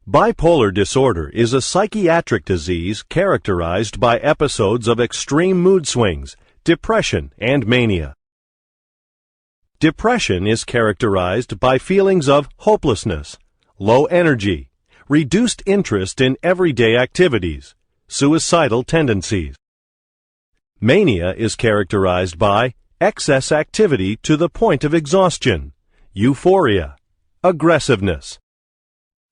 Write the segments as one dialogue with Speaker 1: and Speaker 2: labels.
Speaker 1: Bipolar disorder is a psychiatric disease characterized by episodes of extreme mood swings, depression, and mania. Depression is characterized by feelings of hopelessness, low energy, reduced interest in everyday activities, suicidal tendencies. Mania is characterized by excess activity to the point of exhaustion, euphoria, aggressiveness.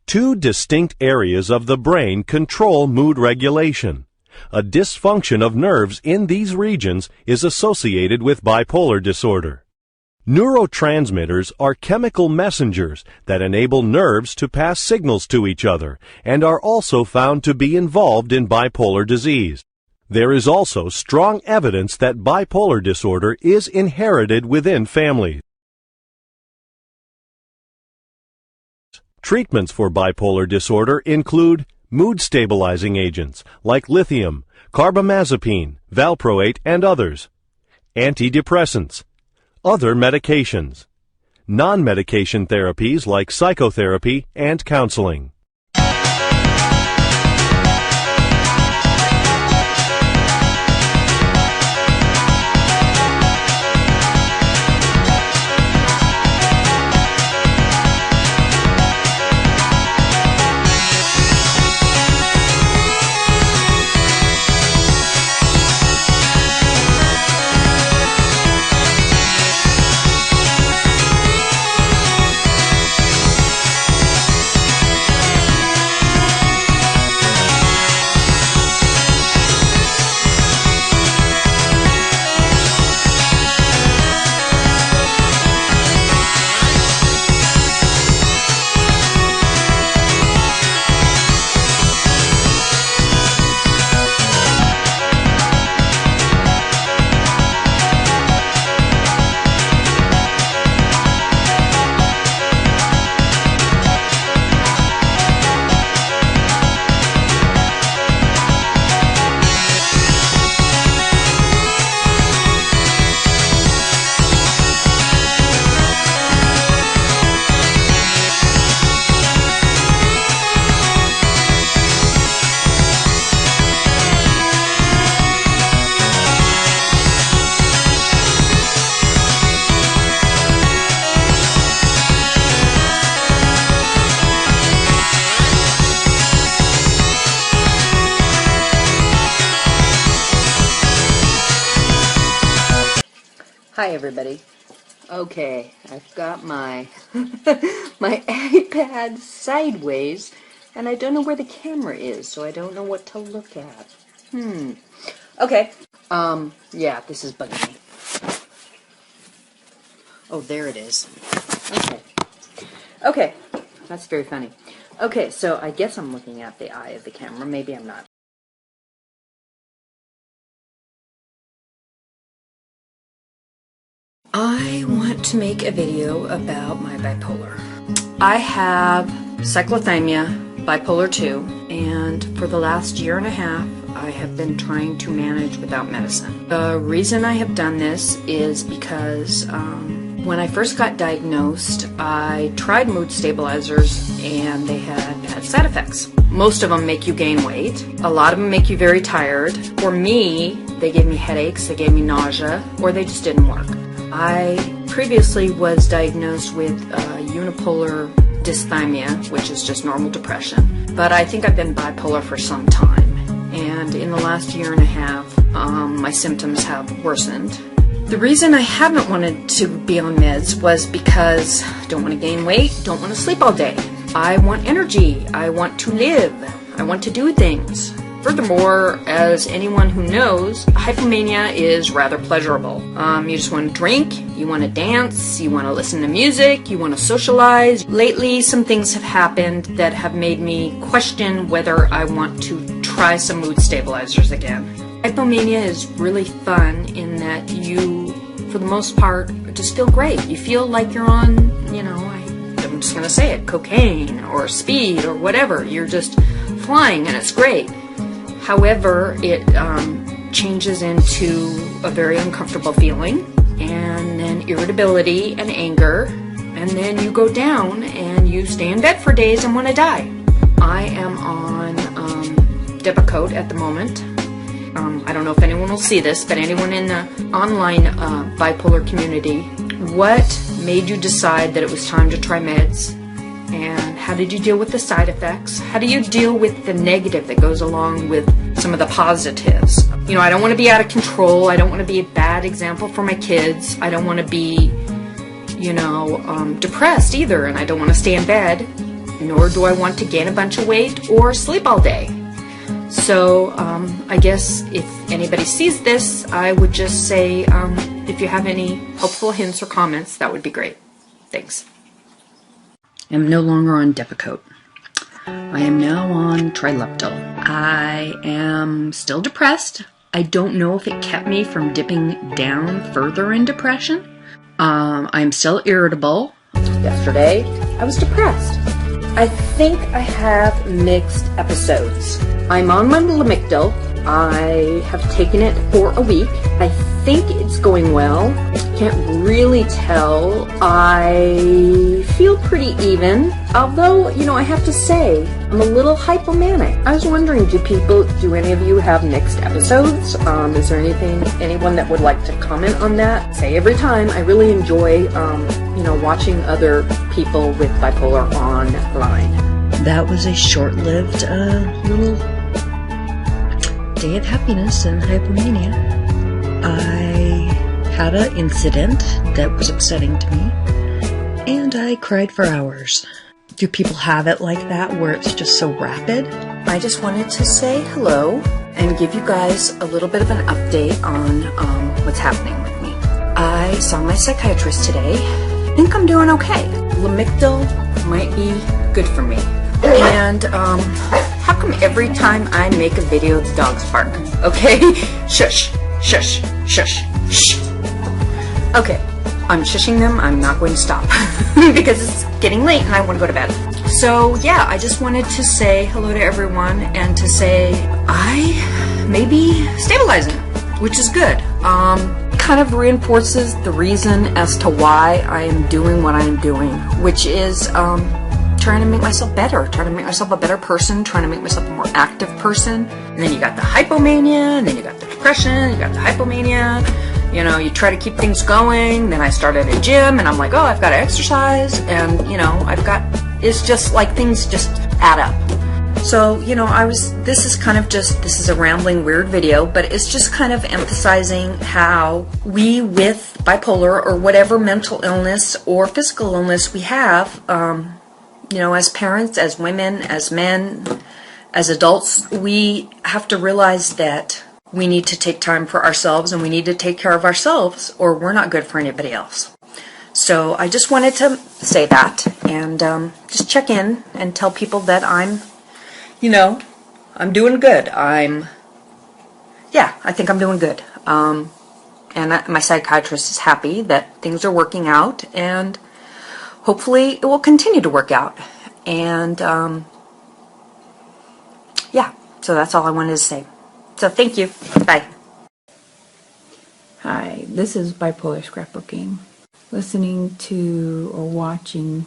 Speaker 1: Two distinct areas of the brain control mood regulation. A dysfunction of nerves in these regions is associated with bipolar disorder. Neurotransmitters are chemical messengers that enable nerves to pass signals to each other and are also found to be involved in bipolar disease. There is also strong evidence that bipolar disorder is inherited within families. Treatments for bipolar disorder include mood-stabilizing agents like lithium, carbamazepine, valproate, and others, antidepressants, other medications, non-medication therapies like psychotherapy and counseling.
Speaker 2: Hi everybody. Okay, I've got my my iPad sideways and I don't know where the camera is, so I don't know what to look at. Okay. Yeah, this is bugging me. Oh, there it is. Okay, that's very funny. Okay, so I guess I'm looking at the eye of the camera. Maybe I'm not. I want to make a video about my bipolar. I have cyclothymia, bipolar 2, and for the last year and a half, I have been trying to manage without medicine. The reason I have done this is because when I first got diagnosed, I tried mood stabilizers and they had bad side effects. Most of them make you gain weight. A lot of them make you very tired. For me, they gave me headaches, they gave me nausea, or they just didn't work. I previously was diagnosed with unipolar dysthymia, which is just normal depression, but I think I've been bipolar for some time, and in the last year and a half, my symptoms have worsened. The reason I haven't wanted to be on meds was because I don't want to gain weight, don't want to sleep all day. I want energy, I want to live, I want to do things. Furthermore, as anyone who knows, hypomania is rather pleasurable. You just want to drink, you want to dance, you want to listen to music, you want to socialize. Lately, some things have happened that have made me question whether I want to try some mood stabilizers again. Hypomania is really fun in that you, for the most part, just feel great. You feel like you're on, I'm just going to say it, cocaine or speed or whatever. You're just flying and it's great. However, it changes into a very uncomfortable feeling, and then irritability and anger, and then you go down and you stay in bed for days and want to die. I am on Depakote at the moment. I don't know if anyone will see this, but anyone in the online bipolar community, what made you decide that it was time to try meds? And how did you deal with the side effects? How do you deal with the negative that goes along with some of the positives? You know, I don't want to be out of control. I don't want to be a bad example for my kids. I don't want to be, you know, depressed either. And I don't want to stay in bed. Nor do I want to gain a bunch of weight or sleep all day. So I guess if anybody sees this, I would just say if you have any helpful hints or comments, that would be great. Thanks. I'm no longer on Depakote. I am now on Trileptal. I am still depressed. I don't know if it kept me from dipping down further in depression. I'm still irritable. Yesterday, I was depressed. I think I have mixed episodes. I'm on my Lamictal. I have taken it for a week. I think it's going well. Can't really tell. I feel pretty even. Although, you know, I have to say, I'm a little hypomanic. I was wondering, do any of you have mixed episodes? Is there anyone that would like to comment on that? Say every time, I really enjoy, you know, watching other people with bipolar online. That was a short-lived little day of happiness and hypomania. I had an incident that was upsetting to me, and I cried for hours. Do people have it like that, where it's just so rapid? I just wanted to say hello and give you guys a little bit of an update on what's happening with me. I saw my psychiatrist today. I think I'm doing okay. Lamictal might be good for me. And how come every time I make a video the dogs bark? Okay, shush, shush, shush, shh. Okay, I'm shushing them. I'm not going to stop because it's getting late and I want to go to bed. So yeah, I just wanted to say hello to everyone and to say I may be stabilizing, which is good. Kind of reinforces the reason as to why I am doing what I am doing, which is trying to make myself better, trying to make myself a better person, trying to make myself a more active person. And then you got the hypomania, and then you got the depression, you got the hypomania. You know, you try to keep things going. Then I started a gym, and I'm like, oh, I've got to exercise, and you know, it's just like things just add up. So, you know, this is a rambling, weird video, but it's just kind of emphasizing how we with bipolar or whatever mental illness or physical illness we have, you know, as parents, as women, as men, as adults, we have to realize that we need to take time for ourselves and we need to take care of ourselves or we're not good for anybody else. So I just wanted to say that and just check in and tell people that I'm doing good. I think I'm doing good. And my psychiatrist is happy that things are working out and hopefully it will continue to work out. And so that's all I wanted to say. So thank you. Bye.
Speaker 3: Hi, this is Bipolar Scrapbooking. Listening to or watching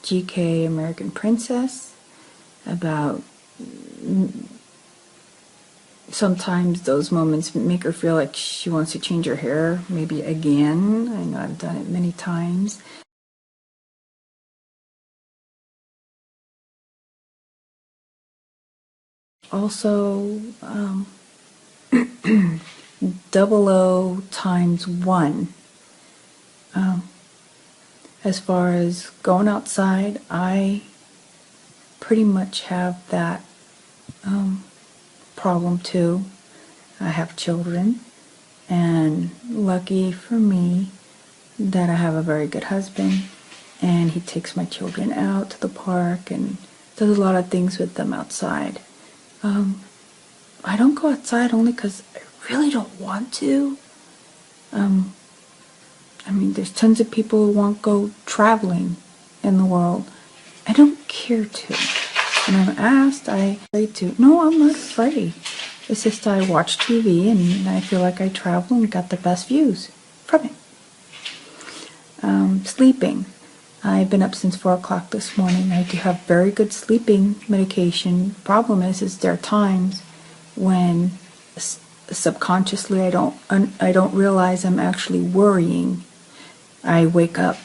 Speaker 3: GK American Princess about sometimes those moments make her feel like she wants to change her hair, maybe again. I know I've done it many times. Also, 00 times 1. As far as going outside, I pretty much have that problem too. I have children, and lucky for me that I have a very good husband, and he takes my children out to the park and does a lot of things with them outside. I don't go outside only because I really don't want to. I mean, there's tons of people who won't go traveling in the world. I don't care to. When I'm asked, I'm afraid to. No, I'm not afraid. It's just I watch TV and I feel like I travel and got the best views from it. Sleeping. I've been up since 4 o'clock this morning. I do have very good sleeping medication. Problem is there are times when subconsciously I don't realize I'm actually worrying. I wake up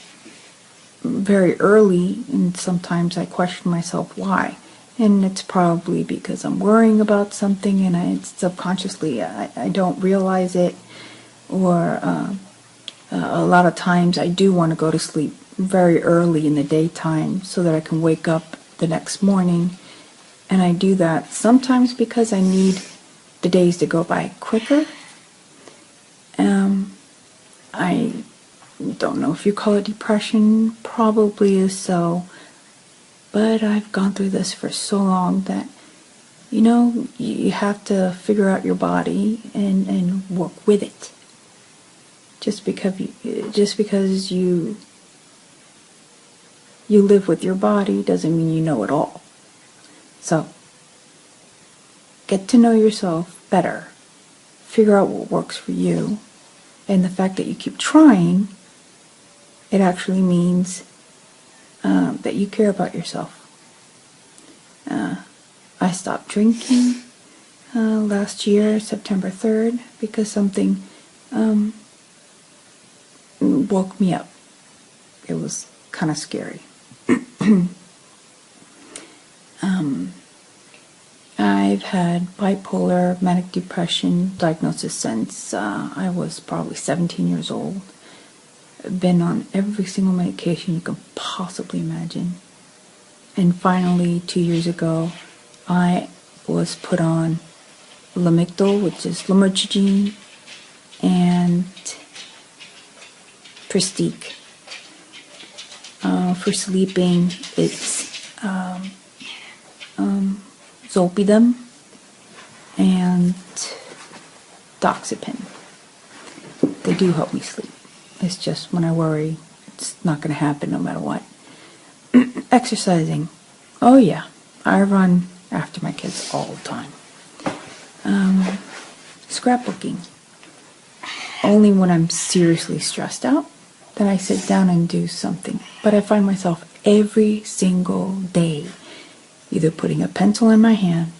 Speaker 3: very early and sometimes I question myself why. And it's probably because I'm worrying about something and subconsciously I don't realize it. Or a lot of times I do want to go to sleep very early in the daytime so that I can wake up the next morning. And I do that sometimes because I need the days to go by quicker. I don't know if you call it depression, probably is so. But I've gone through this for so long that, you have to figure out your body and work with it. Just because you live with your body doesn't mean you know it all. So, get to know yourself better. Figure out what works for you. And the fact that you keep trying, it actually means that you care about yourself. I stopped drinking last year, September 3rd, because something woke me up. It was kind of scary. I've had bipolar, manic depression diagnosis since I was probably 17 years old. Been on every single medication you can possibly imagine. And finally, 2 years ago, I was put on Lamictal, which is lamotrigine, and Pristique. For sleeping, it's Zolpidem and Doxepin. They do help me sleep. It's just when I worry, it's not going to happen no matter what. Exercising. Oh yeah, I run after my kids all the time. Scrapbooking. Only when I'm seriously stressed out, then I sit down and do something. But I find myself every single day either putting a pencil in my hand,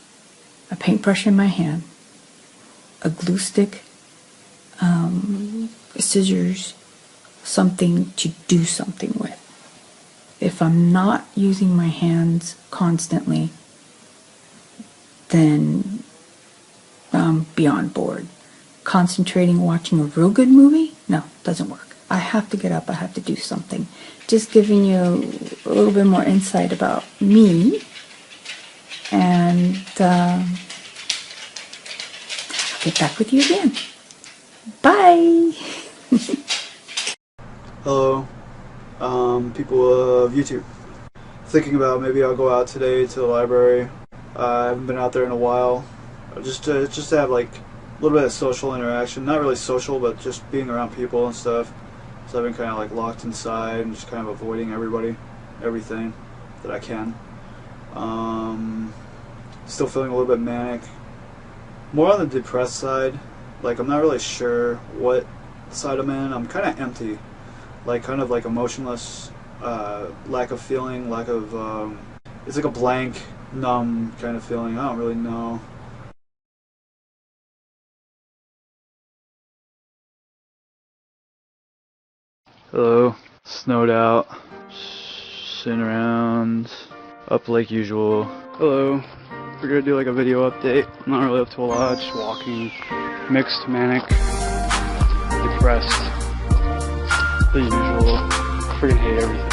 Speaker 3: a paintbrush in my hand, a glue stick, scissors, something to do something with. If I'm not using my hands constantly, then I'm beyond bored. Concentrating, watching a real good movie? No, doesn't work. I have to get up, I have to do something. Just giving you a little bit more insight about me, and I'll get back with you again. Bye!
Speaker 4: Hello, people of YouTube. Thinking about maybe I'll go out today to the library. I haven't been out there in a while. Just to have like a little bit of social interaction. Not really social, but just being around people and stuff. So I've been kind of like locked inside and just kind of avoiding everything that I can. Still feeling a little bit manic. More on the depressed side. Like I'm not really sure what side I'm in. I'm kind of empty. Like kind of like emotionless, lack of feeling, it's like a blank, numb kind of feeling. I don't really know. Hello, snowed out, sitting around, up like usual. Hello, we're gonna do like a video update. I'm not really up to a lot, just walking, mixed, manic, depressed, the usual. Freaking hate everything.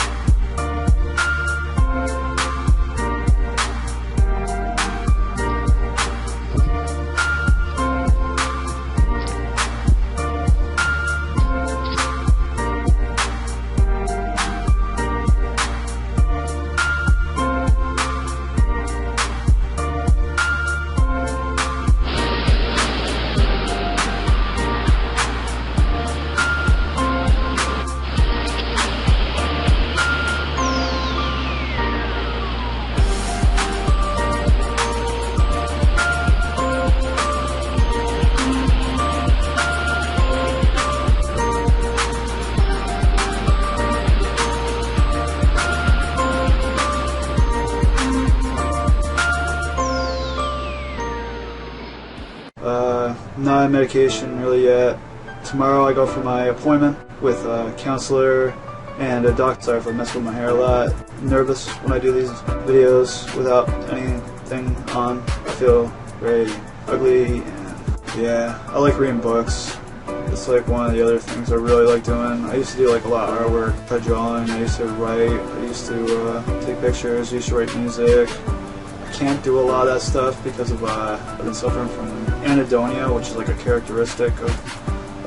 Speaker 4: my medication really yet. Tomorrow I go for my appointment with a counselor and a doctor. Sorry if I mess with my hair a lot. I'm nervous when I do these videos without anything on. I feel very ugly, and yeah, I like reading books. It's like one of the other things I really like doing. I used to do like a lot of artwork, drawing, I used to write, I used to take pictures, I used to write music. I can't do a lot of that stuff because of I've been suffering from anhedonia, which is like a characteristic of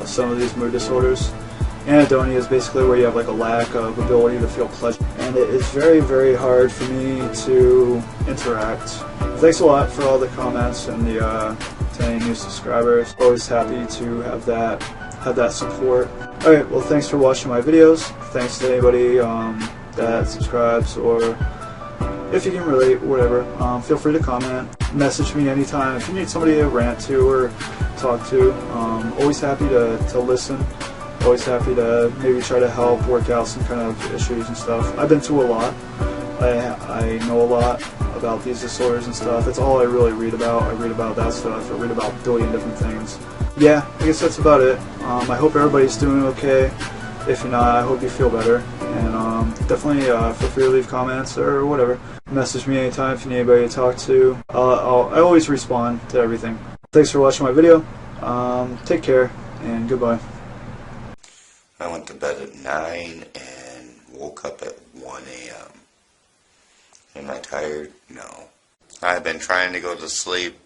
Speaker 4: some of these mood disorders. Anhedonia is basically where you have like a lack of ability to feel pleasure, and it is very, very hard for me to interact. Thanks a lot for all the comments and the 10 new subscribers. Always happy to have that support. Alright, well, thanks for watching my videos. Thanks to anybody that subscribes, or if you can relate, whatever. Feel free to comment. Message me anytime if you need somebody to rant to or talk to. Always happy to listen. Always happy to maybe try to help work out some kind of issues and stuff. I've been through a lot. I know a lot about these disorders and stuff. That's all I really read about. I read about that stuff. I read about a billion different things. Yeah, I guess that's about it. I hope everybody's doing okay. If you're not, I hope you feel better. And definitely feel free to leave comments or whatever. Message me anytime if you need anybody to talk to. I always respond to everything. Thanks for watching my video. Take care, and goodbye.
Speaker 5: I went to bed at 9 and woke up at 1 a.m. Am I tired? No. I've been trying to go to sleep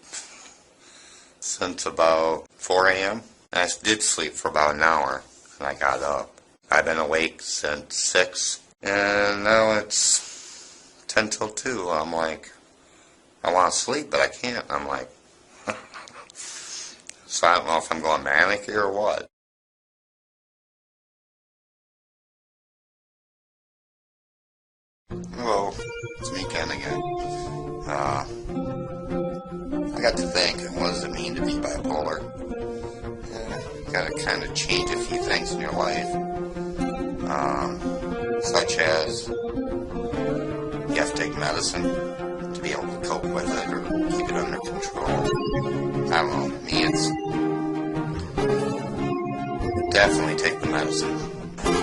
Speaker 5: since about 4 a.m. I did sleep for about an hour, and I got up. I've been awake since 6, and now it's 10 till 2. I'm like, I want to sleep, but I can't. I'm like, so I don't know if I'm going manic here or what. Hello, it's me Ken again. I got to think, what does it mean to be bipolar? You gotta kind of change a few things in your life, such as you have to take medicine to be able to cope with it or keep it under control. I don't know, me it's definitely take the medicine.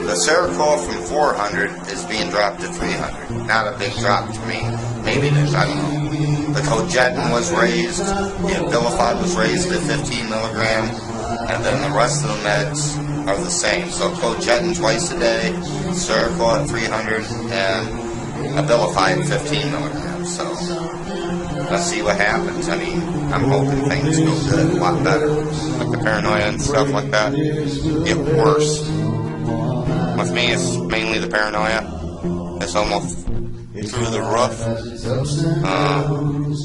Speaker 5: The Seroquel from 400 is being dropped to 300. Not a big drop to me. Maybe it is, I don't know. The cogetin was raised, the Abilify was raised to 15 milligrams, and then the rest of the meds are the same. So cogetin twice a day, Seroquel at 300, and Abilify at 15 milligrams. So let's see what happens. I mean, I'm hoping things go good, a lot better. Like the paranoia and stuff like that get worse. With me, it's mainly the paranoia. It's almost through the roof.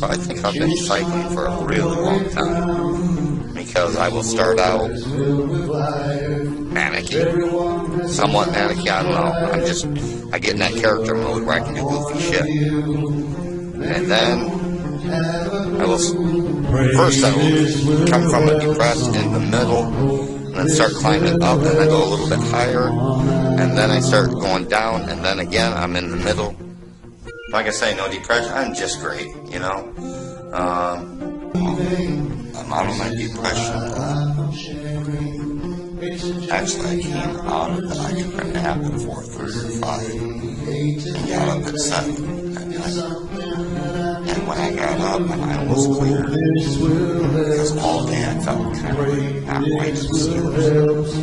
Speaker 5: But I think I've been cycling for a really long time. Because I will start out manic-y. Somewhat manic-y, I don't know. I get in that character mode where I can do goofy shit. And then first I will come from a depressed in the middle, and then start climbing up, and I go a little bit higher, and then I start going down, and then again I'm in the middle. Like I say, no depression, I'm just great, you know. I'm out of my depression. Actually, I came out of it. I took a nap at 4:30 or 5, and got up at 7 at night. And when I got up, my mind was clear, because all day I felt kind of not right in the seals.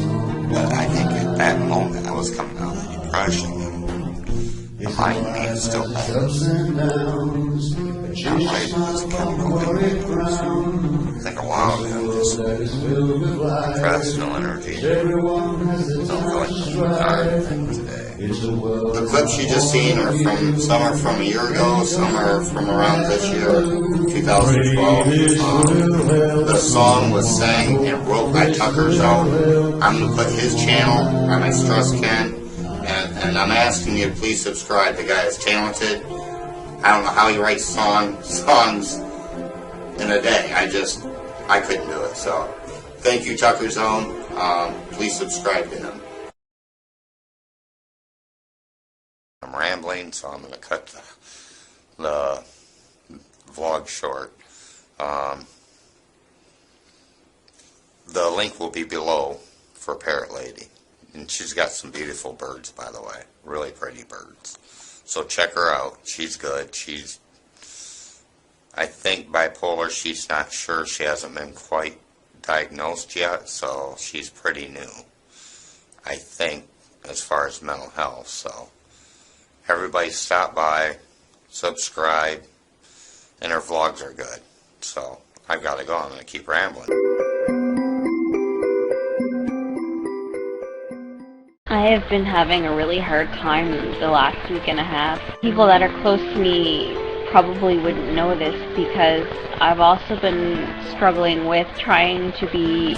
Speaker 5: But I think at that moment I was coming out of the depression, and the mind made it still better. Not right, because the chemical imbalance. I think a while ago, I'm just depressed, no energy. Don't go into the dark thing today. The clips you just seen are from, some are from a year ago, some are from around this year, 2012. The song was sang and wrote by Tucker Zone. I'm going to put his channel on my Stress Ken, and I'm asking you to please subscribe. The guy is talented. I don't know how he writes songs in a day. I couldn't do it. So, thank you, Tucker Zone. Please subscribe to him. I'm rambling, so I'm going to cut the vlog short. The link will be below for Parrot Lady. And she's got some beautiful birds, by the way. Really pretty birds. So check her out. She's good. She's, I think, bipolar. She's not sure. She hasn't been quite diagnosed yet, so she's pretty new, I think, as far as mental health. So everybody stop by, subscribe, and her vlogs are good. So I've got to go. I'm going to keep rambling.
Speaker 6: I have been having a really hard time the last week and a half. People that are close to me probably wouldn't know this because I've also been struggling with trying to be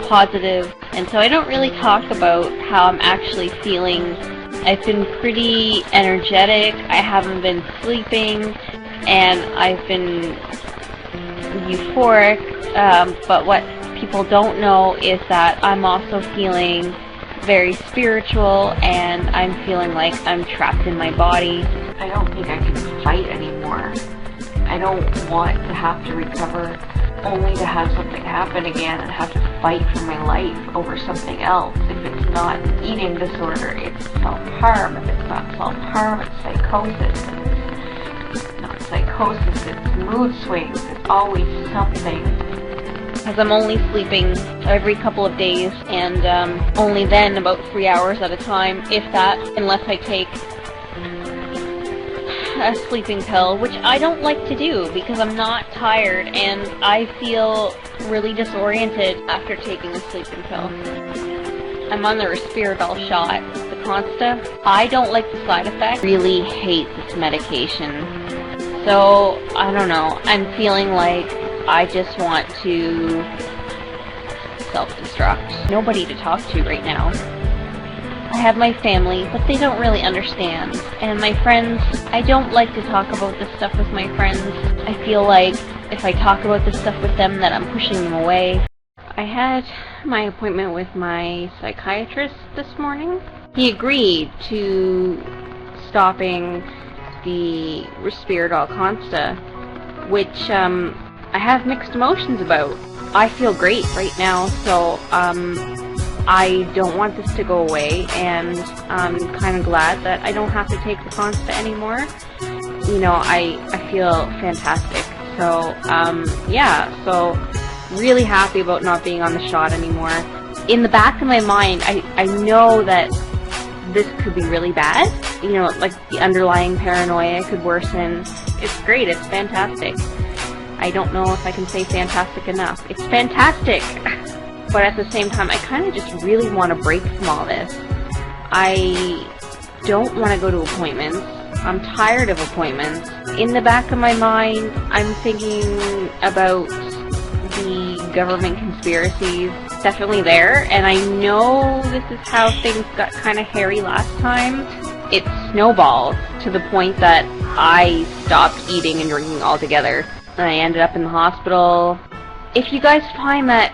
Speaker 6: positive, and so I don't really talk about how I'm actually feeling. I've been pretty energetic, I haven't been sleeping, and I've been euphoric, but what people don't know is that I'm also feeling very spiritual, and I'm feeling like I'm trapped in my body. I don't think I can fight anymore. I don't want to have to recover only to have something happen again and have to fight for my life over something else. If it's not an eating disorder, it's self-harm. If it's not self-harm, it's psychosis. If it's not psychosis, it's mood swings. It's always something. Because I'm only sleeping every couple of days, and only then about 3 hours at a time, if that, unless I take a sleeping pill, which I don't like to do because I'm not tired and I feel really disoriented after taking a sleeping pill. I'm on the Respiridol shot, the Consta. I don't like the side effects. I really hate this medication. So, I don't know, I'm feeling like I just want to self-destruct. Nobody to talk to right now. I have my family, but they don't really understand. And my friends, I don't like to talk about this stuff with my friends. I feel like if I talk about this stuff with them, that I'm pushing them away. I had my appointment with my psychiatrist this morning. He agreed to stopping the Respiridol Consta, which I have mixed emotions about. I feel great right now, so I don't want this to go away, and I'm kind of glad that I don't have to take the Consta anymore. You know, I feel fantastic. So, yeah, so really happy about not being on the shot anymore. In the back of my mind, I know that this could be really bad. You know, like the underlying paranoia could worsen. It's great, it's fantastic. I don't know if I can say fantastic enough. It's fantastic! But at the same time, I kind of just really want to break from all this. I don't want to go to appointments. I'm tired of appointments. In the back of my mind, I'm thinking about the government conspiracies. Definitely there, and I know this is how things got kind of hairy last time. It snowballed to the point that I stopped eating and drinking altogether. And I ended up in the hospital. If you guys find that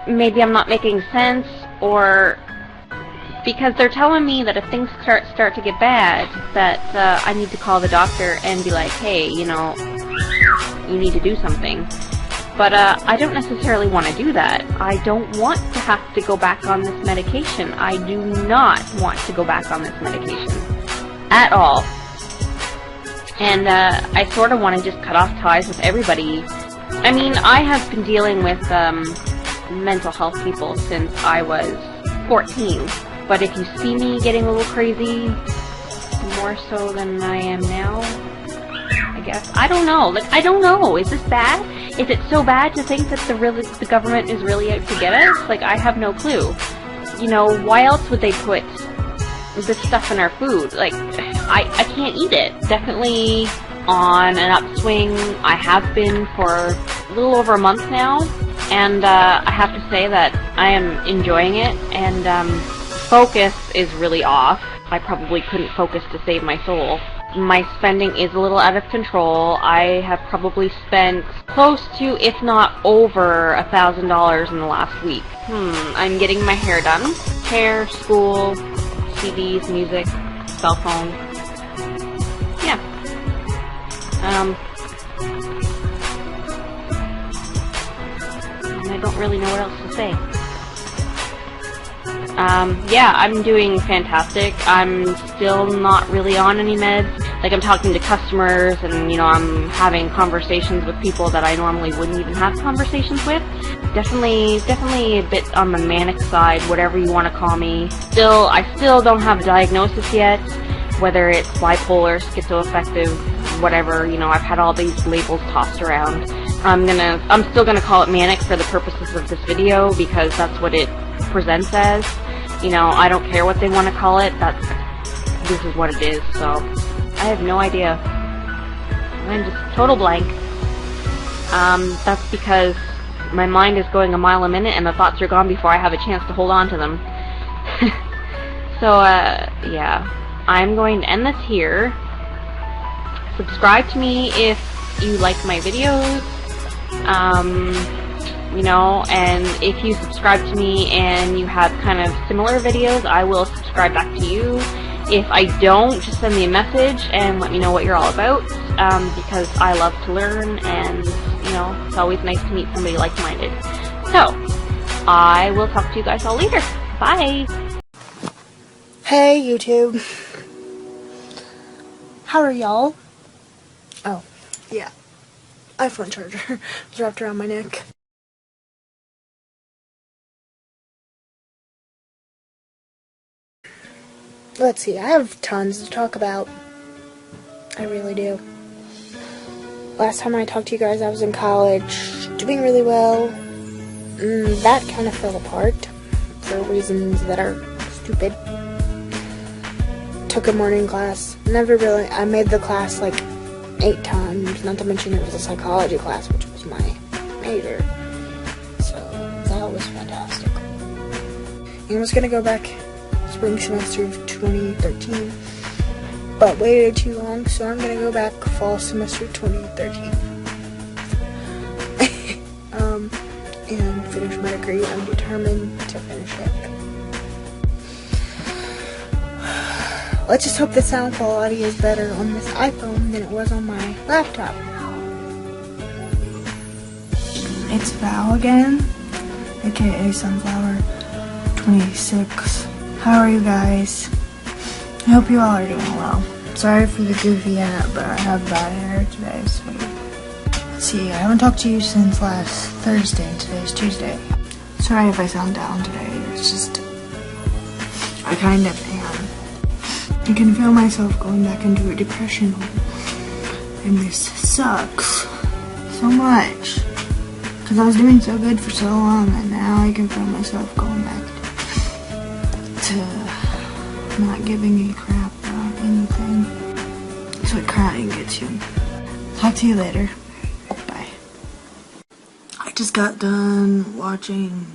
Speaker 6: maybe I'm not making sense, or because they're telling me that if things start to get bad, that I need to call the doctor and be like, hey, you know, you need to do something. But I don't necessarily want to do that. I don't want to have to go back on this medication. I do not want to go back on this medication at all. And I sort of want to just cut off ties with everybody. I mean, I have been dealing with mental health people since I was 14. But if you see me getting a little crazy, more so than I am now, I guess. I don't know. Like, I don't know. Is this bad? Is it so bad to think that the government is really out to get us? Like, I have no clue. You know, why else would they put this stuff in our food? Like, I can't eat it. Definitely on an upswing. I have been for a little over a month now, and I have to say that I am enjoying it, and focus is really off. I probably couldn't focus to save my soul. My spending is a little out of control. I have probably spent close to, if not over, $1,000 in the last week. I'm getting my hair done. Hair, school, CDs, music, cell phone. Yeah. I don't really know what else to to say. Yeah, I'm doing fantastic. I'm still not really on any meds. Like, I'm talking to customers and, you know, I'm having conversations with people that I normally wouldn't even have conversations with. Definitely a bit on the manic side, whatever you want to call me. I still don't have a diagnosis yet, whether it's bipolar, schizoaffective, whatever, you know, I've had all these labels tossed around. I'm still gonna call it manic for the purposes of this video, because that's what it presents as. You know, I don't care what they want to call it, this is what it is, so I have no idea. I'm just total blank. That's because my mind is going a mile a minute and the thoughts are gone before I have a chance to hold on to them. So, yeah. I'm going to end this here. Subscribe to me if you like my videos. You know, and if you subscribe to me and you have kind of similar videos, I will subscribe back to you. If I don't, just send me a message and let me know what you're all about, because I love to learn, and, you know, it's always nice to meet somebody like-minded. So, I will talk to you guys all later. Bye!
Speaker 7: Hey, YouTube. How are y'all? Oh, yeah. iPhone charger was wrapped around my neck. Let's see, I have tons to talk about. I really do. Last time I talked to you guys, I was in college, doing really well. That kind of fell apart for reasons that are stupid. Took a morning class. I made the class like 8 times, not to mention it was a psychology class, which was my major. So, that was fantastic. I was gonna go back spring semester of 2013, but waited too long, so I'm gonna go back fall semester 2013. And finish my degree. I'm determined to finish it. Let's just hope the sound quality is better on this iPhone than it was on my laptop.
Speaker 3: It's Val again, aka Sunflower 26. How are you guys? I hope you all are doing well. Sorry for the goofy hat, but I have bad hair today, so let's see, I haven't talked to you since last Thursday, and today's Tuesday. Sorry if I sound down today, it's just, I kind of am. I can feel myself going back into a depression hole, and this sucks so much, because I was doing so good for so long, and now I can feel myself going back to not giving a crap about anything. That's what crying gets you. Talk to you later. Bye. I just got done watching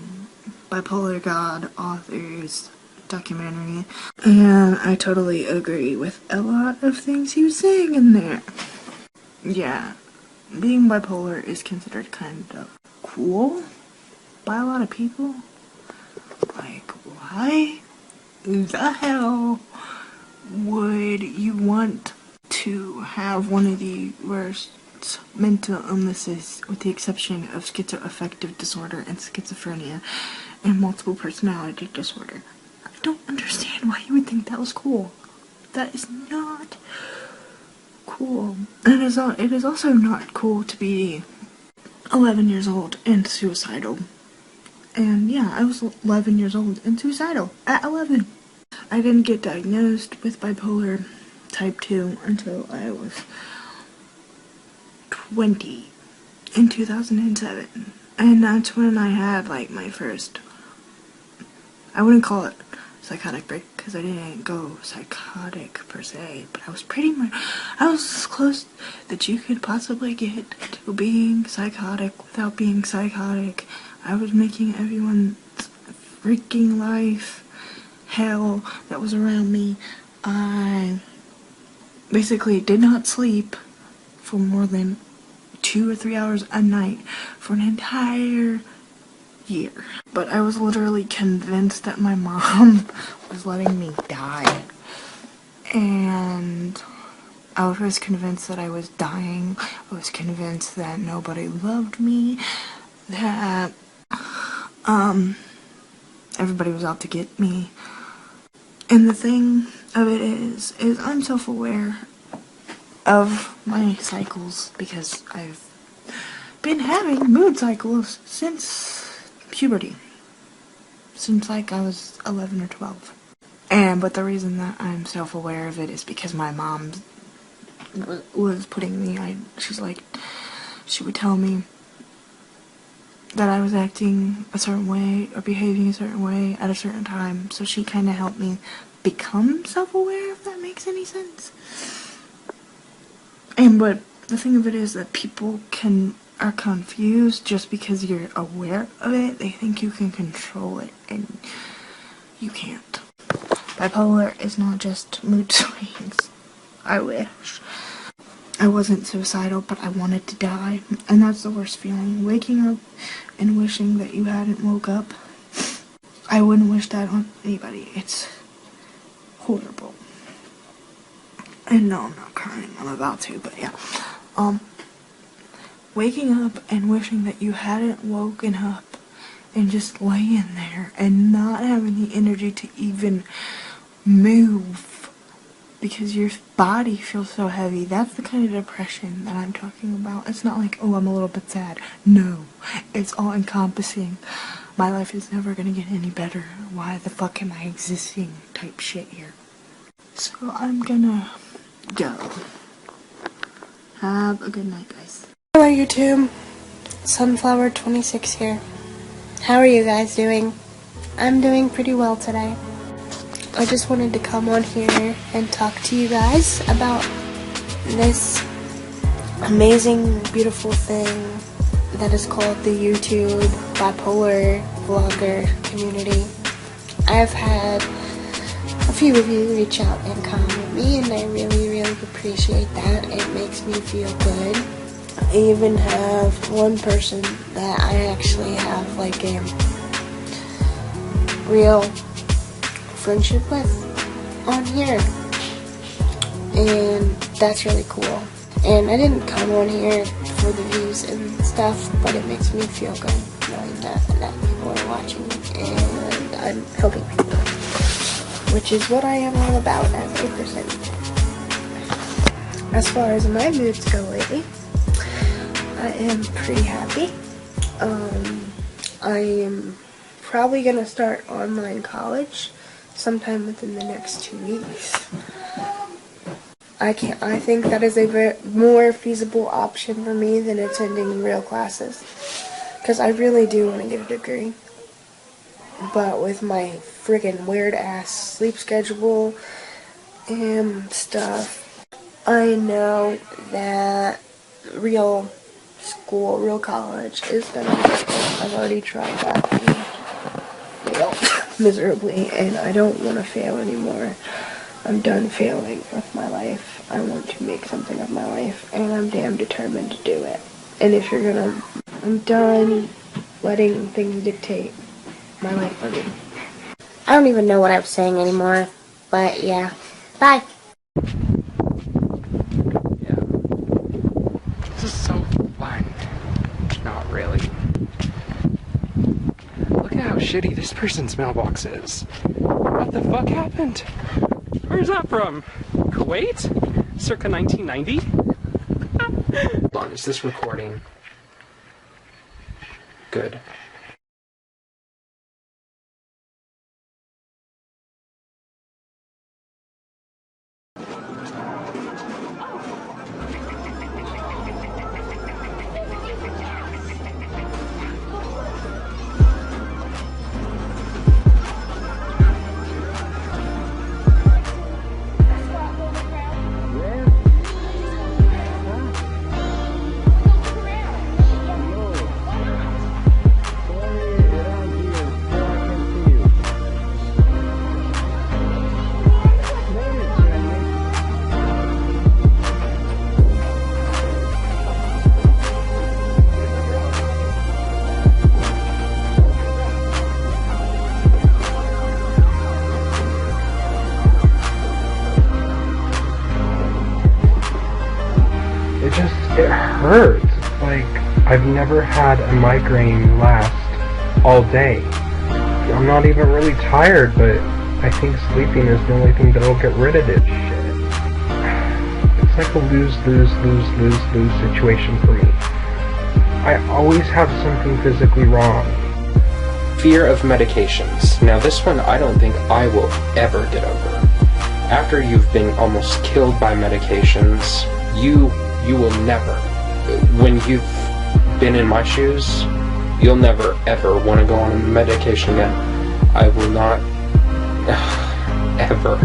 Speaker 3: Bipolar God author's documentary, and I totally agree with a lot of things he was saying in there. Yeah, being bipolar is considered kind of cool by a lot of people. Like, why the hell would you want to have one of the worst mental illnesses, with the exception of schizoaffective disorder and schizophrenia and multiple personality disorder? I don't understand why you would think that was cool. That is not cool. And it is also not cool to be 11 years old and suicidal. And yeah, I was 11 years old and suicidal at 11. I didn't get diagnosed with bipolar type 2 until I was 20 in 2007. And that's when I had like my first, I wouldn't call it psychotic break because I didn't go psychotic per se, but I was as close that you could possibly get to being psychotic without being psychotic. I was making everyone's freaking life hell that was around me. I basically did not sleep for more than 2 or 3 hours a night for an entire year. But I was literally convinced that my mom was letting me die. And I was convinced that I was dying. I was convinced that nobody loved me. That
Speaker 7: Everybody was out to get me. And the thing of it is I'm self-aware of my cycles because I've been having mood cycles since puberty. Since like I was 11 or 12. But the reason that I'm self-aware of it is because my mom was putting me, she would tell me that I was acting a certain way or behaving a certain way at a certain time, so she kind of helped me become self-aware, if that makes any sense. But the thing of it is that people are confused just because you're aware of it. They think you can control it, and you can't. Bipolar is not just mood swings. I wish. I wasn't suicidal, but I wanted to die, and that's the worst feeling. Waking up and wishing that you hadn't woke up. I wouldn't wish that on anybody. It's horrible. And no, I'm not crying. I'm about to, but yeah. Waking up and wishing that you hadn't woken up and just laying there and not having the energy to even move because your body feels so heavy. That's the kind of depression that I'm talking about. It's not like, oh, I'm a little bit sad. No, it's all encompassing. My life is never gonna get any better. Why the fuck am I existing type shit here? So I'm gonna go. Have a good night, guys.
Speaker 8: Hello YouTube, Sunflower26 here. How are you guys doing? I'm doing pretty well today. I just wanted to come on here and talk to you guys about this amazing, beautiful thing that is called the YouTube bipolar vlogger community. I've had a few of you reach out and comment me, and I really, really appreciate that. It makes me feel good. I even have one person that I actually have like a real friendship with on here, and that's really cool. And I didn't come on here for the views and stuff, but it makes me feel good knowing that people are watching and I'm helping people, which is what I am all about as a person. As far as my moods go lately, I am pretty happy. I am probably gonna start online college sometime within the next 2 weeks. I think that is a more feasible option for me than attending real classes, because I really do want to get a degree. But with my friggin' weird ass sleep schedule and stuff, I know that real school, real college is gonna work. I've already tried that and failed miserably, and I don't want to fail anymore. I'm done failing with my life. I want to make something of my life, and I'm damn determined to do it. And if you're gonna, I'm done letting things dictate my life for me.
Speaker 9: I don't even know what I was saying anymore, but yeah. Bye.
Speaker 10: Yeah. This is so fun. Not really. Look at how shitty this person's mailbox is. What the fuck happened? Where's that from? Kuwait? Circa 1990? Hold on, is this recording? Good. It hurts. Like, I've never had a migraine last all day. I'm not even really tired, but I think sleeping is the only thing that'll get rid of this shit. It's like a lose-lose-lose-lose-lose situation for me. I always have something physically wrong. Fear of medications. Now this one I don't think I will ever get over. After you've been almost killed by medications, you will never, when you've been in my shoes, you'll never ever want to go on a medication again. I will not ever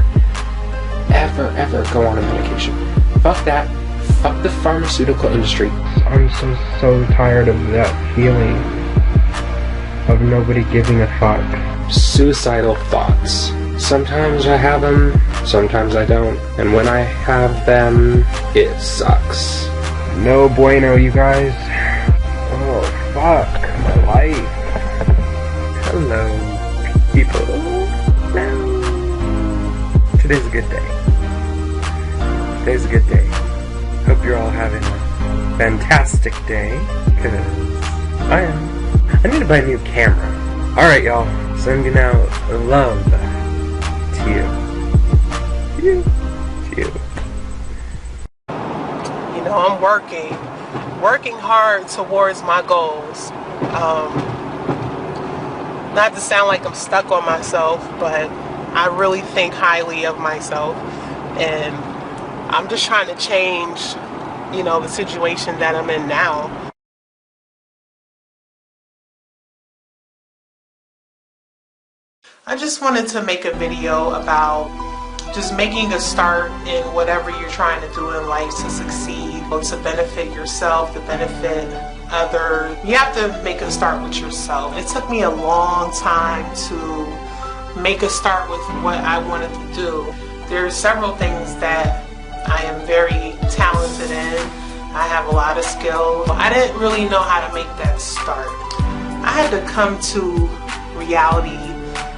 Speaker 10: go on a medication. Fuck that. Fuck the pharmaceutical industry. I'm so tired of that feeling of nobody giving a fuck. Suicidal thoughts. Sometimes I have them, sometimes I don't. And when I have them, it sucks. No bueno, you guys. Oh, fuck my life. Hello, people. No. Today's a good day. Today's a good day. Hope you're all having a fantastic day, because I am. I need to buy a new camera. Alright, y'all. Sending out love to you. To you.
Speaker 11: You know, I'm working hard towards my goals. Not to sound like I'm stuck on myself, but I really think highly of myself, and I'm just trying to change, you know, the situation that I'm in now. I just wanted to make a video about just making a start in whatever you're trying to do in life to succeed, to benefit yourself, to benefit others. You have to make a start with yourself. It took me a long time to make a start with what I wanted to do. There are several things that I am very talented in. I have a lot of skill. I didn't really know how to make that start. I had to come to reality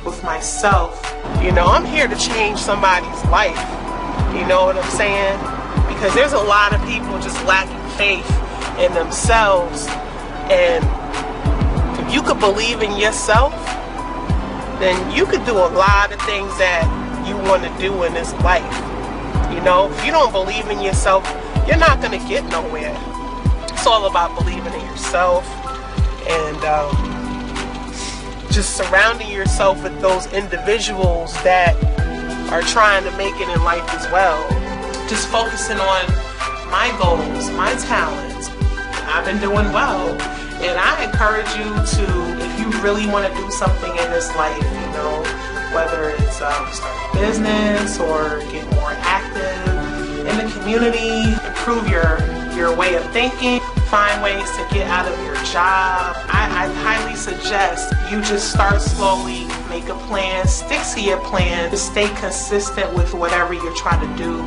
Speaker 11: with myself. You know, I'm here to change somebody's life. You know what I'm saying? Because there's a lot of people just lacking faith in themselves. And if you could believe in yourself, then you could do a lot of things that you want to do in this life. You know, if you don't believe in yourself, you're not going to get nowhere. It's all about believing in yourself and just surrounding yourself with those individuals that are trying to make it in life as well. Just focusing on my goals, my talents. I've been doing well, and I encourage you to, if you really want to do something in this life, you know, whether it's start a business or get more active in the community, improve your way of thinking, find ways to get out of your job. I highly suggest you just start slowly, make a plan, stick to your plan, to stay consistent with whatever you're trying to do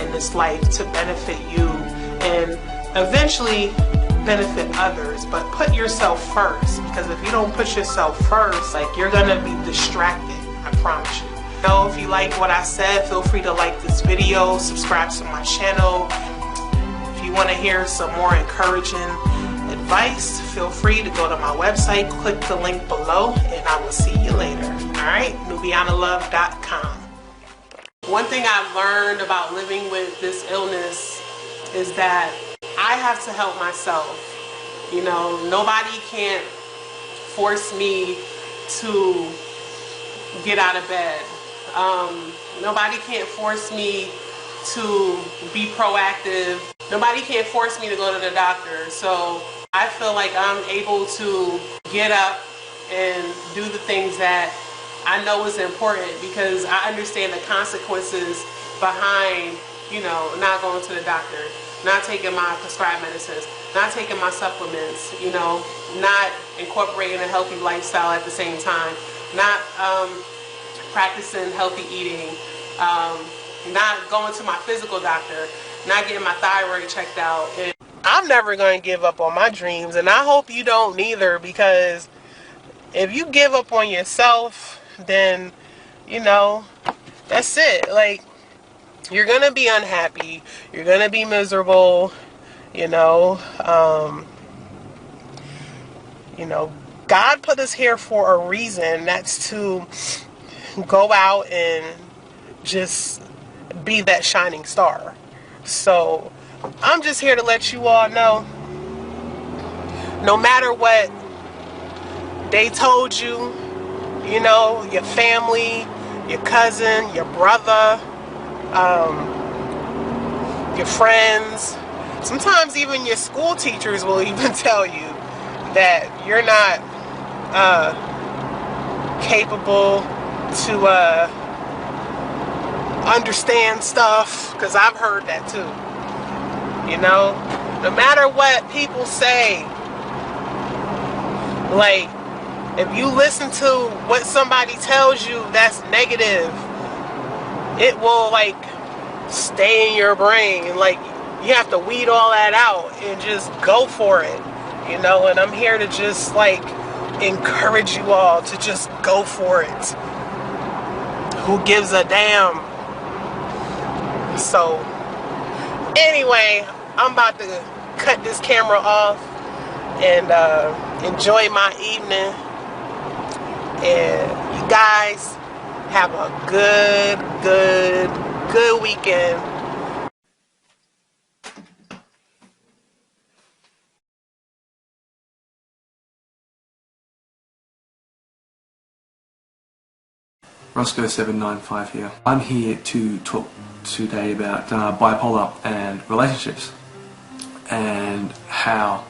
Speaker 11: in this life to benefit you and eventually benefit others. But put yourself first, because if you don't put yourself first, like, you're gonna be distracted, I promise you. So if you like what I said, feel free to like this video, subscribe to my channel. If you want to hear some more encouraging advice, feel free to go to my website, click the link below, and I will see you later. Alright, nubianalove.com. One thing I've learned about living with this illness is that I have to help myself. You know, nobody can't force me to get out of bed. Nobody can't force me to be proactive. Nobody can't force me to go to the doctor. So I feel like I'm able to get up and do the things that I know is important, because I understand the consequences behind, you know, not going to the doctor, not taking my prescribed medicines, not taking my supplements, you know, not incorporating a healthy lifestyle at the same time, not practicing healthy eating, not going to my physical doctor, not getting my thyroid checked out. And I'm never going to give up on my dreams, and I hope you don't neither, because if you give up on yourself, then, you know, that's it. Like, you're going to be unhappy, you're going to be miserable, you know, God put us here for a reason. That's to go out and just be that shining star. So I'm just here to let you all know, no matter what they told you, you know, your family, your cousin, your brother, your friends, sometimes even your school teachers will even tell you that you're not capable to understand stuff, because I've heard that too. You know, no matter what people say, like, if you listen to what somebody tells you that's negative, it will like stay in your brain, and like you have to weed all that out and just go for it, you know. And I'm here to just like encourage you all to just go for it. Who gives a damn? So anyway, I'm about to cut this camera off and enjoy my evening. And you guys have a good weekend.
Speaker 12: Roscoe795 here. I'm here to talk today about bipolar and relationships, and how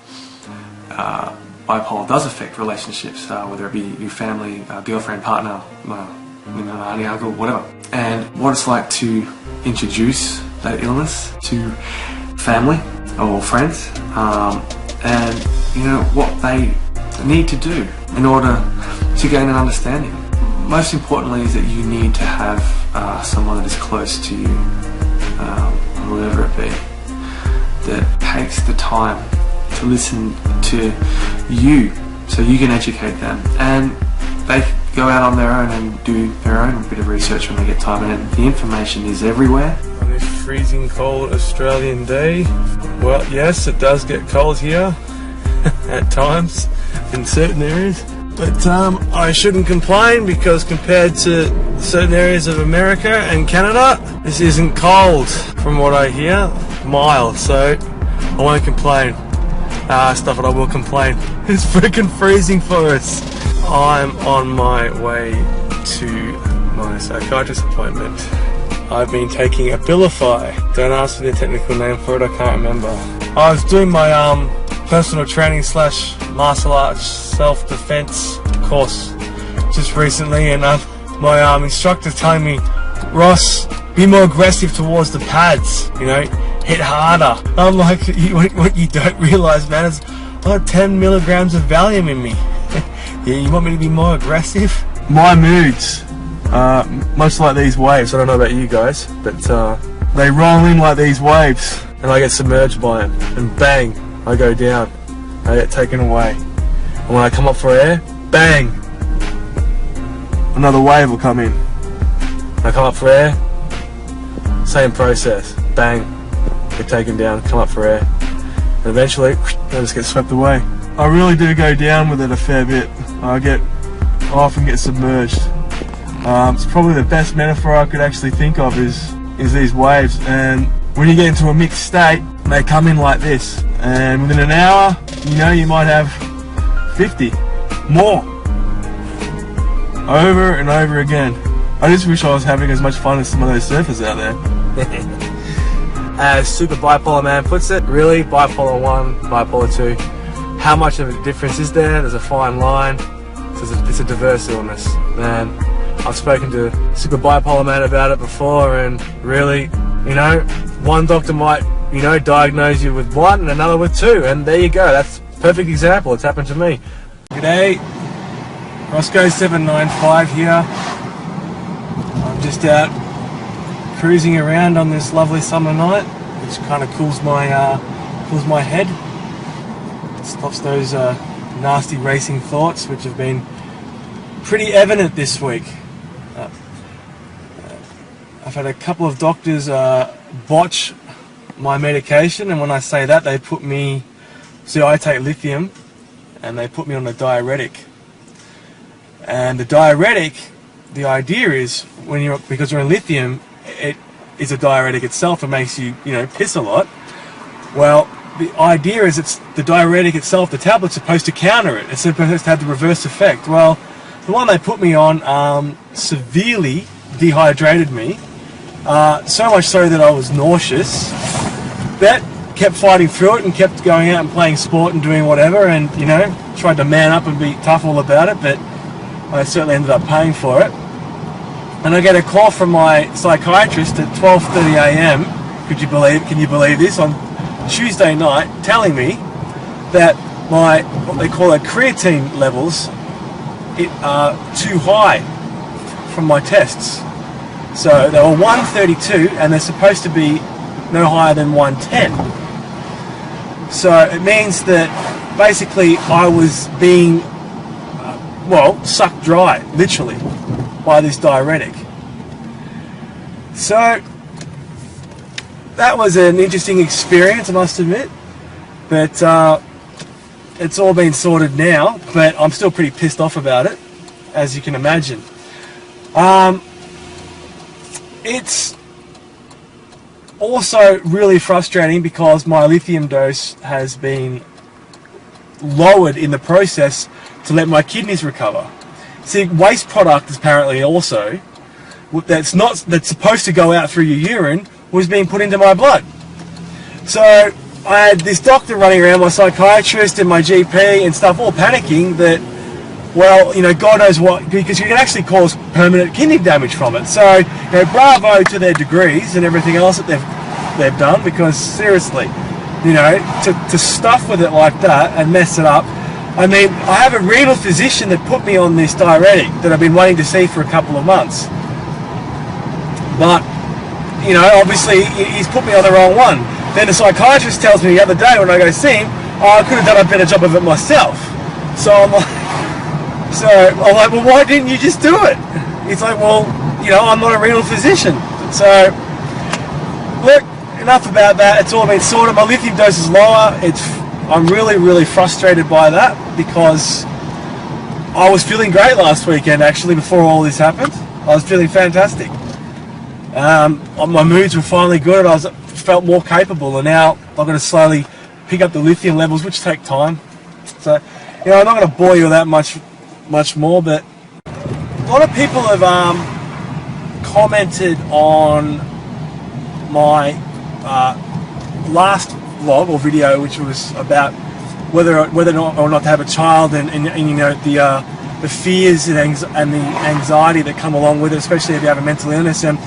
Speaker 12: bipolar does affect relationships, whether it be your family, girlfriend, partner, auntie, uncle, whatever, and what it's like to introduce that illness to family or friends, and you know what they need to do in order to gain an understanding. Most importantly is that you need to have someone that is close to you, whoever it be, that takes the time to listen to you so you can educate them, and they go out on their own and do their own bit of research when they get time, and the information is everywhere.
Speaker 13: On this freezing cold Australian day, well, yes, it does get cold here at times in certain areas, but I shouldn't complain, because compared to certain areas of America and Canada, this isn't cold from what I hear, mild, so I won't complain. Stuff it, I will complain. It's freaking freezing for us. I'm on my way to my psychiatrist appointment. I've been taking Abilify. Don't ask me the technical name for it, I can't remember. I was doing my personal training / martial arts self-defense course just recently, and my instructor's telling me, Ross, be more aggressive towards the pads, you know, hit harder. I'm like, what you don't realise, man, is I have 10 milligrams of Valium in me. Yeah, you want me to be more aggressive? My moods much like these waves. I don't know about you guys, but they roll in like these waves, and I get submerged by them, and bang, I go down, I get taken away. And when I come up for air, bang, another wave will come in. I come up for air, same process, bang, get taken down, come up for air, and eventually I just get swept away. I really do go down with it a fair bit. I often get submerged. It's probably the best metaphor I could actually think of is these waves, and when you get into a mixed state, they come in like this, and within an hour, you know, you might have 50 more, over and over again. I just wish I was having as much fun as some of those surfers out there. As Super Bipolar Man puts it, really, Bipolar 1, Bipolar 2, how much of a difference is there? There's a fine line. It's a diverse illness, and I've spoken to Super Bipolar Man about it before, and really, you know, one doctor might, you know, diagnose you with 1 and another with 2, and there you go. That's a perfect example. It's happened to me. G'day, Roscoe795 here. I'm just out cruising around on this lovely summer night, which kind of cools my head. It stops those nasty racing thoughts, which have been pretty evident this week. I've had a couple of doctors botch my medication, and when I say that, they put me, see, I take lithium, and they put me on a diuretic. And the diuretic, the idea is because you're on lithium, it is a diuretic itself. It makes you, piss a lot. Well, the idea is it's the diuretic itself, the tablet's supposed to counter it. It's supposed to have the reverse effect. Well, the one they put me on severely dehydrated me, so much so that I was nauseous. But kept fighting through it and kept going out and playing sport and doing whatever, and tried to man up and be tough all about it, but I certainly ended up paying for it. And I get a call from my psychiatrist at 12:30 a.m. Can you believe this, on Tuesday night, telling me that my, what they call creatine levels, are too high from my tests. So they were 132 and they're supposed to be no higher than 110. So it means that basically I was being, sucked dry, literally, by this diuretic. So that was an interesting experience, I must admit. But it's all been sorted now, but I'm still pretty pissed off about it, as you can imagine. It's also really frustrating because my lithium dose has been lowered in the process to let my kidneys recover. See, waste product apparently also that's supposed to go out through your urine was being put into my blood. So I had this doctor running around, my psychiatrist and my GP and stuff, all panicking that, God knows what, because you can actually cause permanent kidney damage from it. So, bravo to their degrees and everything else that they've done, because seriously, to stuff with it like that and mess it up. I mean, I have a renal physician that put me on this diuretic that I've been waiting to see for a couple of months. But, obviously he's put me on the wrong one. Then the psychiatrist tells me the other day when I go see him, I could have done a better job of it myself. So I'm like, well, why didn't you just do it? He's like, well, I'm not a renal physician. So, look, enough about that. It's all been sorted. My lithium dose is lower. I'm really, really frustrated by that because I was feeling great last weekend, actually, before all this happened. I was feeling fantastic. My moods were finally good. I felt more capable, and now I'm going to slowly pick up the lithium levels, which take time. So, I'm not going to bore you that much more, but a lot of people have commented on my last vlog or video, which was about whether or not to have a child, and the fears and the anxiety that come along with it, especially if you have a mental illness. And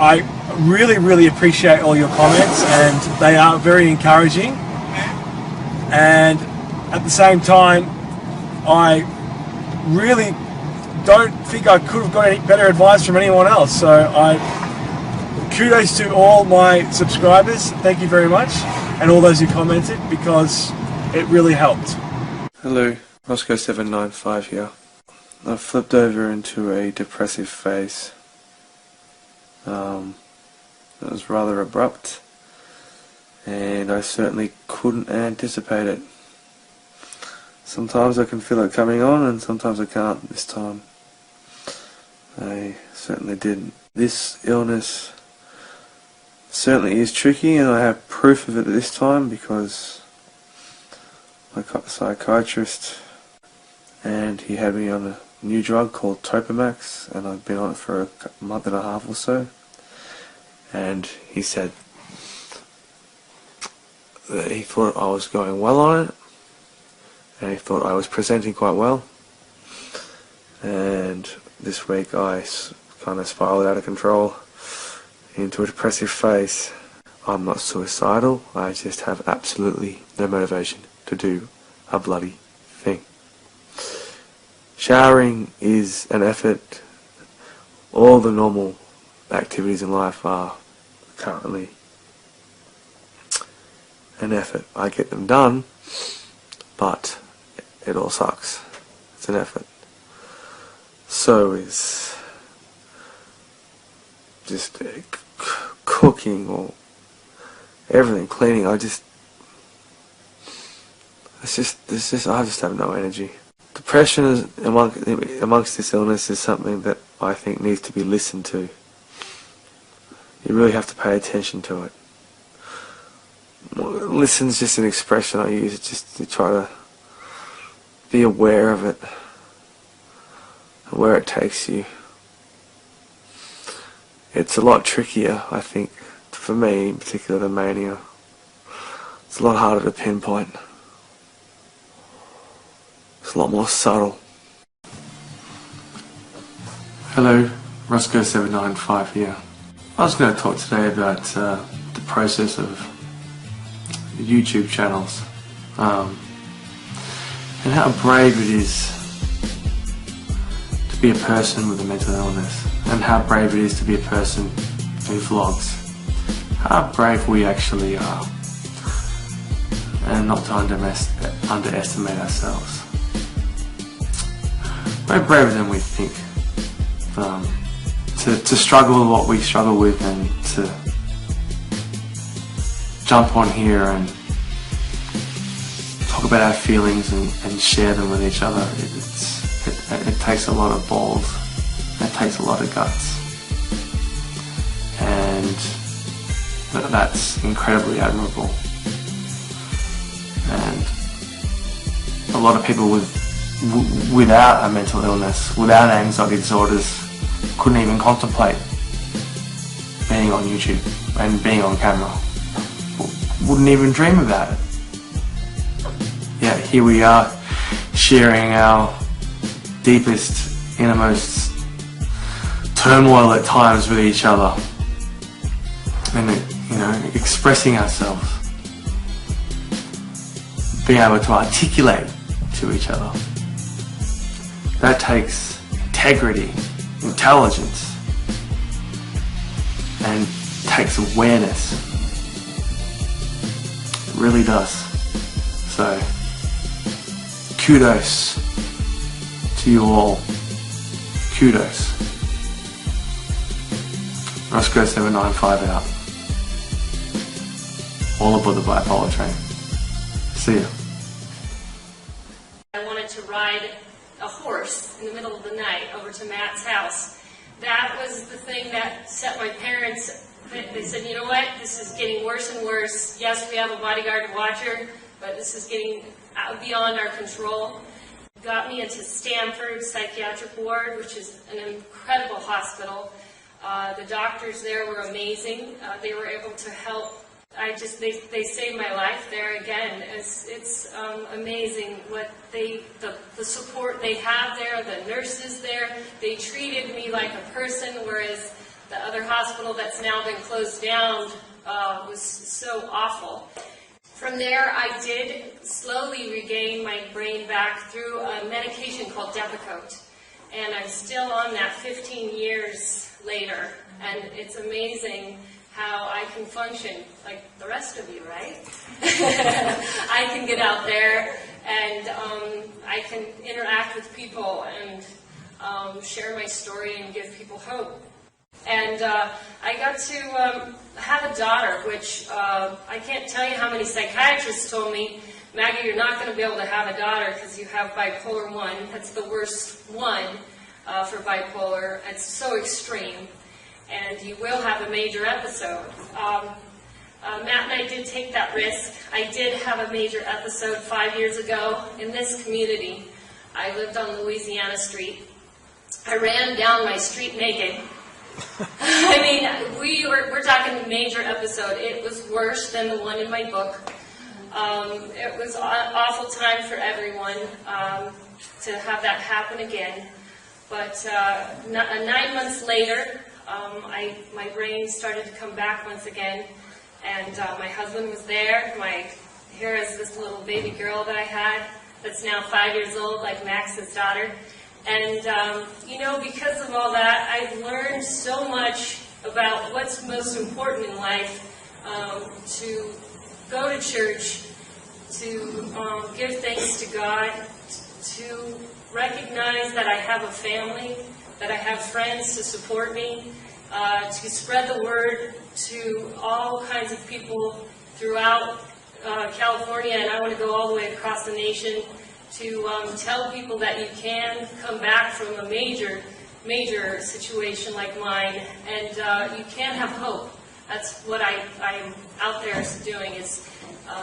Speaker 13: I really, really appreciate all your comments, and they are very encouraging. And at the same time, I really don't think I could have got any better advice from anyone else. So kudos to all my subscribers. Thank you very much, and all those who commented, because it really helped.
Speaker 12: Hello, Roscoe795 here. I've flipped over into a depressive phase. It was rather abrupt, and I certainly couldn't anticipate it. Sometimes I can feel it coming on, and sometimes I can't. This time I certainly didn't. This illness certainly is tricky, and I have proof of it this time because my psychiatrist, and he had me on a new drug called Topamax, and I've been on it for a month and a half or so, and he said that he thought I was going well on it, and he thought I was presenting quite well. And this week I kind of spiraled out of control into a depressive phase. I'm not suicidal, I just have absolutely no motivation to do a bloody thing. Showering is an effort. All the normal activities in life are currently an effort. I get them done, but it all sucks. It's an effort. So is just cooking or everything, cleaning. I I just have no energy. Depression is amongst this illness is something that I think needs to be listened to. You really have to pay attention to it. Listen's just an expression I use just to try to be aware of it, and where it takes you. It's a lot trickier, I think, for me in particular, than mania. It's a lot harder to pinpoint. It's a lot more subtle. Hello, Roscoe795 here. I was going to talk today about the process of YouTube channels and how brave it is to be a person with a mental illness, and how brave it is to be a person who vlogs. How brave we actually are, and not to underestimate ourselves. We're braver than we think. To struggle with what we struggle with, and to jump on here and talk about our feelings and share them with each other. It takes a lot of balls. It takes a lot of guts. And that's incredibly admirable. And a lot of people without a mental illness, without anxiety disorders, couldn't even contemplate being on YouTube and being on camera. Wouldn't even dream about it. Yet here we are, sharing our deepest, innermost turmoil at times with each other, and expressing ourselves, being able to articulate to each other. That takes integrity, intelligence, and takes awareness. It really does. So, kudos to you all. Kudos. Roscoe795 out. All aboard the Bipolar train. See ya.
Speaker 14: I wanted to ride a horse in the middle of the night over to Matt's house. That was the thing that set my parents. They said, you know what, this is getting worse and worse. Yes, we have a bodyguard and watcher, but this is getting beyond our control. Got me into Stanford Psychiatric Ward, which is an incredible hospital. The doctors there were amazing. They were able to help. They saved my life there again. It's amazing what the support they have there, the nurses there. They treated me like a person, whereas the other hospital that's now been closed down was so awful. From there, I did slowly regain my brain back through a medication called Depakote. And I'm still on that 15 years later. And it's amazing how I can function like the rest of you, right? I can get out there and I can interact with people and share my story and give people hope. And I got to have a daughter, which I can't tell you how many psychiatrists told me, Maggie, you're not going to be able to have a daughter because you have bipolar 1. That's the worst one for bipolar. It's so extreme. And you will have a major episode. Matt and I did take that risk. I did have a major episode 5 years ago in this community. I lived on Louisiana Street. I ran down my street naked. I mean, we're talking major episode. It was worse than the one in my book. It was an awful time for everyone to have that happen again. But 9 months later, my brain started to come back once again, and my husband was there. Here is this little baby girl that I had that's now 5 years old, like Max's daughter. And, because of all that, I've learned so much about what's most important in life, to go to church, to give thanks to God, to recognize that I have a family, that I have friends to support me, to spread the word to all kinds of people throughout California, and I want to go all the way across the nation to tell people that you can come back from a major situation like mine, and you can have hope. That's what I'm out there doing, is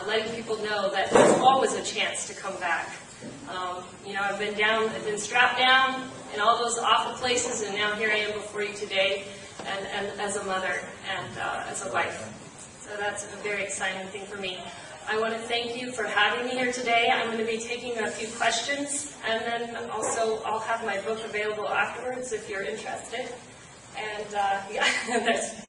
Speaker 14: letting people know that there's always a chance to come back. You know, I've been strapped down in all those awful places, and now here I am before you today, and as a mother and as a wife. So that's a very exciting thing for me. I want to thank you for having me here today. I'm going to be taking a few questions, and then also I'll have my book available afterwards if you're interested. And yeah, that's.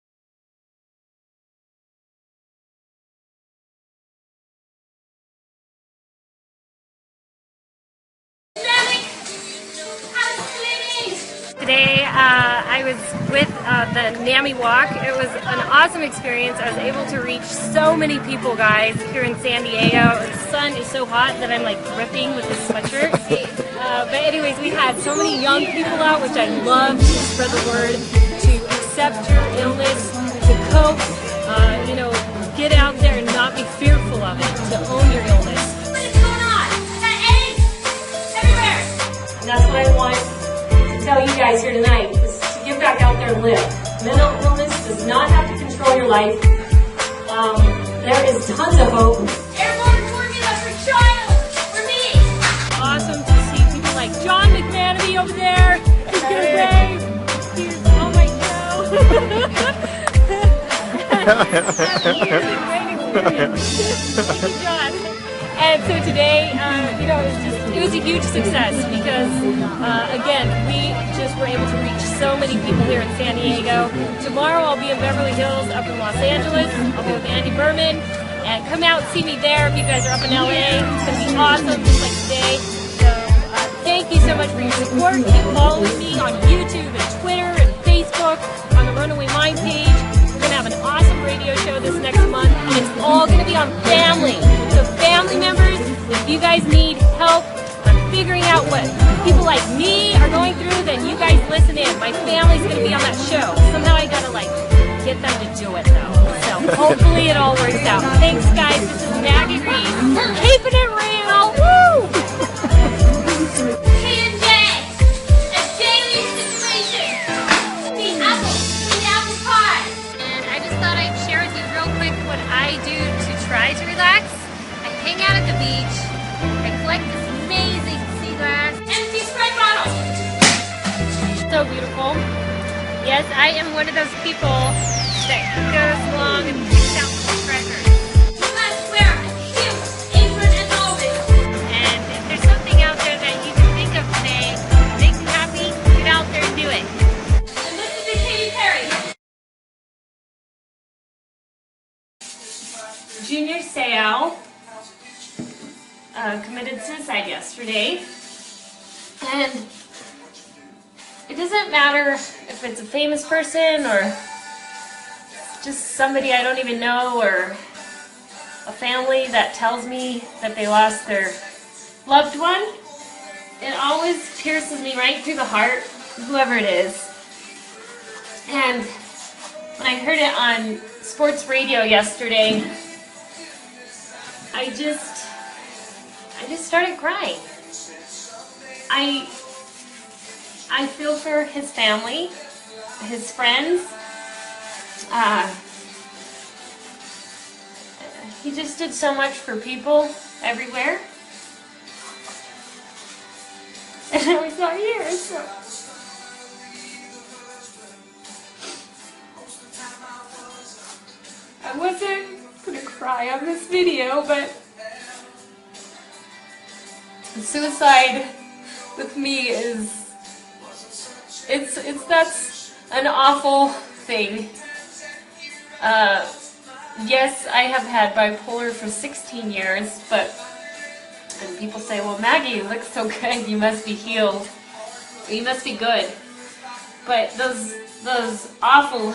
Speaker 15: Today I was with the NAMI walk. It was an awesome experience. I was able to reach so many people, guys, here in San Diego. The sun is so hot that I'm like dripping with this sweatshirt. But anyways, we had so many young people out, which I love, to spread the word, to accept your illness, to cope, you know, get out there and not be fearful of it, to own your illness.
Speaker 14: What is going on? Is that eggs? Everywhere! And that's what I want tell you guys here tonight, is to get back out there and live. Mental illness does not have to control your life. There is tons of hope. Airborne formula for child, for me.
Speaker 15: Awesome to see people like John McManamy over there. He's gonna wave. He's on my show. 7 years of great experience. Thank you, John. And so today, you know, it was a huge success because, again, we just were able to reach so many people here in San Diego. Tomorrow I'll be in Beverly Hills up in Los Angeles. I'll be with Andy Berman. And come out and see me there if you guys are up in LA. It's going to be awesome, just like today. So thank you so much for your support. Keep following me on YouTube and Twitter and Facebook, on the Runaway Mind page. We're going to have an awesome radio show this next month, and it's all going to be on family. So family members, if you guys need help on figuring out what people like me are going through, then you guys listen in. My family's going to be on that show. Somehow I got to like get them to do it though. So hopefully it all works out. Thanks guys, this is Maggie Reed. Keeping it real. Woo!
Speaker 14: K&J, a daily situation. The apple pie.
Speaker 15: And I just thought I'd share with you real quick what I do to try to relax. I hang out at the beach. I collect this amazing sea glass.
Speaker 14: Empty Sprite bottle.
Speaker 15: So beautiful. Yes, I am one of those people that goes along and picks out the treasures.
Speaker 14: You must wear a cute apron as always.
Speaker 15: And if there's something out there that you can think of today that makes you happy, get out there and do it.
Speaker 14: And listen to Katy Perry.
Speaker 15: Junior Seau committed suicide yesterday, and it doesn't matter if it's a famous person or just somebody I don't even know, or a family that tells me that they lost their loved one. It always pierces me right through the heart, whoever it is. And when I heard it on sports radio yesterday, I just started crying. I feel for his family, his friends. He just did so much for people everywhere. And I was not here, so. I wasn't gonna cry on this video, but suicide with me that's an awful thing. Yes, I have had bipolar for 16 years, and people say, well, Maggie, you look so good, you must be healed, you must be good. But those awful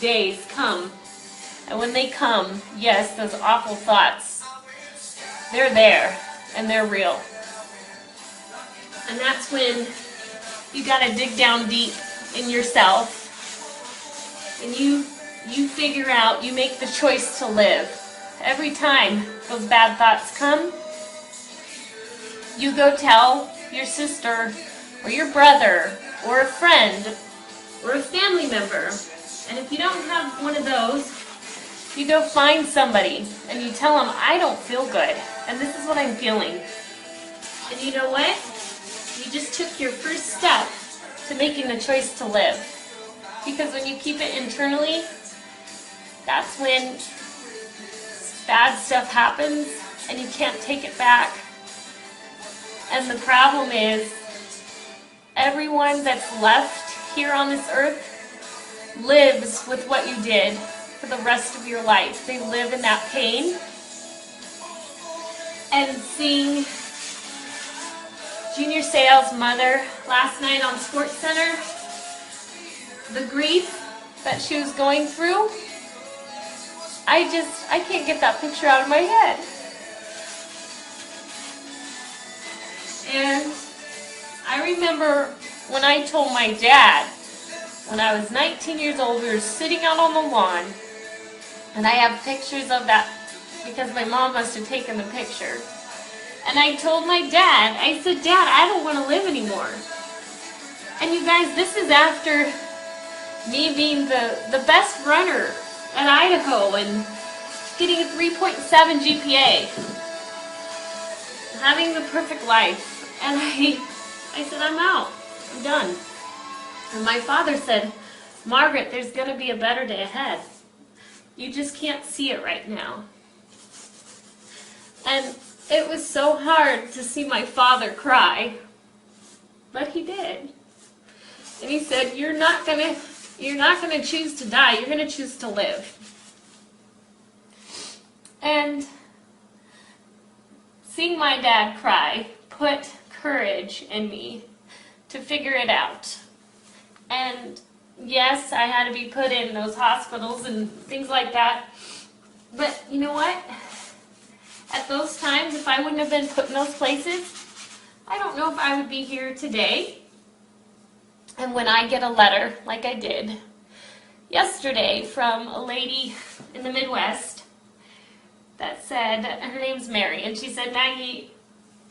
Speaker 15: days come, and when they come, yes, those awful thoughts, they're there, and they're real. And that's when you gotta dig down deep in yourself, and you figure out, you make the choice to live. every time those bad thoughts come, you go tell your sister or your brother or a friend or a family member. And if you don't have one of those, you go find somebody and you tell them, I don't feel good and this is what I'm feeling. And you know what? You just took your first step to making the choice to live. Because when you keep it internally, that's when bad stuff happens and you can't take it back. And the problem is, everyone that's left here on this earth lives with what you did for the rest of your life. They live in that pain. And seeing Junior Sale's mother last night on SportsCenter, the grief that she was going through, I can't get that picture out of my head. And I remember when I told my dad, when I was 19 years old, we were sitting out on the lawn, and I have pictures of that because my mom must have taken the picture. And I told my dad, I said, Dad, I don't want to live anymore. And you guys, this is after me being the best runner at Idaho and getting a 3.7 GPA. Having the perfect life. And I said, I'm out. I'm done. And my father said, Margaret, there's going to be a better day ahead. You just can't see it right now. And it was so hard to see my father cry. But he did. And he said, you're not going to choose to die. You're going to choose to live. And seeing my dad cry put courage in me to figure it out. And yes, I had to be put in those hospitals and things like that. But you know what? At those times, if I wouldn't have been put in those places, I don't know if I would be here today. And when I get a letter, like I did yesterday from a lady in the Midwest that said, her name's Mary, and she said, Maggie,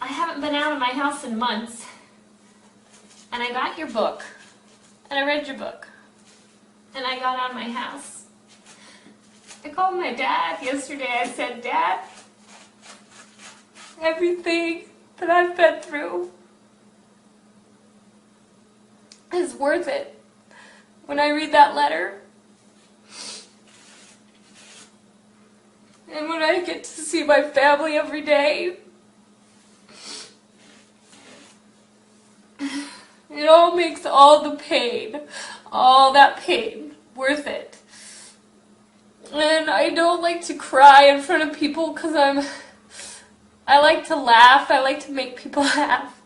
Speaker 15: I haven't been out of my house in months, and I got your book, and I read your book, and I got out of my house. I called my dad yesterday. I said, Dad, everything that I've been through is worth it. When I read that letter, and when I get to see my family every day, it all makes all the pain, all that pain, worth it. And I don't like to cry in front of people because I like to laugh. I like to make people laugh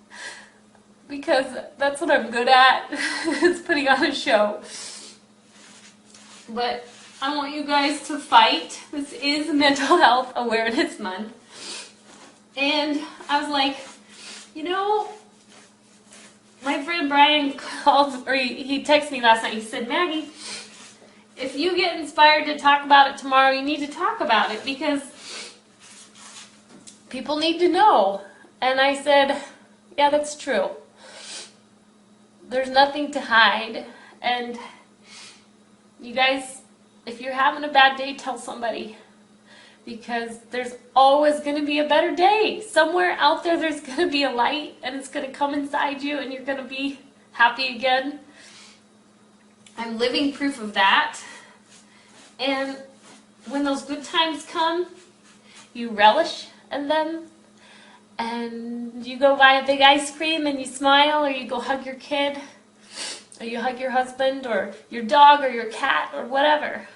Speaker 15: because that's what I'm good at, is putting on a show. But I want you guys to fight. This is Mental Health Awareness Month. And I was like, you know, my friend Brian called, or he texted me last night. He said, Maggie, if you get inspired to talk about it tomorrow, you need to talk about it because people need to know. And I said, yeah, that's true. There's nothing to hide. And you guys, if you're having a bad day, tell somebody. Because there's always going to be a better day. Somewhere out there, there's going to be a light, and it's going to come inside you, and you're going to be happy again. I'm living proof of that. And when those good times come, you relish in them, and you go buy a big ice cream, and you smile, or you go hug your kid, or you hug your husband, or your dog, or your cat, or whatever.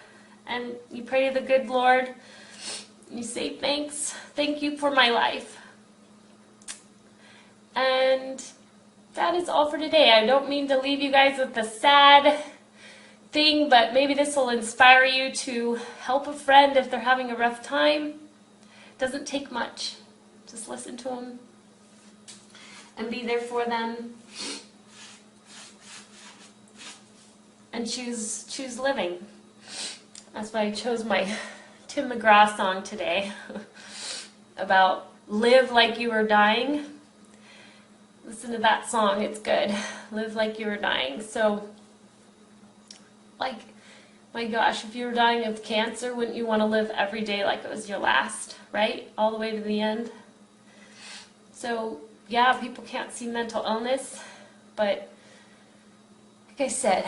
Speaker 15: And you pray to the good Lord. You say, thank you for my life. And that is all for today. I don't mean to leave you guys with a sad thing, but maybe this will inspire you to help a friend if they're having a rough time. It doesn't take much. Just listen to them and be there for them. And choose living. That's why I chose my
Speaker 14: Tim McGraw song today about live like you were dying. Listen to that song, it's good. Live like you were dying. So, like, my gosh, if you were dying of cancer, wouldn't you want to live every day like it was your last, right? All the way to the end. So, yeah, people can't see mental illness, but like I said,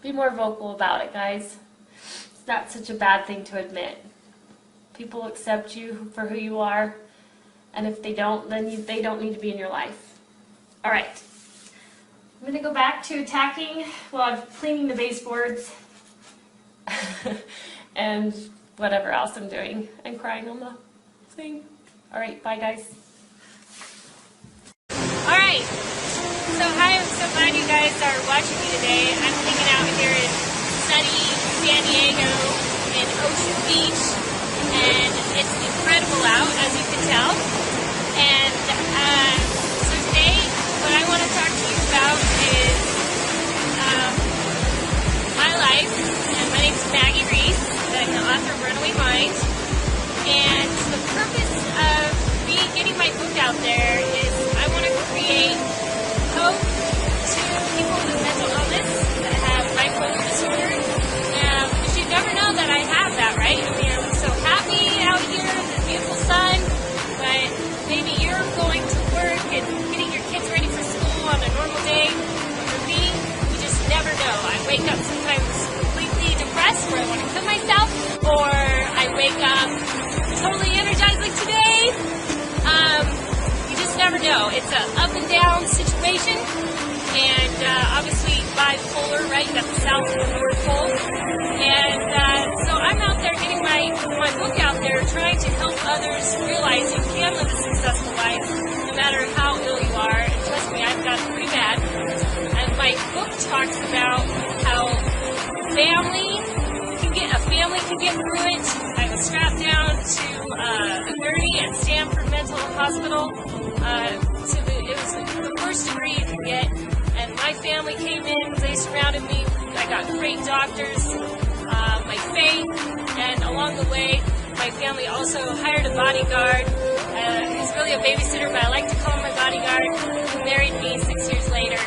Speaker 14: be more vocal about it, guys. It's not such a bad thing to admit. People accept you for who you are, and if they don't, then they don't need to be in your life. All right. I'm going to go back to attacking while I'm cleaning the baseboards and whatever else I'm doing. I'm crying on the thing. All right, bye guys. All right. So hi, I'm so glad you guys are watching me today. I'm hanging out here in sunny San Diego in Ocean Beach, and it's incredible out, as you can tell. And so today, what I want to talk to you about is my life. And my name's Maggie Reese. I'm the author of Runaway Mind. And the purpose of me getting my book out there is I want to create hope to people with mental illness that have bipolar disorder. Because you never know that I have that, right? I mean, I'm so happy out here in the beautiful sun, but maybe you're going to work and getting your kids ready for school on a normal day. For me, you just never know. I wake up sometimes completely depressed where I want to kill myself, or I wake up totally energized like today. You just never know. It's an up and down situation, and obviously bipolar, right? You got the south and the north pole. And so I'm out there getting my book out there, trying to help others realize you can live a successful life no matter how ill you are. And trust me, I've got it pretty bad. And my book talks about how a family can get through it. I was strapped down to a gurney at Stanford Mental Hospital. It was the first degree you could get. And my family came in, they surrounded me. I got great doctors, my faith, and along the way, my family also hired a bodyguard. He's really a babysitter, but I like to call him my bodyguard, who married me 6 years later.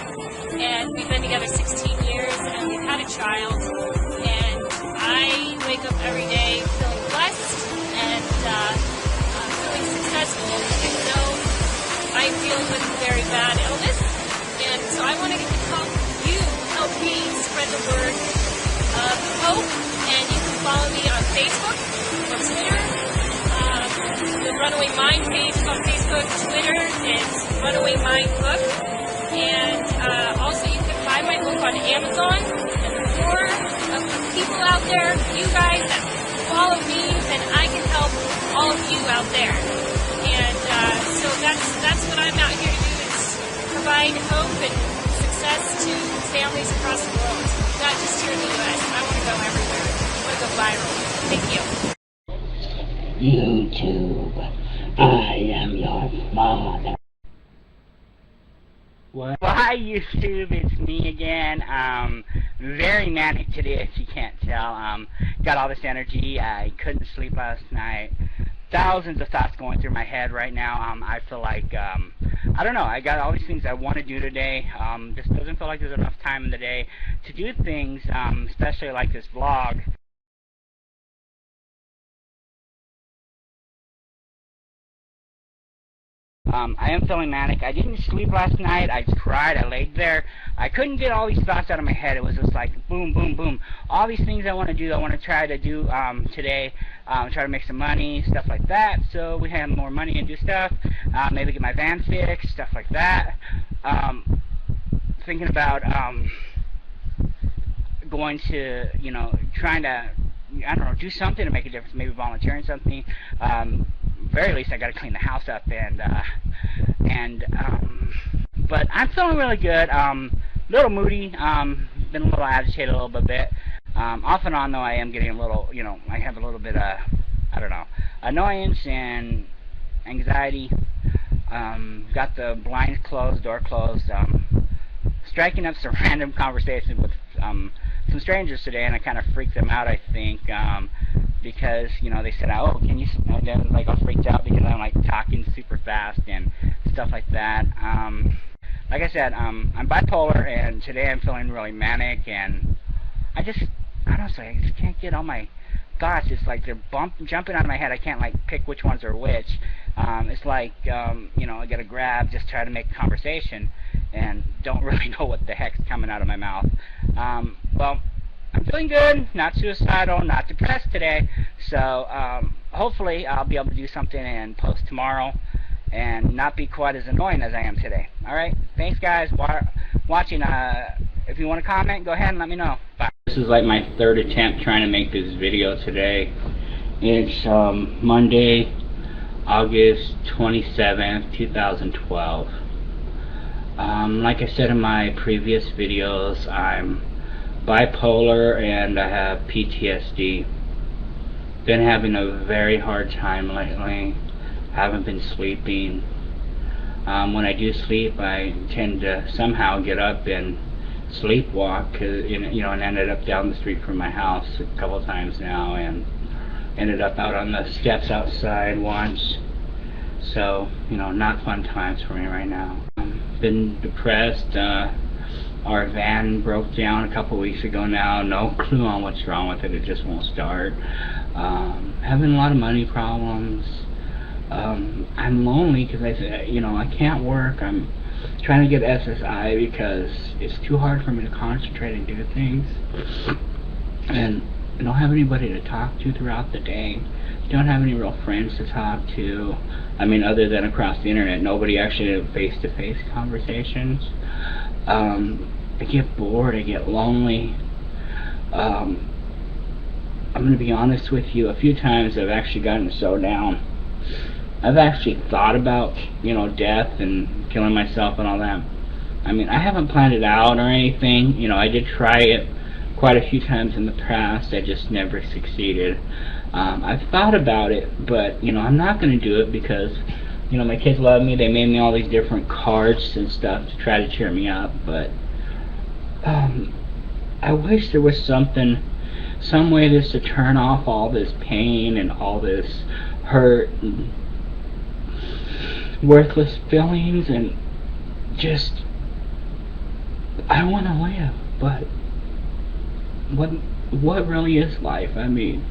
Speaker 14: And we've been together 16 years, and we've had a child. And I wake up every day feeling blessed and feeling successful, even though I'm dealing with a very bad illness. And so I want to help me spread the word of hope. And you can follow me on Facebook or Twitter. The Runaway Mind page is on Facebook. Twitter is Runaway Mind Book. And also you can buy my book on Amazon. And the more of the people out there, you guys that follow me, then I can help all of you out there. And so that's what I'm out here to do, is provide hope and success to families across the world, not just here in the U.S. I want to go everywhere. I want to go viral. Thank you.
Speaker 16: YouTube, I am your father. What? Hi YouTube, it's me again. Very manic today, if you can't tell. Got all this energy. I couldn't sleep last night. Thousands of thoughts going through my head right now. I feel like, I don't know, I got all these things I want to do today. Just doesn't feel like there's enough time in the day to do things, especially like this vlog. I am feeling manic. I didn't sleep last night. I cried. I laid there. I couldn't get all these thoughts out of my head. It was just like boom, boom, boom. All these things I want to do, I want to try to do today. Try to make some money, stuff like that. So we have more money and do stuff. Maybe get my van fixed, stuff like that. Thinking about going to, trying to, I don't know, do something to make a difference. Maybe volunteering something. Very least I got to clean the house up but I'm feeling really good. Little moody. Been a little agitated a little bit. Off and on though, I am getting a little. I have a little bit of, I don't know, annoyance and anxiety. Got the blinds closed, door closed. Striking up some random conversations with some strangers today, and I kind of freaked them out, I think, because because, you know, they said, oh, can you, and then, like, I was freaked out because I'm, like, talking super fast and stuff like that. Like I said, I'm bipolar, and today I'm feeling really manic, and I just can't get all my thoughts. It's like they're jumping out of my head. I can't, like, pick which ones are which. It's like, you know, I gotta grab, just try to make a conversation, and don't really know what the heck's coming out of my mouth. Well, I'm feeling good, not suicidal, not depressed today, so hopefully I'll be able to do something and post tomorrow and not be quite as annoying as I am today. Alright, thanks guys watching. If you want to comment, go ahead and let me know. Bye. This is like my third attempt trying to make this video today. It's Monday, August 27th, 2012. Like I said in my previous videos, I'm bipolar and I have PTSD. Been having a very hard time lately. Haven't been sleeping. When I do sleep, I tend to somehow get up and sleepwalk, you know, and ended up down the street from my house a couple times now, and ended up out on the steps outside once. So, you know, not fun times for me right now. Been depressed. Our van broke down a couple weeks ago now. No clue on what's wrong with it. It just won't start. Having a lot of money problems. I'm lonely because I can't work. I'm trying to get SSI because it's too hard for me to concentrate and do things. And I don't have anybody to talk to throughout the day. Don't have any real friends to talk to. I mean, other than across the internet, nobody actually have face-to-face conversations. I get bored, I get lonely. I'm going to be honest with you, a few times I've actually gotten so down. I've actually thought about, you know, death and killing myself and all that. I mean, I haven't planned it out or anything. You know, I did try it quite a few times in the past. I just never succeeded. I've thought about it, but, you know, I'm not going to do it because, you know, my kids love me. They made me all these different cards and stuff to try to cheer me up, but I wish there was some way just to turn off all this pain and all this hurt and worthless feelings, and just, I want to live, but what really is life? I mean,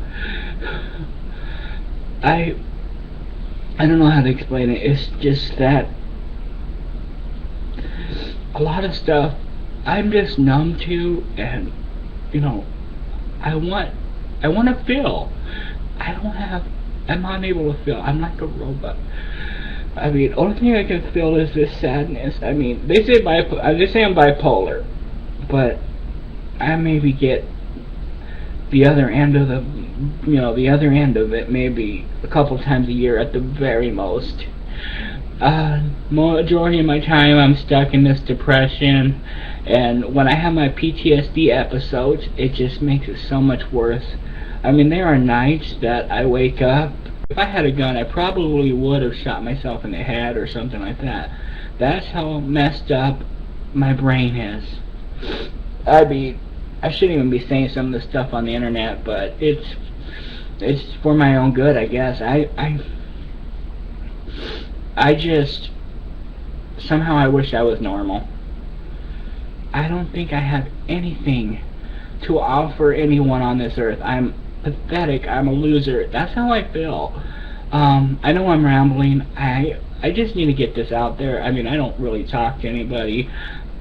Speaker 16: I don't know how to explain it. It's just that a lot of stuff I'm just numb to, and, you know, I want to feel. I'm unable to feel. I'm like a robot. I mean, only thing I can feel is this sadness. I mean, they say I'm bipolar, but I maybe get the other end of it maybe a couple times a year at the very most. Majority of my time I'm stuck in this depression, and when I have my PTSD episodes, it just makes it so much worse. I mean, there are nights that I wake up. If I had a gun, I probably would have shot myself in the head or something like that. That's how messed up my brain is. I mean, I shouldn't even be saying some of the stuff on the internet, but it's for my own good, I guess. I just, somehow I wish I was normal. I don't think I have anything to offer anyone on this earth. I'm pathetic. I'm a loser. That's how I feel. I know I'm rambling. I just need to get this out there. I mean, I don't really talk to anybody.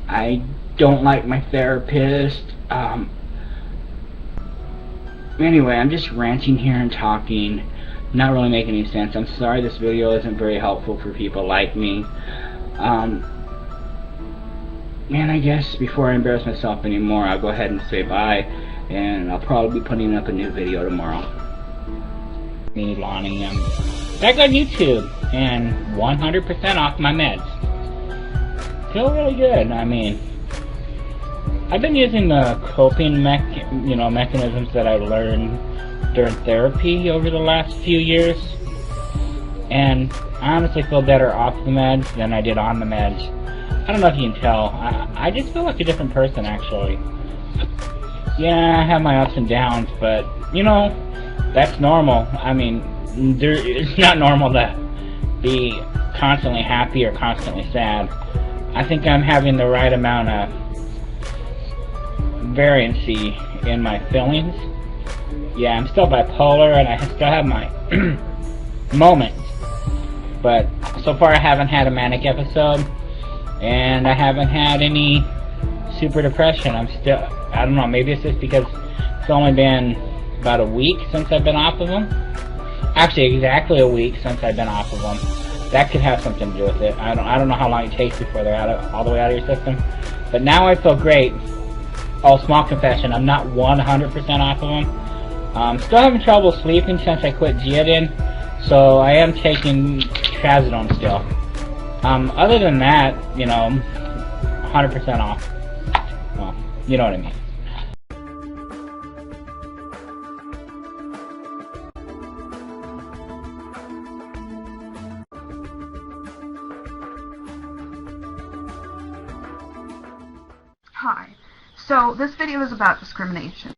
Speaker 16: I don't like my therapist. Anyway, I'm just ranting here and talking. Not really making any sense. I'm sorry this video isn't very helpful for people like me. Man, I guess before I embarrass myself anymore, I'll go ahead and say bye, and I'll probably be putting up a new video tomorrow. Me, Lonnie, I'm back on YouTube, and 100% off my meds. Feel really good. I mean, I've been using the coping mechanisms that I learned during therapy over the last few years, and I honestly feel better off the meds than I did on the meds. I don't know if you can tell. I just feel like a different person, actually. Yeah, I have my ups and downs, but, you know,
Speaker 17: that's normal. I mean, it's not normal to be constantly happy or constantly sad. I think I'm having the right amount of variancy in my feelings. Yeah, I'm still bipolar and I still have my moments, but so far I haven't had a manic episode and I haven't had any super depression. I don't know, maybe it's just because it's only been about a week since I've been off of them. Actually, exactly a week since I've been off of them. That could have something to do with it. I don't know how long it takes before they're all the way out of your system. But now I feel great. Oh, small confession, I'm not 100% off of them. Still having trouble sleeping since I quit Geodin, so I am taking trazodone still. Other than that, 100% off. Well, you know what I mean.
Speaker 18: Hi. So this video is about discrimination.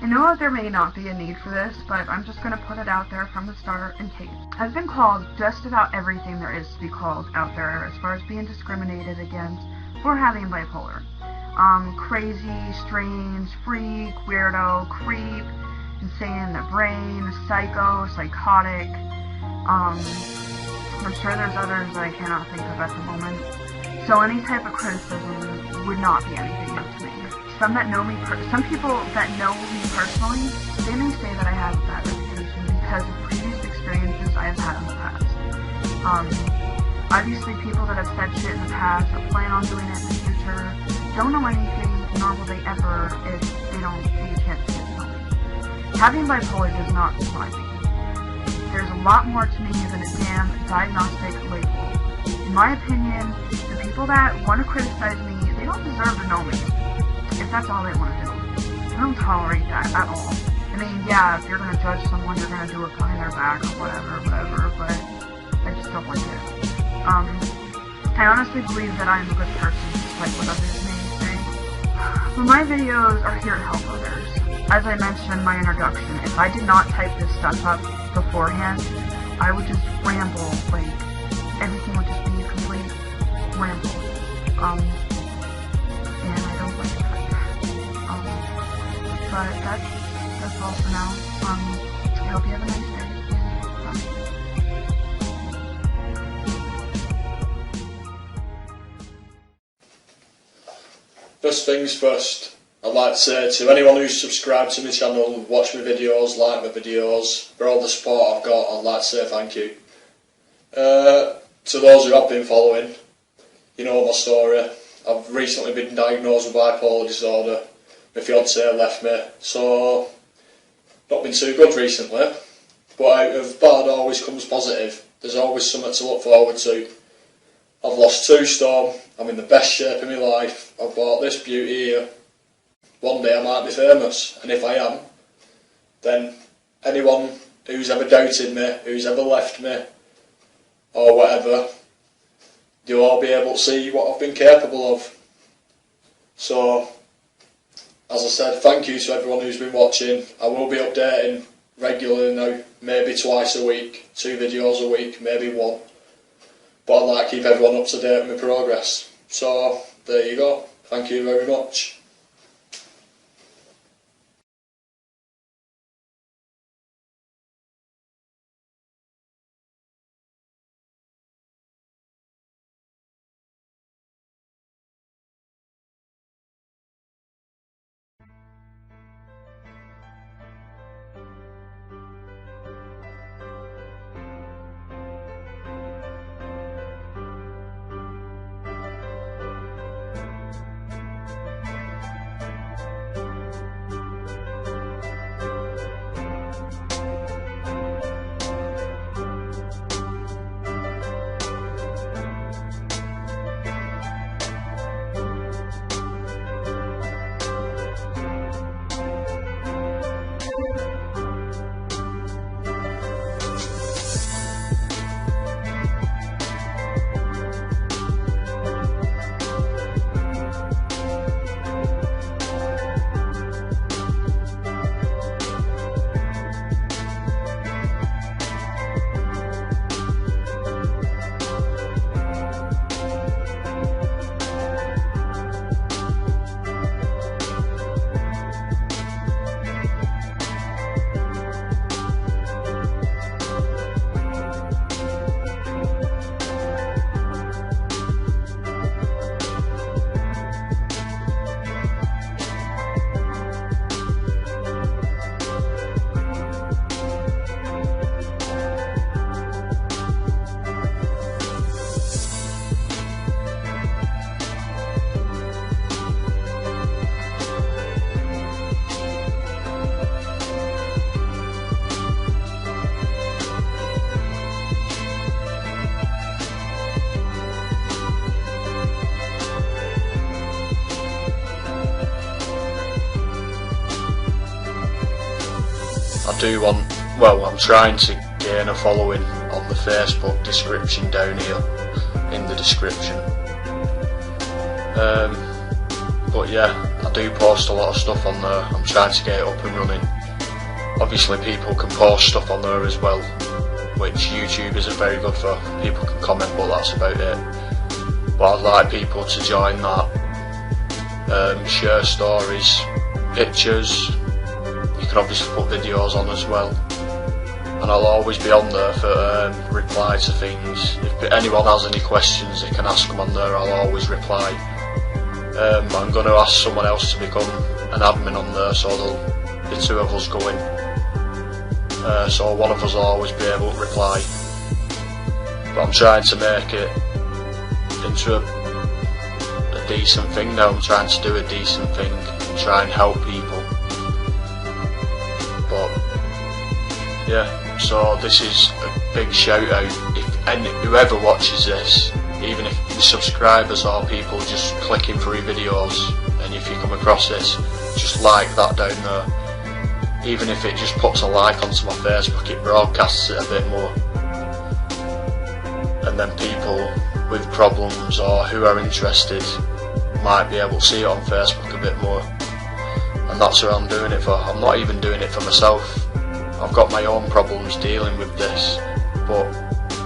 Speaker 18: I know that there may not be a need for this, but I'm just going to put it out there from the start in case. I've been called just about everything there is to be called out there as far as being discriminated against for having bipolar. Crazy, strange, freak, weirdo, creep, insane in the brain, psycho, psychotic. I'm sure there's others that I cannot think of at the moment. So any type of criticism would not be anything new to me. Some people that know me personally, they may say that I have a bad reputation because of previous experiences I have had in the past. Obviously people that have said shit in the past or plan on doing it in the future don't know anything, nor will they ever if they don't take a chance to get to know me. Having bipolar does not define me. There's a lot more to me than a damn diagnostic label. In my opinion, the people that want to criticize me, they don't deserve to know me. If that's all they want to do. I don't tolerate that at all. I mean, yeah, if you're going to judge someone, you're going to do it behind their back or whatever, but I just don't like it. I honestly believe that I am a good person, despite what others may say. But my videos are here to help others. As I mentioned in my introduction, if I did not type this stuff up beforehand, I would just ramble, like, everything would just be a complete ramble. And I don't like that. But that's all for now. I hope you have a nice day. Bye.
Speaker 19: First things first, I'd like to say to anyone who's subscribed to my channel, watched my videos, liked my videos, for all the support I've got, I'd like to say thank you. To those who have been following, you know my story. I've recently been diagnosed with bipolar disorder. My fiancée left me, so not been too good recently. But out of bad always comes positive. There's always something to look forward to. I've lost 2 stone. I'm in the best shape of my life. I've bought this beauty here. One day I might be famous, and if I am, then anyone who's ever doubted me, who's ever left me, or whatever, you'll all be able to see what I've been capable of. So, as I said, thank you to everyone who's been watching. I will be updating regularly now, maybe twice a week, 2 videos a week, maybe 1. But I'd like to keep everyone up to date with my progress. So, there you go. Thank you very much. I do want, well, I'm trying to gain a following on the Facebook description down here, in the description. But yeah, I do post a lot of stuff on there. I'm trying to get it up and running. Obviously people can post stuff on there as well, which YouTube isn't very good for. People can comment, but that's about it. But I'd like people to join that, share stories, pictures. You can obviously put videos on as well, and I'll always be on there for reply to things. If anyone has any questions, they can ask them on there. I'll always reply. I'm going to ask someone else to become an admin on there, so there'll be 2 of us going. So one of us will always be able to reply. But I'm trying to make it into a decent thing now. I'm trying to do a decent thing and try and help people. But yeah, so this is a big shout out. Whoever watches this, even if the subscribers or people just clicking through videos, and if you come across this, just like that down there. Even if it just puts a like onto my Facebook, it broadcasts it a bit more. And then people with problems or who are interested might be able to see it on Facebook a bit more. And that's what I'm doing it for. I'm not even doing it for myself. I've got my own problems dealing with this, but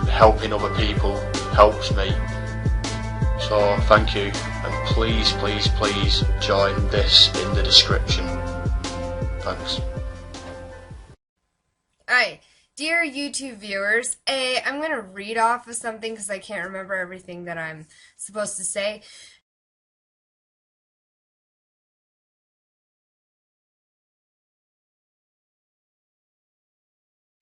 Speaker 19: helping other people helps me. So thank you, and please, please, please join this in the description. Thanks.
Speaker 20: Alright, dear YouTube viewers, I'm going to read off of something because I can't remember everything that I'm supposed to say.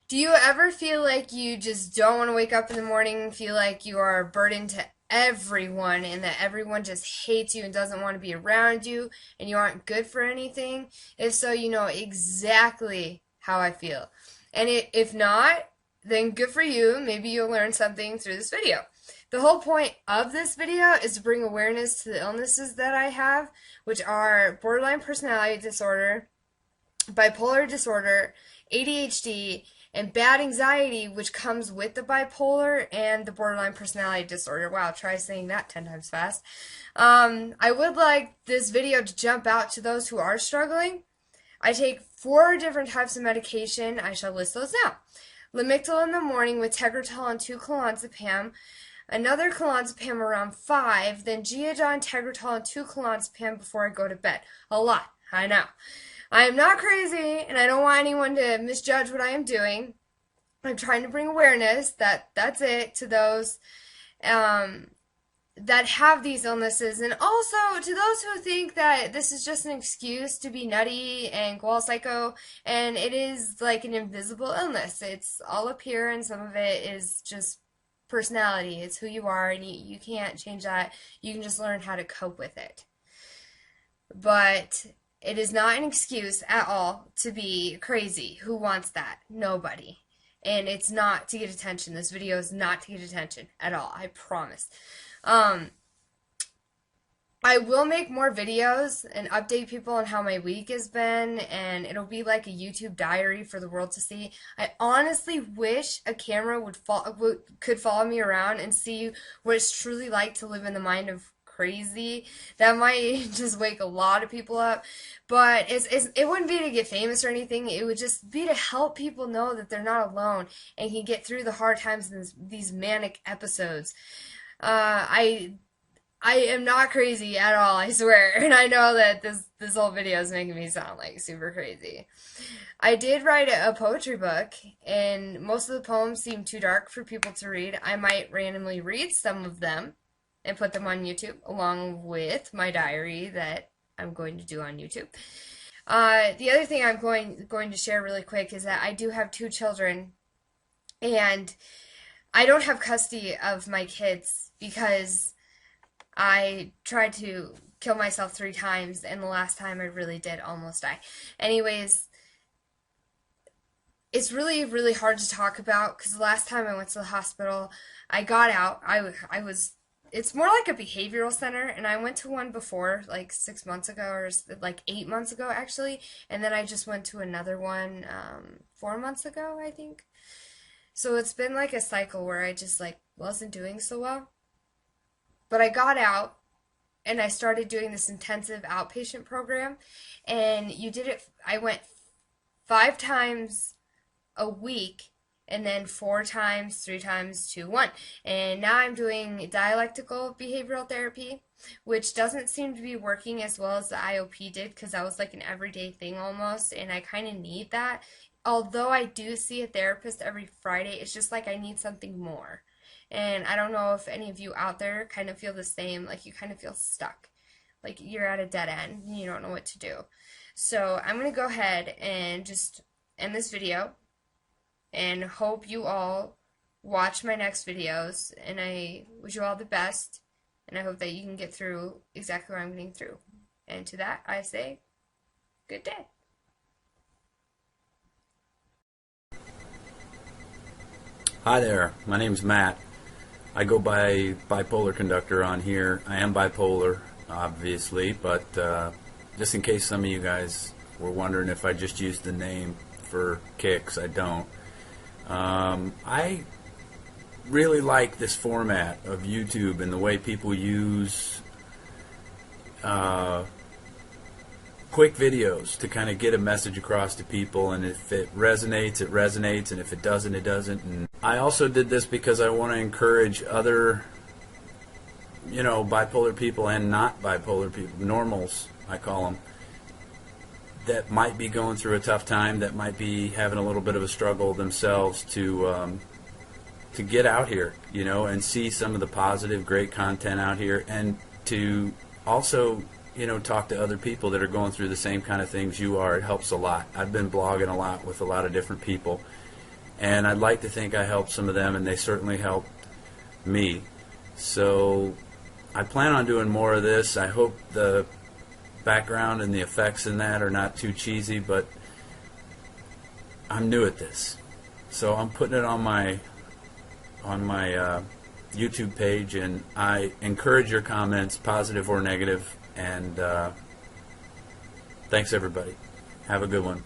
Speaker 20: Do you ever feel like you just don't want to wake up in the morning and feel like you are a burden to everyone and that everyone just hates you and doesn't want to be around you and you aren't good for anything? If so, you know exactly how I feel. And if not, then good for you. Maybe you'll learn something through this video. The whole point of this video is to bring awareness to the illnesses that I have, which are borderline personality disorder, bipolar disorder, ADHD, and bad anxiety, which comes with the bipolar and the borderline personality disorder. Wow, try saying that 10 times fast. I would like this video to jump out to those who are struggling. I take 4 different types of medication. I shall list those now. Lamictal in the morning with Tegretol and 2 clonazepam. Another clonazepam around 5. Then Geodon, Tegretol, and 2 clonazepam before I go to bed. A lot, I know. I am not crazy, and I don't want anyone to misjudge what I am doing. I'm trying to bring awareness, that's it, to those that have these illnesses, and also to those who think that this is just an excuse to be nutty and go all psycho, and it is like an invisible illness. It's all up here, and some of it is just personality. It's who you are, and you can't change that. You can just learn how to cope with it. But it is not an excuse at all to be crazy. Who wants that? Nobody. And it's not to get attention. This video is not to get attention at all. I promise. I will make more videos and update people on how my week has been, and it'll be like a YouTube diary for the world to see. I honestly wish a camera could follow me around and see what it's truly like to live in the mind of crazy. That might just wake a lot of people up, but it wouldn't be to get famous or anything. It would just be to help people know that they're not alone and can get through the hard times in these manic episodes. I am not crazy at all, I swear, and I know that this whole video is making me sound like super crazy. I did write a poetry book, and most of the poems seem too dark for people to read. I might randomly read some of them and put them on YouTube, along with my diary that I'm going to do on YouTube. The other thing I'm going to share really quick is that I do have 2 children, and I don't have custody of my kids because I tried to kill myself 3 times, and the last time I really did almost die. Anyways, it's really, really hard to talk about because the last time I went to the hospital, I got out. I was it's more like a behavioral center, and I went to one before, like 6 months ago, or like 8 months ago actually, and then I just went to another one 4 months ago, I think. So it's been like a cycle where I just like wasn't doing so well. But I got out and I started doing this intensive outpatient program, and I went 5 times a week, and then 4 times, 3 times, 2, 1. And now I'm doing dialectical behavioral therapy, which doesn't seem to be working as well as the IOP did, because that was like an everyday thing almost, and I kind of need that. Although I do see a therapist every Friday, it's just like I need something more. And I don't know if any of you out there kind of feel the same, like you kind of feel stuck, like you're at a dead end and you don't know what to do. So I'm going to go ahead and just end this video, and hope you all watch my next videos, and I wish you all the best, and I hope that you can get through exactly what I'm getting through. And to that, I say, good day.
Speaker 21: Hi there, my name's Matt. I go by Bipolar Conductor on here. I am bipolar, obviously, but just in case some of you guys were wondering if I just used the name for kicks, I don't. I really like this format of YouTube and the way people use quick videos to kind of get a message across to people, and if it resonates, it resonates, and if it doesn't, it doesn't. And I also did this because I want to encourage other, bipolar people and not bipolar people, normals, I call them, that might be going through a tough time, that might be having a little bit of a struggle themselves to get out here, and see some of the positive, great content out here, and to also, talk to other people that are going through the same kind of things you are. It helps a lot. I've been blogging a lot with a lot of different people, and I'd like to think I helped some of them, and they certainly helped me. So I plan on doing more of this. I hope the background and the effects in that are not too cheesy, but I'm new at this, so I'm putting it on my YouTube page, and I encourage your comments, positive or negative, and thanks everybody. Have a good one.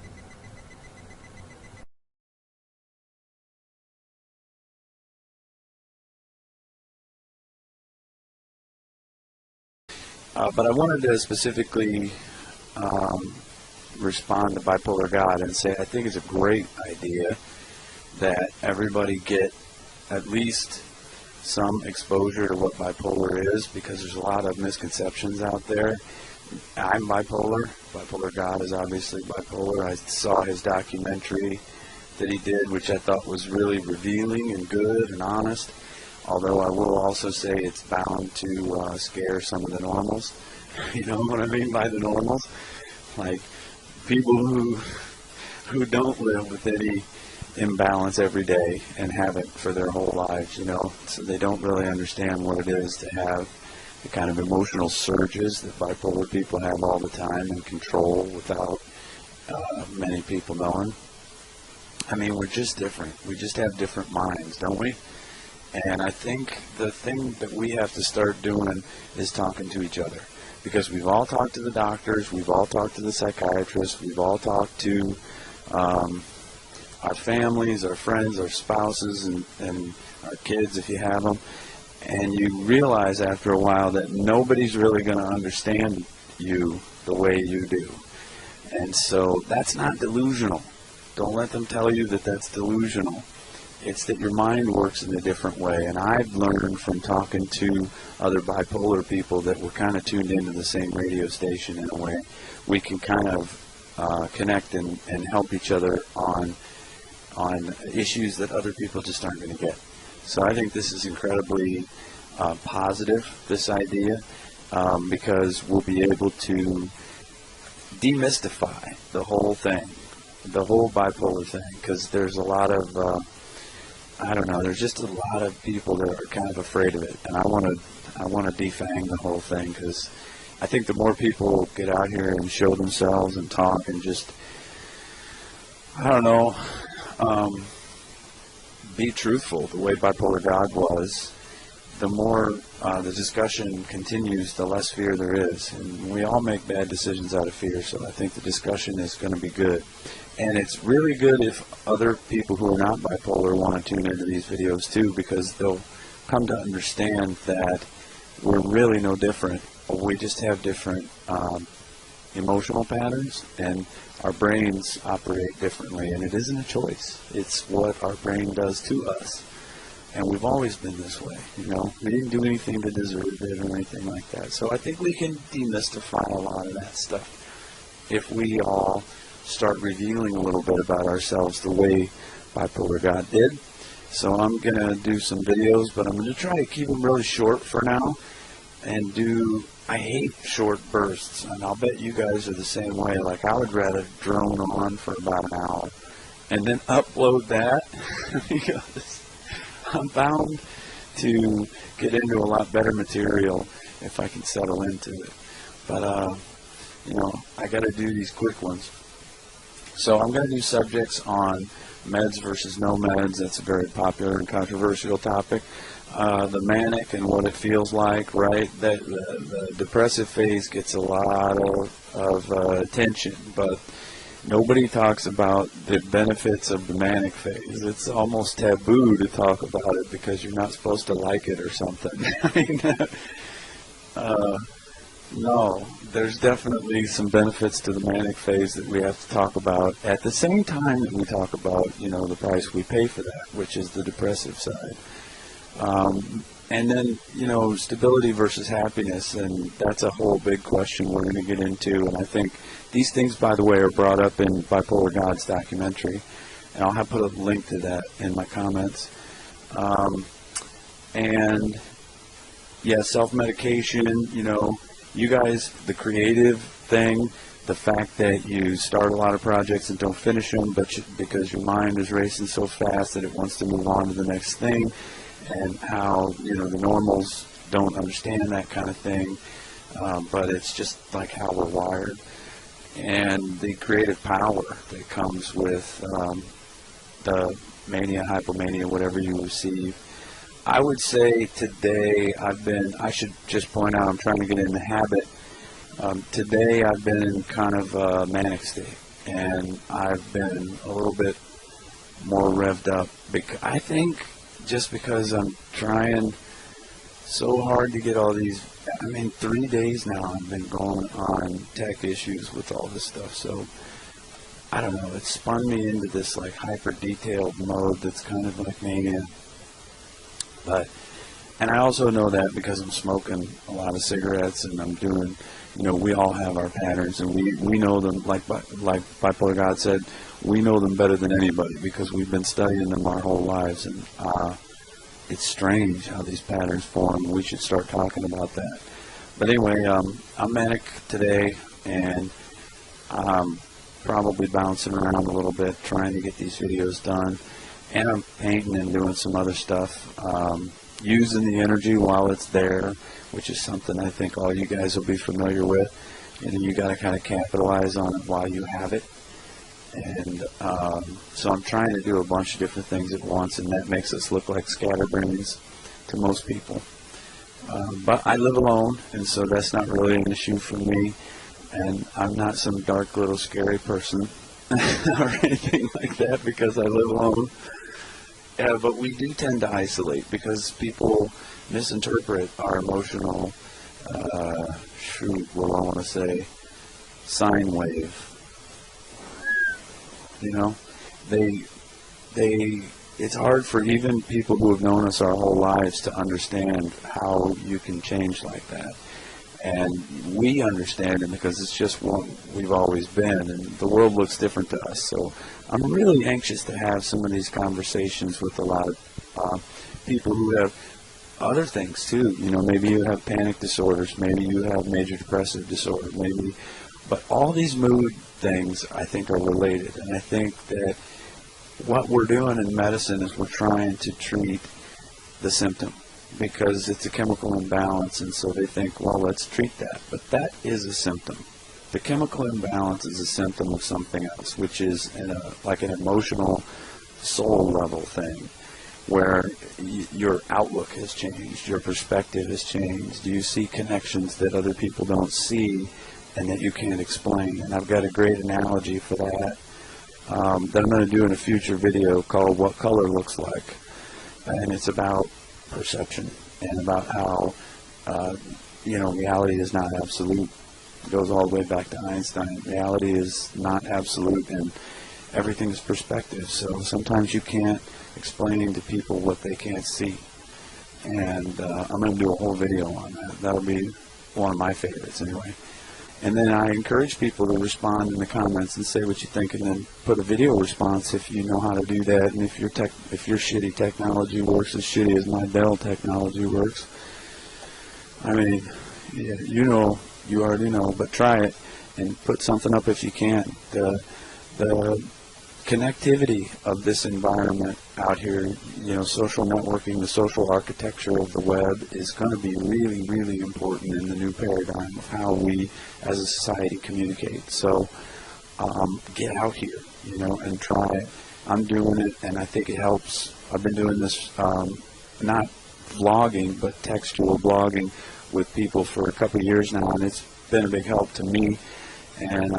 Speaker 22: But I wanted to specifically respond to Bipolar God and say I think it's a great idea that everybody get at least some exposure to what bipolar is, because there's a lot of misconceptions out there. I'm bipolar. Bipolar God is obviously bipolar. I saw his documentary that he did, which I thought was really revealing and good and honest. Although I will also say it's bound to scare some of the normals. You know what I mean by the normals? Like people who don't live with any imbalance every day and have it for their whole lives, so they don't really understand what it is to have the kind of emotional surges that bipolar people have all the time and control without many people knowing. I mean, we're just different. We just have different minds, don't we? And I think the thing that we have to start doing is talking to each other, because we've all talked to the doctors, we've all talked to the psychiatrists, we've all talked to our families, our friends, our spouses, and our kids if you have them, and you realize after a while that nobody's really going to understand you the way you do. And so that's not delusional. Don't let them tell you that that's delusional. It's that your mind works in a different way. And I've learned from talking to other bipolar people that we're kind of tuned into the same radio station in a way. We can kind of connect and help each other on issues that other people just aren't going to get. So I think this is incredibly positive, this idea, because we'll be able to demystify the whole thing, the whole bipolar thing, because there's a lot of, there's just a lot of people that are kind of afraid of it, and I want to defang the whole thing, because I think the more people get out here and show themselves and talk and just, be truthful the way Bipolar God was, the more the discussion continues, the less fear there is. And we all make bad decisions out of fear, so I think the discussion is going to be good. And it's really good if other people who are not bipolar want to tune into these videos too, because they'll come to understand that we're really no different. We just have different emotional patterns, and our brains operate differently, and it isn't a choice. It's what our brain does to us. And we've always been this way, you know. We didn't do anything to deserve it or anything like that. So I think we can demystify a lot of that stuff if we all start revealing a little bit about ourselves the way Bipolar God did. So I'm going to do some videos, but I'm going to try to keep them really short for now. And I hate short bursts, and I'll bet you guys are the same way. Like, I would rather drone on for about an hour and then upload that because I'm bound to get into a lot better material if I can settle into it. But, you know, I got to do these quick ones. So I'm going to do subjects on meds versus no meds. That's a very popular and controversial topic. The manic and what it feels like, right? The depressive phase gets a lot of attention, but nobody talks about the benefits of the manic phase. It's almost taboo to talk about it because you're not supposed to like it or something. No, there's definitely some benefits to the manic phase that we have to talk about at the same time that we talk about, you know, the price we pay for that, which is the depressive side. And then, you know, stability versus happiness, and that's a whole big question we're going to get into. And I think these things, by the way, are brought up in Bipolar God's documentary, and I'll have put a link to that in my comments. And, yeah, self-medication, you know, you guys, the creative thing, the fact that you start a lot of projects and don't finish them because your mind is racing so fast that it wants to move on to the next thing, and how, you know, the normals don't understand that kind of thing, but it's just like how we're wired. And the creative power that comes with the mania, hypomania, whatever you receive. I would say today I should just point out, I'm trying to get in the habit. Today I've been in kind of a manic state, and I've been a little bit more revved up. I think just because I'm trying so hard to get all these, 3 days now I've been going on tech issues with all this stuff, so I don't know, it spun me into this like hyper detailed mode that's kind of like mania. And I also know that because I'm smoking a lot of cigarettes and I'm doing, you know, we all have our patterns, and we know them, like Bipolar God said, we know them better than anybody because we've been studying them our whole lives, and it's strange how these patterns form. We should start talking about that. But anyway, I'm manic today, and I'm probably bouncing around a little bit trying to get these videos done, and I'm painting and doing some other stuff, using the energy while it's there, which is something I think all you guys will be familiar with, and you got to kind of capitalize on it while you have it. And so I'm trying to do a bunch of different things at once, and that makes us look like scatterbrains to most people. But I live alone, and so that's not really an issue for me, and I'm not some dark little scary person or anything like that because I live alone. But we do tend to isolate because people misinterpret our emotional, sine wave. You know, it's hard for even people who have known us our whole lives to understand how you can change like that. And we understand it because it's just what we've always been, and the world looks different to us. So I'm really anxious to have some of these conversations with a lot of people who have other things too. You know, maybe you have panic disorders, maybe you have major depressive disorder, but all these mood things I think are related. And I think that what we're doing in medicine is we're trying to treat the symptom, because it's a chemical imbalance, and so they think, well, let's treat that. But that is a symptom. The chemical imbalance is a symptom of something else, which is like an emotional soul level thing. where your outlook has changed, your perspective has changed. You see connections that other people don't see and that you can't explain. And I've got a great analogy for that that I'm going to do in a future video called What Color Looks Like. And it's about perception and about how, reality is not absolute. It goes all the way back to Einstein. Reality is not absolute, and everything is perspective. So sometimes you can't explain to people what they can't see. And I'm going to do a whole video on that. That'll be one of my favorites anyway. And then I encourage people to respond in the comments and say what you think, and then put a video response if you know how to do that, and if your shitty technology works as shitty as my Dell technology works. I mean, yeah, you already know, but try it and put something up if you can. The connectivity of this environment out here, social networking, the social architecture of the web is going to be really, really important in the new paradigm of how we as a society communicate. So get out here, and try it. I'm doing it, and I think it helps. I've been doing this, not vlogging, but textual blogging with people for a couple of years now, and it's been a big help to me. And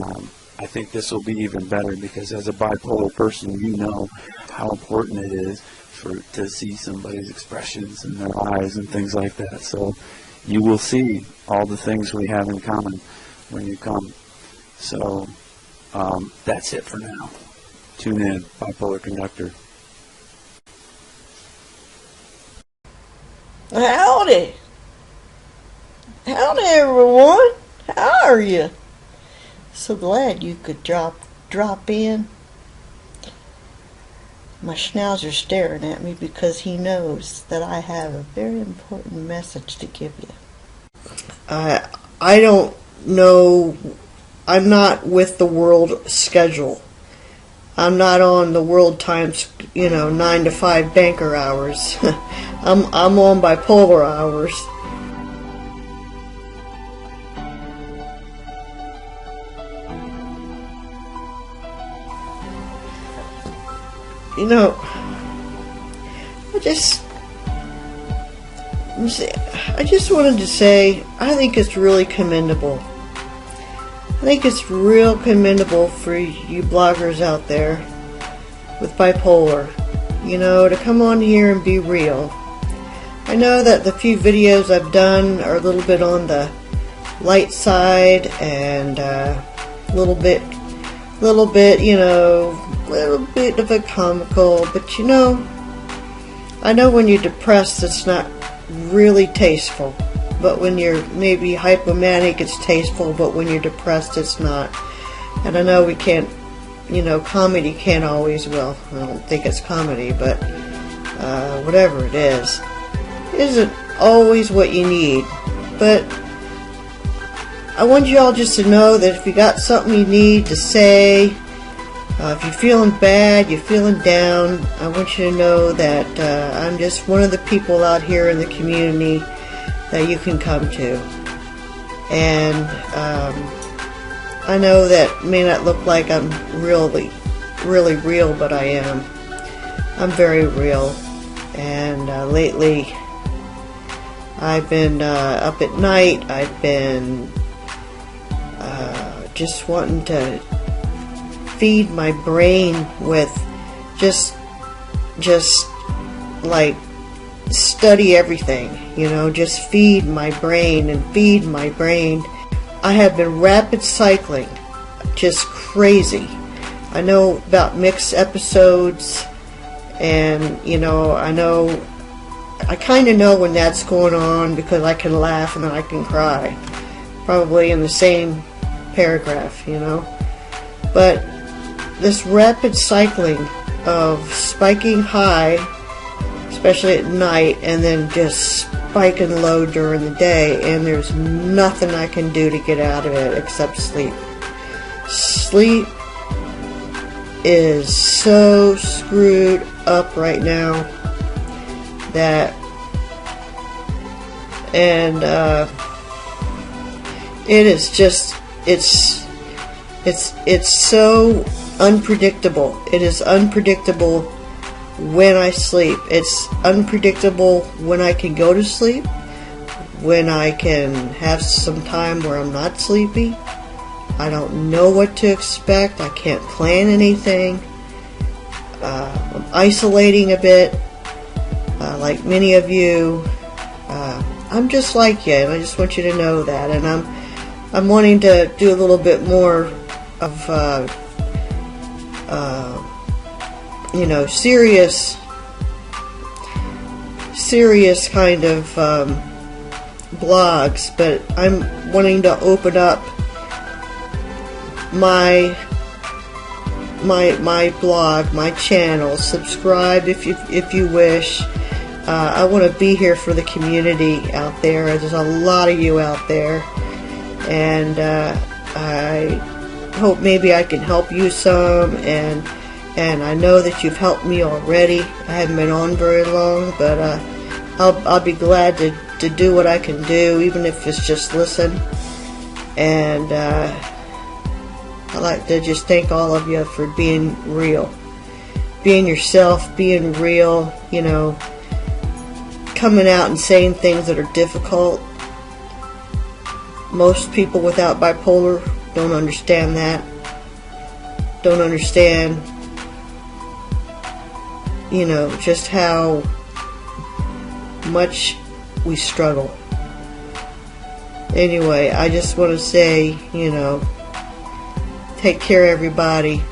Speaker 22: I think this will be even better, because as a bipolar person, you know how important it is to see somebody's expressions in their eyes and things like that. So you will see all the things we have in common when you come. So that's it for now. Tune in, Bipolar Conductor.
Speaker 1: Howdy. Howdy, everyone. How are you? So glad you could drop in. My schnauzer's staring at me because he knows that I have a very important message to give you. I don't know. I'm not with the world schedule. I'm not on the world times, 9 to 5 banker hours. I'm on bipolar hours. I just wanted to say, I think it's really commendable. I think it's real commendable for you bloggers out there with bipolar, to come on here and be real. I know that the few videos I've done are a little bit on the light side and a little bit, little bit of a comical, but I know when you're depressed it's not really tasteful, but when you're maybe hypomanic it's tasteful, but when you're depressed it's not. And I know we can't, comedy can't always, I don't think it's comedy, but whatever it isn't always what you need. But I want you all just to know that if you got something you need to say, if you're feeling bad, you're feeling down, I want you to know that I'm just one of the people out here in the community that you can come to. And I know that may not look like I'm really real, but I am. I'm very real. And lately I've been up at night. I've been just wanting to feed my brain with just like study everything, just feed my brain and feed my brain. I have been rapid cycling, just crazy. I know about mixed episodes, and I kind of know when that's going on because I can laugh and then I can cry, probably in the same paragraph, But this rapid cycling of spiking high, especially at night, and then just spiking low during the day, and there's nothing I can do to get out of it except sleep. Sleep is so screwed up right now that, and it is just, it's so unpredictable. It is unpredictable when I sleep. It's unpredictable when I can go to sleep, when I can have some time where I'm not sleepy. I don't know what to expect. I can't plan anything. I'm isolating a bit, like many of you. I'm just like you, and I just want you to know that. And I'm wanting to do a little bit more of serious kind of blogs, but I'm wanting to open up my blog, my channel. Subscribe if you wish. I want to be here for the community out there. There's a lot of you out there, and I hope maybe I can help you some, and I know that you've helped me already. I haven't been on very long, but I'll be glad to do what I can do, even if it's just listen. And I'd like to just thank all of you for being real, being yourself, being real, coming out and saying things that are difficult. Most people without bipolar don't understand that. Don't understand, just how much we struggle. Anyway, I just want to say, take care, everybody.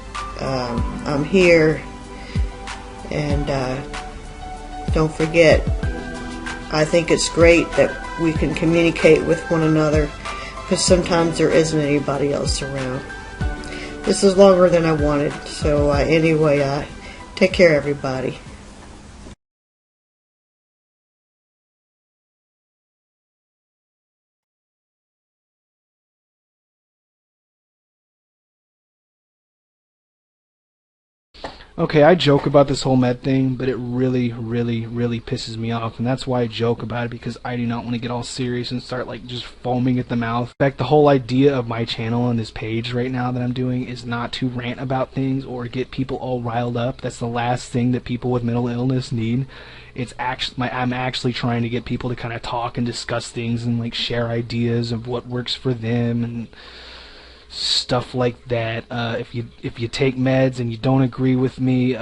Speaker 1: I'm here, and don't forget, I think it's great that we can communicate with one another, because sometimes there isn't anybody else around. This is longer than I wanted, so anyway, take care, everybody.
Speaker 10: Okay, I joke about this whole med thing, but it really, really, really pisses me off, and that's why I joke about it, because I do not want to get all serious and start just foaming at the mouth. In fact, the whole idea of my channel and this page right now that I'm doing is not to rant about things or get people all riled up. That's the last thing that people with mental illness need. It's actually, I'm actually trying to get people to kind of talk and discuss things and share ideas of what works for them and stuff like that. If you take meds and you don't agree with me,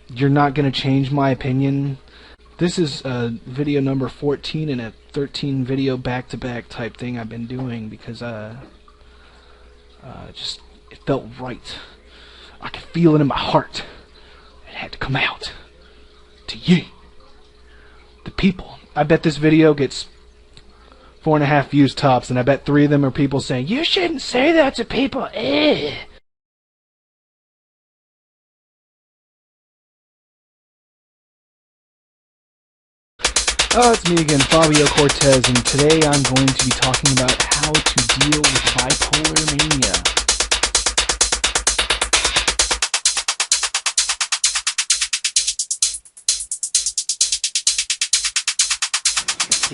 Speaker 10: you're not going to change my opinion. This is video number 14 in a 13 video back-to-back type thing I've been doing, because just it felt right. I could feel it in my heart. It had to come out to you, the people. I bet this video gets 4.5 views tops, and I bet 3 of them are people saying, "You shouldn't say that to people." Oh, it's me again, Fabio Cortez, and today I'm going to be talking about how to deal with bipolar mania.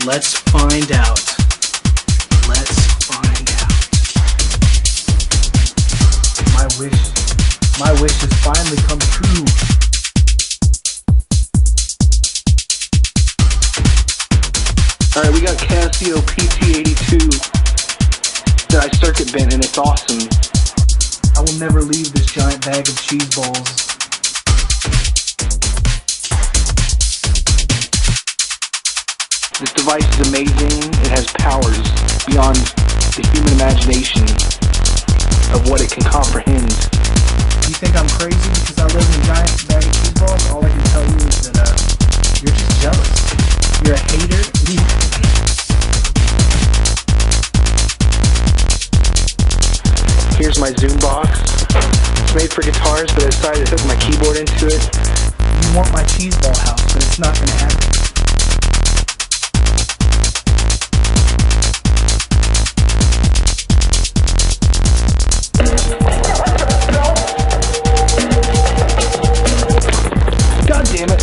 Speaker 10: Let's find out. My wish has finally come true. Alright, we got Casio PT82 that I circuit bent, and it's awesome. I will never leave this giant bag of cheese balls. This device is amazing. It has powers beyond the human imagination of what it can comprehend. You think I'm crazy because I live in a giant bag of cheese balls? All I can tell you is that you're just jealous. You're a hater. Here's my Zoom box. It's made for guitars, but I decided to hook my keyboard into it. You want my cheese ball house, but it's not going to happen. God damn it.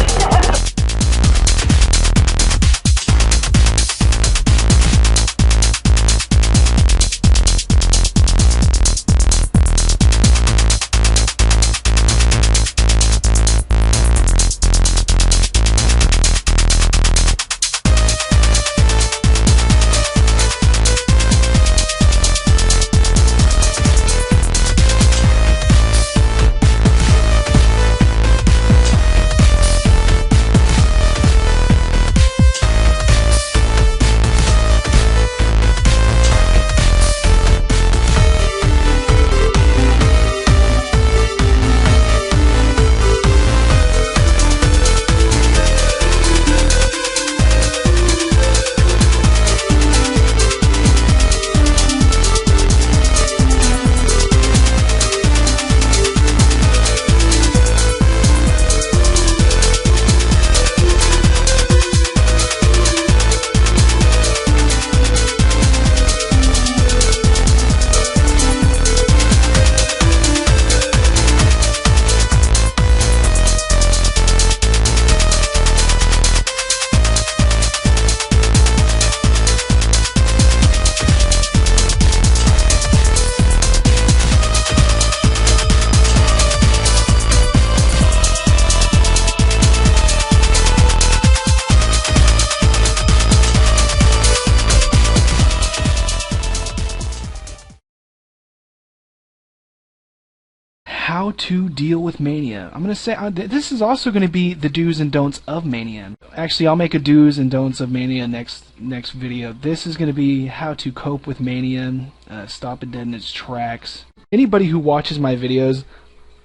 Speaker 2: how to deal with mania. I'm going to say this is also going to be the do's and don'ts of mania. Actually, I'll make a do's and don'ts of mania next video. This is going to be how to cope with mania, stop it dead in its tracks. Anybody who watches my videos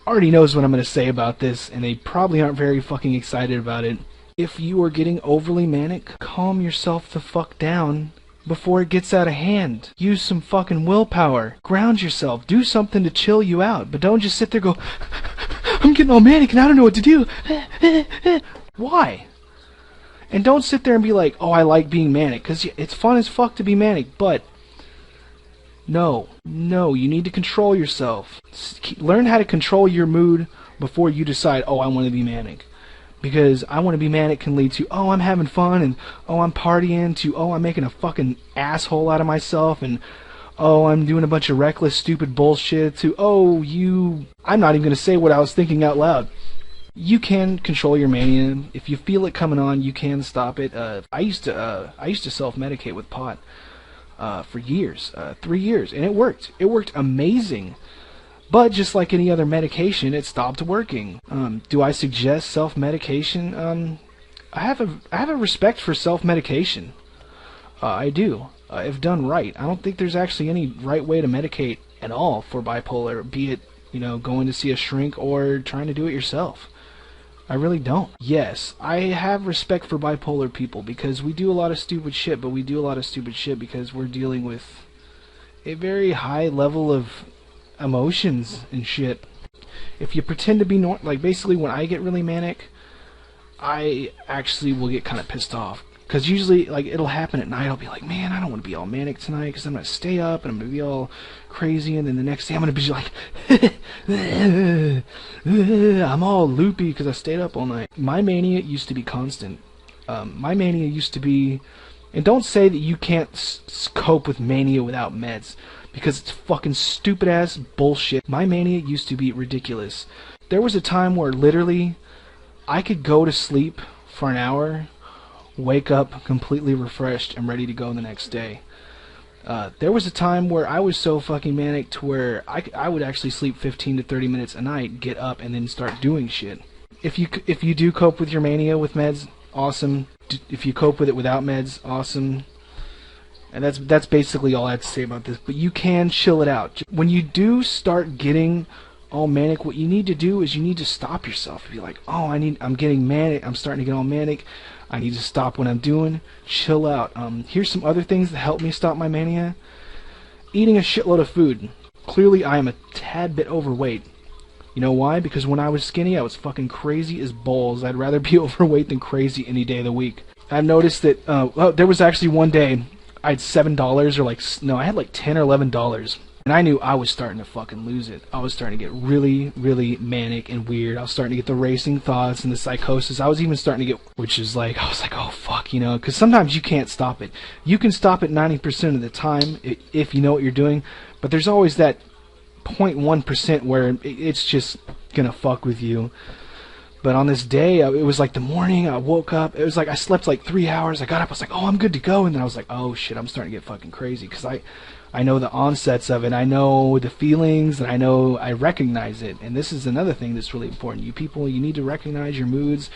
Speaker 2: already knows what I'm going to say about this, and they probably aren't very fucking excited about it. If you are getting overly manic, calm yourself the fuck down before it gets out of hand. Use some fucking willpower. Ground yourself. Do something to chill you out. But don't just sit there and go, I'm getting all manic and I don't know what to do. Why? And don't sit there and be like, oh, I like being manic. Because it's fun as fuck to be manic. But no, you need to control yourself. Learn how to control your mood before you decide, oh, I want to be manic. Because I want to be manic can lead to, oh, I'm having fun, and oh, I'm partying, to, oh, I'm making a fucking asshole out of myself, and oh, I'm doing a bunch of reckless, stupid bullshit, to, oh, I'm not even going to say what I was thinking out loud. You can control your mania. If you feel it coming on, you can stop it. I used to self-medicate with pot for years, 3 years, and it worked. It worked amazing. But just like any other medication, it stopped working. Do I suggest self-medication? I have a respect for self-medication. I do. If done right. I don't think there's actually any right way to medicate at all for bipolar, be it, going to see a shrink or trying to do it yourself. I really don't. Yes, I have respect for bipolar people because we do a lot of stupid shit, but we do a lot of stupid shit because we're dealing with a very high level of emotions and shit. If you pretend to be like, basically when I get really manic, I actually will get kind of pissed off, because usually, like, it'll happen at night. I'll be like, man, I don't want to be all manic tonight because I'm going to stay up and I'm going to be all crazy, and then the next day I'm going to be like I'm all loopy because I stayed up all night. My mania used to be constant. My mania used to be, and don't say that you can't cope with mania without meds, because it's fucking stupid ass bullshit. My mania used to be ridiculous. There was a time where literally I could go to sleep for an hour, wake up completely refreshed and ready to go the next day. There was a time where I was so fucking manic to where I would actually sleep 15 to 30 minutes a night, get up, and then start doing shit. If you do cope with your mania with meds, awesome. If you cope with it without meds, awesome. And that's basically all I have to say about this. But you can chill it out. When you do start getting all manic, what you need to do is you need to stop yourself. Be like, oh, I'm getting manic. I'm starting to get all manic. I need to stop what I'm doing. Chill out. Here's some other things that help me stop my mania. Eating a shitload of food. Clearly, I am a tad bit overweight. You know why? Because when I was skinny, I was fucking crazy as balls. I'd rather be overweight than crazy any day of the week. I've noticed that there was actually one day I had $7 I had like $10 or $11. And I knew I was starting to fucking lose it. I was starting to get really, really manic and weird. I was starting to get the racing thoughts and the psychosis. I was even starting to get, which is like, I was like, oh fuck, because sometimes you can't stop it. You can stop it 90% of the time if you know what you're doing, but there's always that 0.1% where it's just gonna fuck with you. But on this day, it was like the morning, I woke up, it was like I slept like 3 hours, I got up, I was like, oh, I'm good to go, and then I was like, oh shit, I'm starting to get fucking crazy, because I know the onsets of it, I know the feelings, and I recognize it. And this is another thing that's really important. You people, you need to recognize your moods.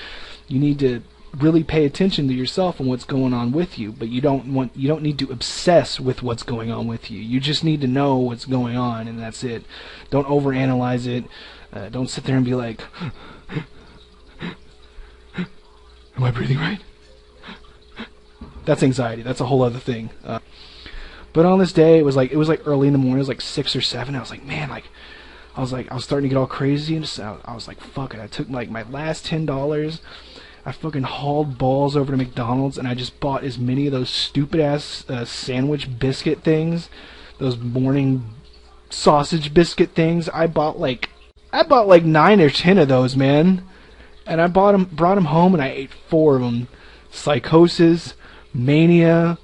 Speaker 2: You need to really pay attention to yourself and what's going on with you. But you don't need to obsess with what's going on with you. You just need to know what's going on, and that's it. Don't overanalyze it. Don't sit there and be like, am I breathing right? That's anxiety. That's a whole other thing. But on this day, it was like early in the morning. It was like 6 or 7. I was like, man, I was starting to get all crazy, and I was like, fuck it. I took like my last $10. I fucking hauled balls over to McDonald's, and I just bought as many of those stupid ass sandwich biscuit things, those morning sausage biscuit things. I bought like 9 or 10 of those, man, and I brought them home, and I ate 4 of them. Psychosis, mania,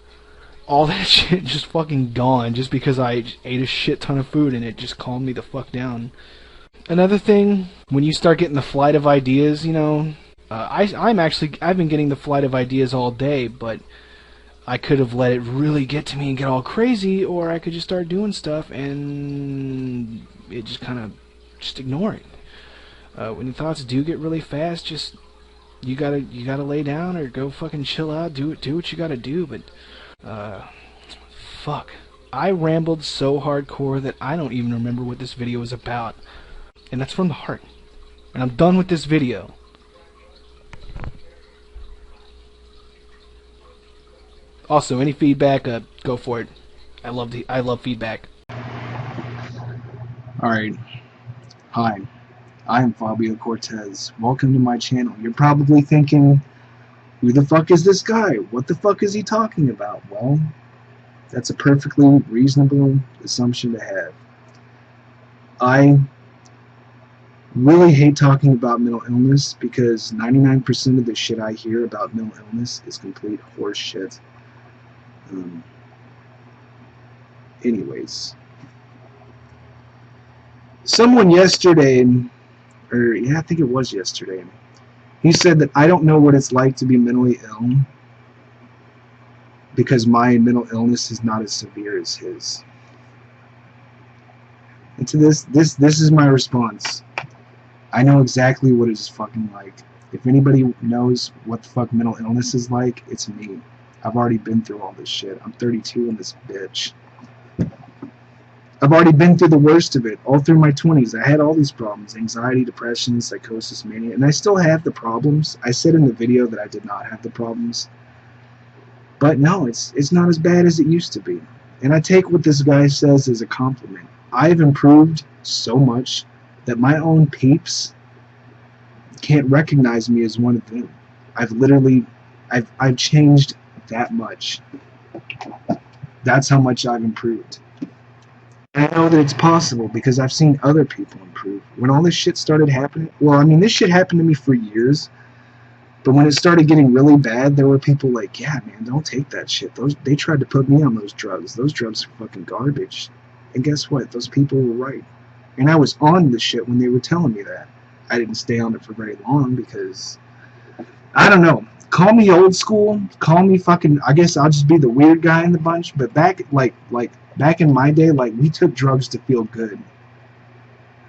Speaker 2: all that shit just fucking gone, just because I ate a shit ton of food and it just calmed me the fuck down. Another thing, when you start getting the flight of ideas, I've been getting the flight of ideas all day, but I could have let it really get to me and get all crazy, or I could just start doing stuff and it just kind of just ignore it. When your thoughts do get really fast, just you gotta lay down or go fucking chill out. Do what you gotta do. But fuck, I rambled so hardcore that I don't even remember what this video is about, and that's from the heart. And I'm done with this video. Also, any feedback, go for it. I love feedback.
Speaker 4: Alright. Hi. I am Fabio Cortez. Welcome to my channel. You're probably thinking, who the fuck is this guy? What the fuck is he talking about? Well, that's a perfectly reasonable assumption to have. I really hate talking about mental illness because 99% of the shit I hear about mental illness is complete horse shit. Anyways, someone yesterday, or yeah, I think it was yesterday, he said that I don't know what it's like to be mentally ill because my mental illness is not as severe as his. And to this is my response. I know exactly what it is fucking like. If anybody knows what the fuck mental illness is like, it's me. I've already been through all this shit. I'm 32 in this bitch. I've already been through the worst of it, all through my 20s. I had all these problems, anxiety, depression, psychosis, mania, and I still have the problems. I said in the video that I did not have the problems. But no, it's not as bad as it used to be. And I take what this guy says as a compliment. I've improved so much that my own peeps can't recognize me as one of them. I've changed that much. That's how much I've improved. And I know that it's possible because I've seen other people improve. When all this shit started happening, well, I mean, this shit happened to me for years, but when it started getting really bad, there were people like, yeah, man, don't take that shit. They tried to put me on those drugs. Those drugs are fucking garbage. And guess what? Those people were right. And I was on the shit when they were telling me that. I didn't stay on it for very long because, I don't know. Call me old school. Call me fucking, I guess I'll just be the weird guy in the bunch. But back in my day, we took drugs to feel good.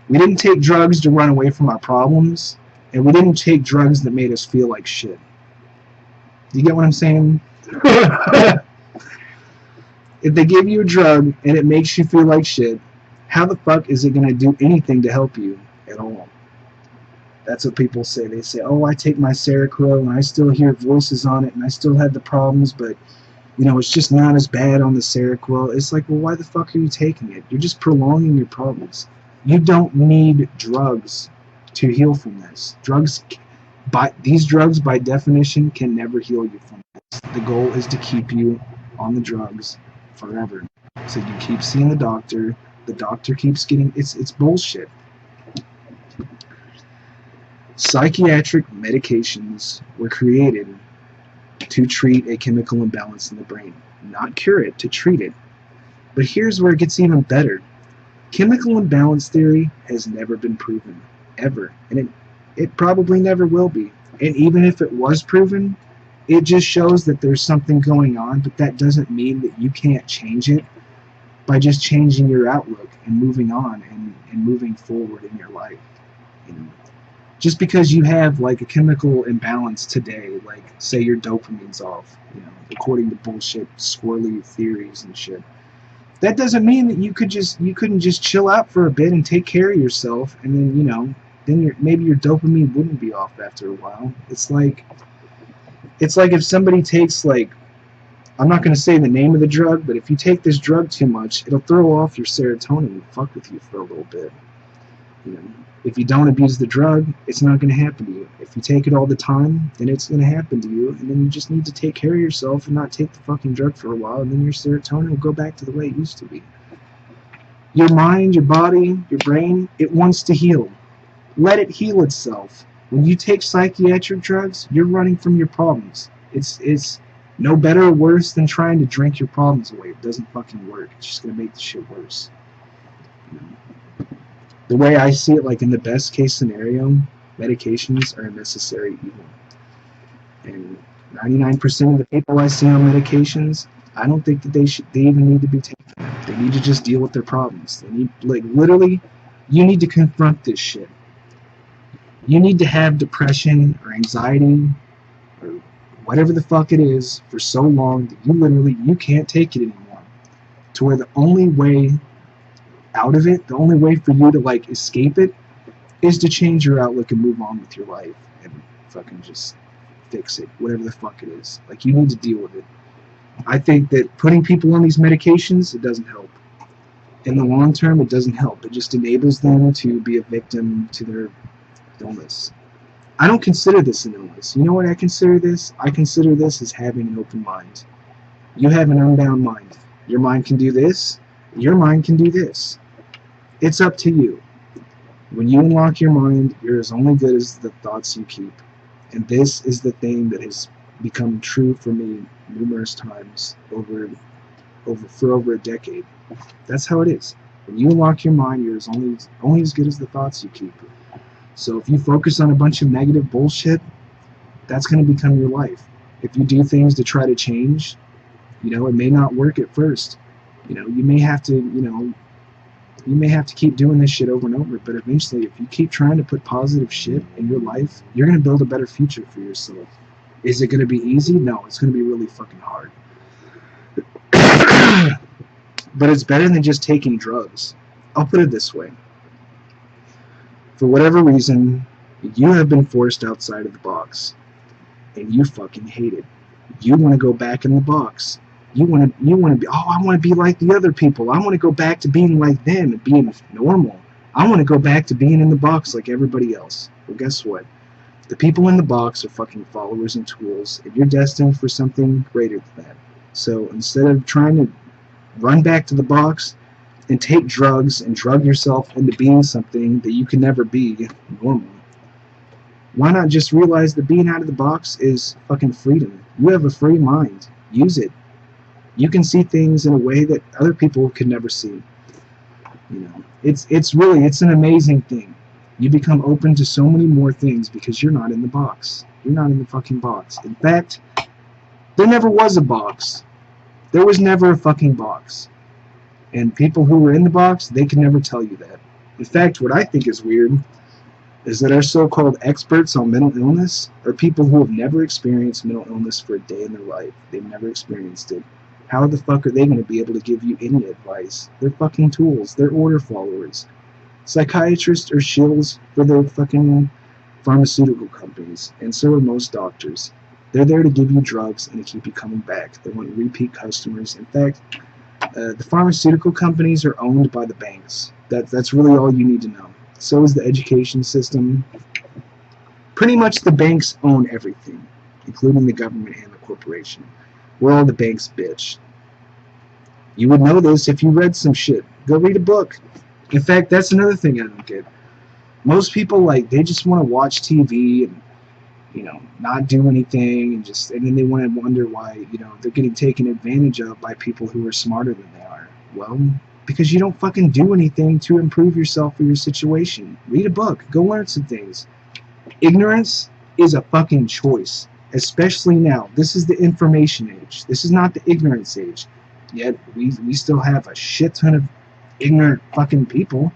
Speaker 4: We didn't take drugs to run away from our problems. And we didn't take drugs that made us feel like shit. You get what I'm saying? If they give you a drug and it makes you feel like shit, how the fuck is it going to do anything to help you at all? That's what people say. They say, oh, I take my Seroquel and I still hear voices on it and I still had the problems, but, you know, it's just not as bad on the Seroquel. It's like, well, why the fuck are you taking it? You're just prolonging your problems. You don't need drugs to heal from this. These drugs, by definition, can never heal you from this. The goal is to keep you on the drugs forever. So you keep seeing the doctor keeps getting, it's bullshit. Psychiatric medications were created to treat a chemical imbalance in the brain, not cure it, to treat it. But here's where it gets even better. Chemical imbalance theory has never been proven, ever, and it probably never will be. And even if it was proven, it just shows that there's something going on, but that doesn't mean that you can't change it by just changing your outlook and moving on and moving forward in your life. You know? Just because you have like a chemical imbalance today, like say your dopamine's off, you know, according to bullshit squirrely theories and shit, that doesn't mean that you couldn't just chill out for a bit and take care of yourself, and then, you know, then maybe your dopamine wouldn't be off after a while. It's like if somebody takes, like, I'm not going to say the name of the drug, but if you take this drug too much, it'll throw off your serotonin and fuck with you for a little bit. You know, if you don't abuse the drug, it's not going to happen to you. If you take it all the time, then it's going to happen to you, and then you just need to take care of yourself and not take the fucking drug for a while, and then your serotonin will go back to the way it used to be. Your mind, your body, your brain, it wants to heal. Let it heal itself. When you take psychiatric drugs, you're running from your problems. It's no better or worse than trying to drink your problems away. It doesn't fucking work. It's just going to make the shit worse. You know? The way I see it, like in the best case scenario, medications are a necessary evil. And 99% of the people I see on medications, I don't think that they even need to be taken. They need to just deal with their problems. They need, like, literally, You need to confront this shit. You need to have depression or anxiety or whatever the fuck it is for so long that you can't take it anymore. To where the only way out of it, the only way for you to like escape it, is to change your outlook and move on with your life and fucking just fix it, whatever the fuck it is. Like, you need to deal with it. I think that putting people on these medications, it doesn't help. In the long term, it doesn't help. It just enables them to be a victim to their illness. I don't consider this an illness. You know what I consider this? I consider this as having an open mind. You have an unbound mind. Your mind can do this. Your mind can do this. It's up to you. When you unlock your mind, you're as only good as the thoughts you keep. And this is the thing that has become true for me numerous times for over a decade. That's how it is. When you unlock your mind, you're only as good as the thoughts you keep. So if you focus on a bunch of negative bullshit, that's going to become your life. If you do things to try to change, it may not work at first. You may have to, you may have to keep doing this shit over and over, but eventually, if you keep trying to put positive shit in your life, you're going to build a better future for yourself. Is it going to be easy? No, it's going to be really fucking hard. But it's better than just taking drugs. I'll put it this way. For whatever reason, you have been forced outside of the box, and you fucking hate it. You want to go back in the box. You want to be, I want to be like the other people. I want to go back to being like them and being normal. I want to go back to being in the box like everybody else. Well, guess what? The people in the box are fucking followers and tools, and you're destined for something greater than that. So instead of trying to run back to the box and take drugs and drug yourself into being something that you can never be, normal, why not just realize that being out of the box is fucking freedom? You have a free mind. Use it. You can see things in a way that other people could never see. It's an amazing thing. You become open to so many more things because you're not in the box. You're not in the fucking box. In fact, there never was a box. There was never a fucking box. And people who were in the box, they can never tell you that. In fact, what I think is weird is that our so-called experts on mental illness are people who have never experienced mental illness for a day in their life. They've never experienced it. How the fuck are they going to be able to give you any advice? They're fucking tools. They're order followers. Psychiatrists are shills for their fucking pharmaceutical companies, and so are most doctors. They're there to give you drugs and to keep you coming back. They want repeat customers. In fact, the pharmaceutical companies are owned by the banks. That's really all you need to know. So is the education system. Pretty much the banks own everything, including the government and the corporation. We're all the bank's bitch. You would know this if you read some shit. Go read a book. In fact, that's another thing I don't get. Most people, they just want to watch TV and, not do anything, and then they want to wonder why, they're getting taken advantage of by people who are smarter than they are. Well, because you don't fucking do anything to improve yourself or your situation. Read a book. Go learn some things. Ignorance is a fucking choice. Especially now. This is the information age. This is not the ignorance age. Yet we still have a shit ton of ignorant fucking people.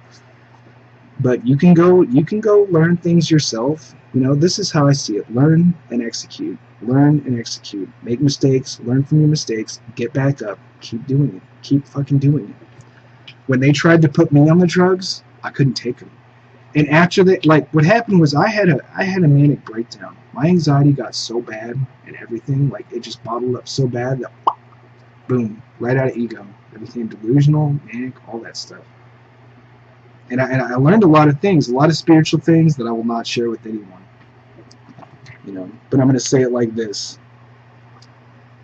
Speaker 4: But you can go learn things yourself. This is how I see it. Learn and execute. Learn and execute. Make mistakes. Learn from your mistakes. Get back up. Keep doing it. Keep fucking doing it. When they tried to put me on the drugs, I couldn't take them. And after that, what happened was I had a manic breakdown. My anxiety got so bad and everything, it just bottled up so bad that, boom, right out of ego. I became delusional, manic, all that stuff. And I learned a lot of things, a lot of spiritual things that I will not share with anyone. But I'm going to say it like this.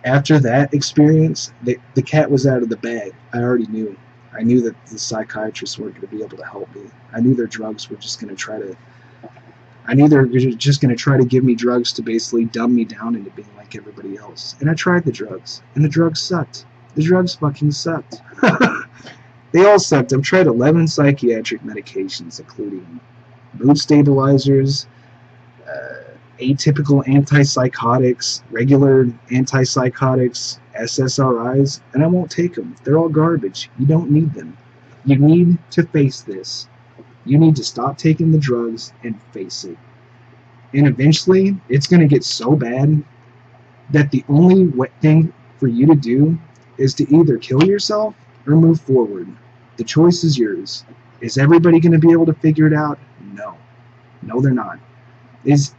Speaker 4: After that experience, the cat was out of the bag. I already knew. I knew that the psychiatrists weren't going to be able to help me. I knew their drugs were just going to try to... I knew they were just going to try to give me drugs to basically dumb me down into being like everybody else. And I tried the drugs. And the drugs sucked. The drugs fucking sucked. They all sucked. I've tried 11 psychiatric medications, including mood stabilizers, atypical antipsychotics, regular antipsychotics, SSRIs, and I won't take them. They're all garbage. You don't need them. You need to face this. You need to stop taking the drugs and face it. And eventually, it's going to get so bad that the only thing for you to do is to either kill yourself or move forward. The choice is yours. Is everybody going to be able to figure it out? No. No, they're not.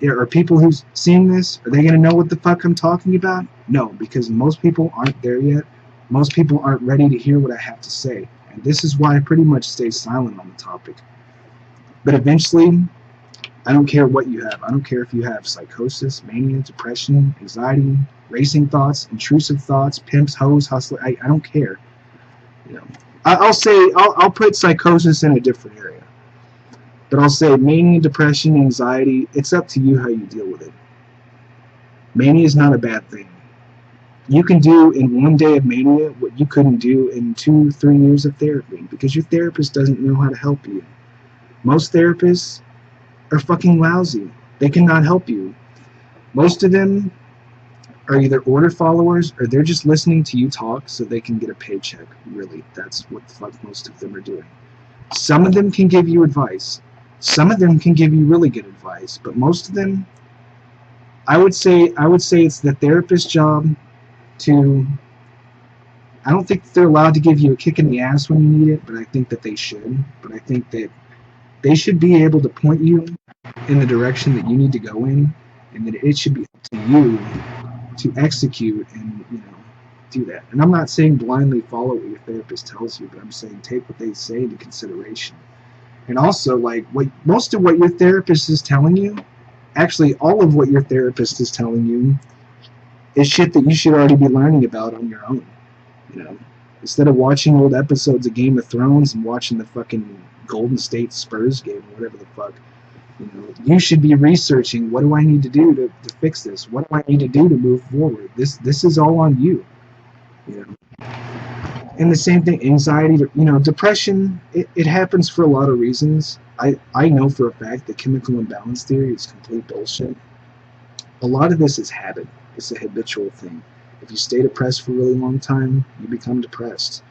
Speaker 4: Are people who's seeing this, are they going to know what the fuck I'm talking about? No, because most people aren't there yet. Most people aren't ready to hear what I have to say. And this is why I pretty much stay silent on the topic. But eventually, I don't care what you have. I don't care if you have psychosis, mania, depression, anxiety, racing thoughts, intrusive thoughts, pimps, hoes, hustler. I don't care. You know, I'll put psychosis in a different area. But I'll say mania, depression, anxiety, it's up to you how you deal with it. Mania is not a bad thing. You can do in one day of mania what you couldn't do in 2-3 years of therapy because your therapist doesn't know how to help you. Most therapists are fucking lousy. They cannot help you. Most of them are either order followers or they're just listening to you talk so they can get a paycheck. Really, that's what the fuck most of them are doing. Some of them can give you advice. Some of them can give you really good advice, but most of them, I would say it's the therapist's job to, I don't think they're allowed to give you a kick in the ass when you need it, but I think that they should. But I think that they should be able to point you in the direction that you need to go in, and that it should be up to you to execute and, you know, do that. And I'm not saying blindly follow what your therapist tells you, but I'm saying take what they say into consideration. And also, like, most of what your therapist is telling you, actually all of what your therapist is telling you is shit that you should already be learning about on your own. You know, instead of watching old episodes of Game of Thrones and watching the fucking Golden State Spurs game or whatever the fuck, you know, you should be researching, what do I need to do to fix this? What do I need to do to move forward? This is all on you. You know. And the same thing, anxiety, you know, depression, it happens for a lot of reasons. I know for a fact that chemical imbalance theory is complete bullshit. A lot of this is habit. It's a habitual thing. If you stay depressed for a really long time, you become depressed.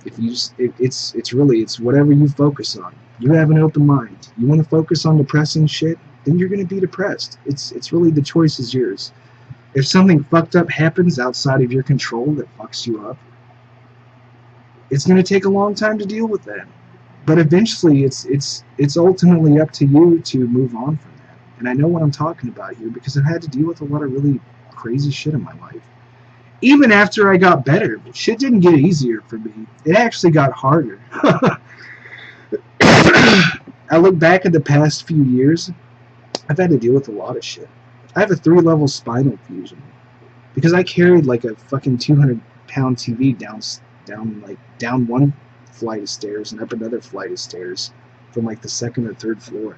Speaker 4: If you it's whatever you focus on. You have an open mind. You want to focus on depressing shit, then you're going to be depressed. It's really, the choice is yours. If something fucked up happens outside of your control that fucks you up, it's going to take a long time to deal with that. But eventually, it's ultimately up to you to move on from that. And I know what I'm talking about here because I've had to deal with a lot of really crazy shit in my life. Even after I got better, shit didn't get easier for me. It actually got harder. I look back at the past few years, I've had to deal with a lot of shit. I have a 3-level spinal fusion because I carried like a fucking 200-pound TV down one flight of stairs and up another flight of stairs from like the 2nd or 3rd floor.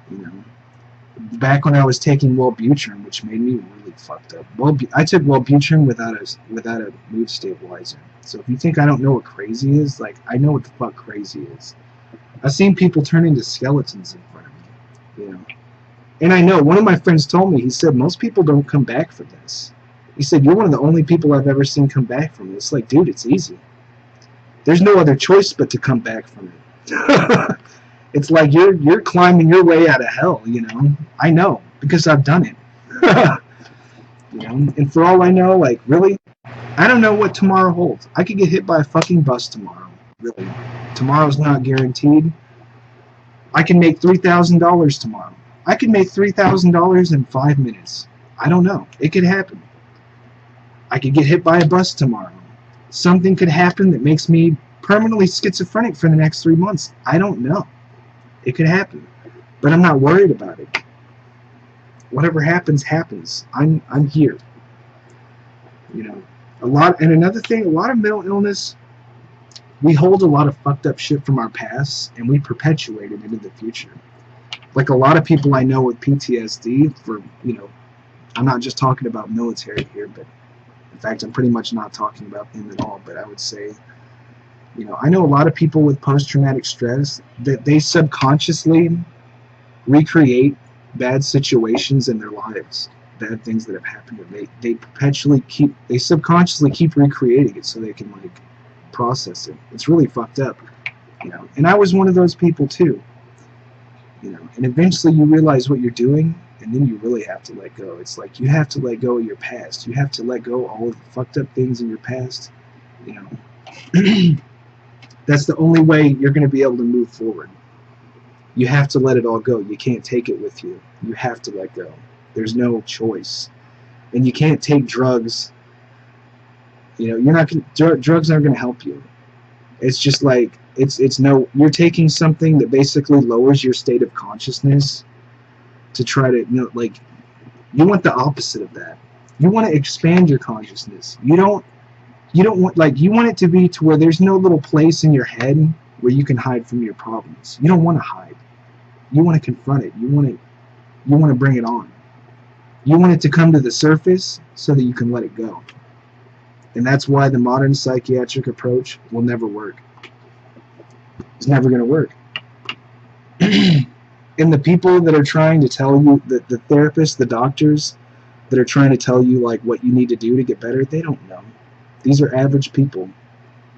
Speaker 4: You know, back when I was taking Wellbutrin, which made me really fucked up. I took Wellbutrin without a mood stabilizer. So if you think I don't know what crazy is, like, I know what the fuck crazy is. I've seen people turn into skeletons in front of me, you know. And I know, one of my friends told me, he said, most people don't come back from this. He said, you're one of the only people I've ever seen come back from this. Like, dude, it's easy. There's no other choice but to come back from it. It's like you're climbing your way out of hell, you know. I know, because I've done it. You know, and for all I know, like, really, I don't know what tomorrow holds. I could get hit by a fucking bus tomorrow. Really. Tomorrow's not guaranteed. I can make $3,000 tomorrow. I could make $3,000 in 5 minutes. I don't know. It could happen. I could get hit by a bus tomorrow. Something could happen that makes me permanently schizophrenic for the next 3 months. I don't know. It could happen. But I'm not worried about it. Whatever happens, happens. I'm here. You know, and another thing, a lot of mental illness, we hold a lot of fucked up shit from our past and we perpetuate it into the future. Like a lot of people I know with PTSD, for, you know, I'm not just talking about military here, but in fact, I'm pretty much not talking about them at all, but I would say, you know, I know a lot of people with post-traumatic stress that they subconsciously recreate bad situations in their lives, bad things that have happened to them. They subconsciously keep recreating it so they can, like, process it. It's really fucked up. You know, and I was one of those people too. You know, and eventually you realize what you're doing, and then you really have to let go. It's like you have to let go of your past. You have to let go of all of the fucked up things in your past. You know, that's the only way you're going to be able to move forward. You have to let it all go. You can't take it with you. You have to let go. There's no choice. And you can't take drugs. You know, you're not drugs aren't going to help you. It's just like you're taking something that basically lowers your state of consciousness to try to, you know, like, you want the opposite of that. You want to expand your consciousness. You don't want, like, you want it to be to where there's no little place in your head where you can hide from your problems. You don't want to hide. You want to confront it. You want to bring it on. You want it to come to the surface so that you can let it go. And that's why the modern psychiatric approach will never work. It's never going to work. And the people that are trying to tell you, the therapists, the doctors that are trying to tell you, like, what you need to do to get better, they don't know. These are average people.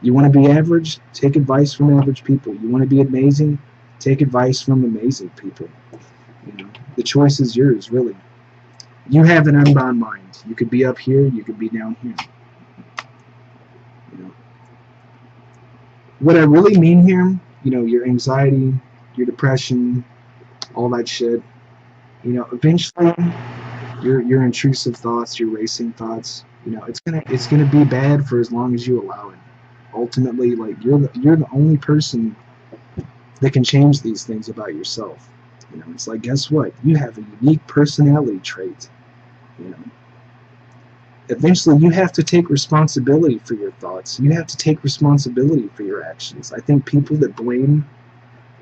Speaker 4: You want to be average? Take advice from average people. You want to be amazing? Take advice from amazing people. You know, the choice is yours, really. You have an unbound mind. You could be up here, you could be down here. You know, what I really mean here, you know, your anxiety, your depression, all that shit, you know, eventually your intrusive thoughts, your racing thoughts, you know, it's gonna be bad for as long as you allow it. Ultimately, like, you're the only person that can change these things about yourself. You know, it's like, guess what? You have a unique personality trait. You know, eventually you have to take responsibility for your thoughts. You have to take responsibility for your actions. I think people that blame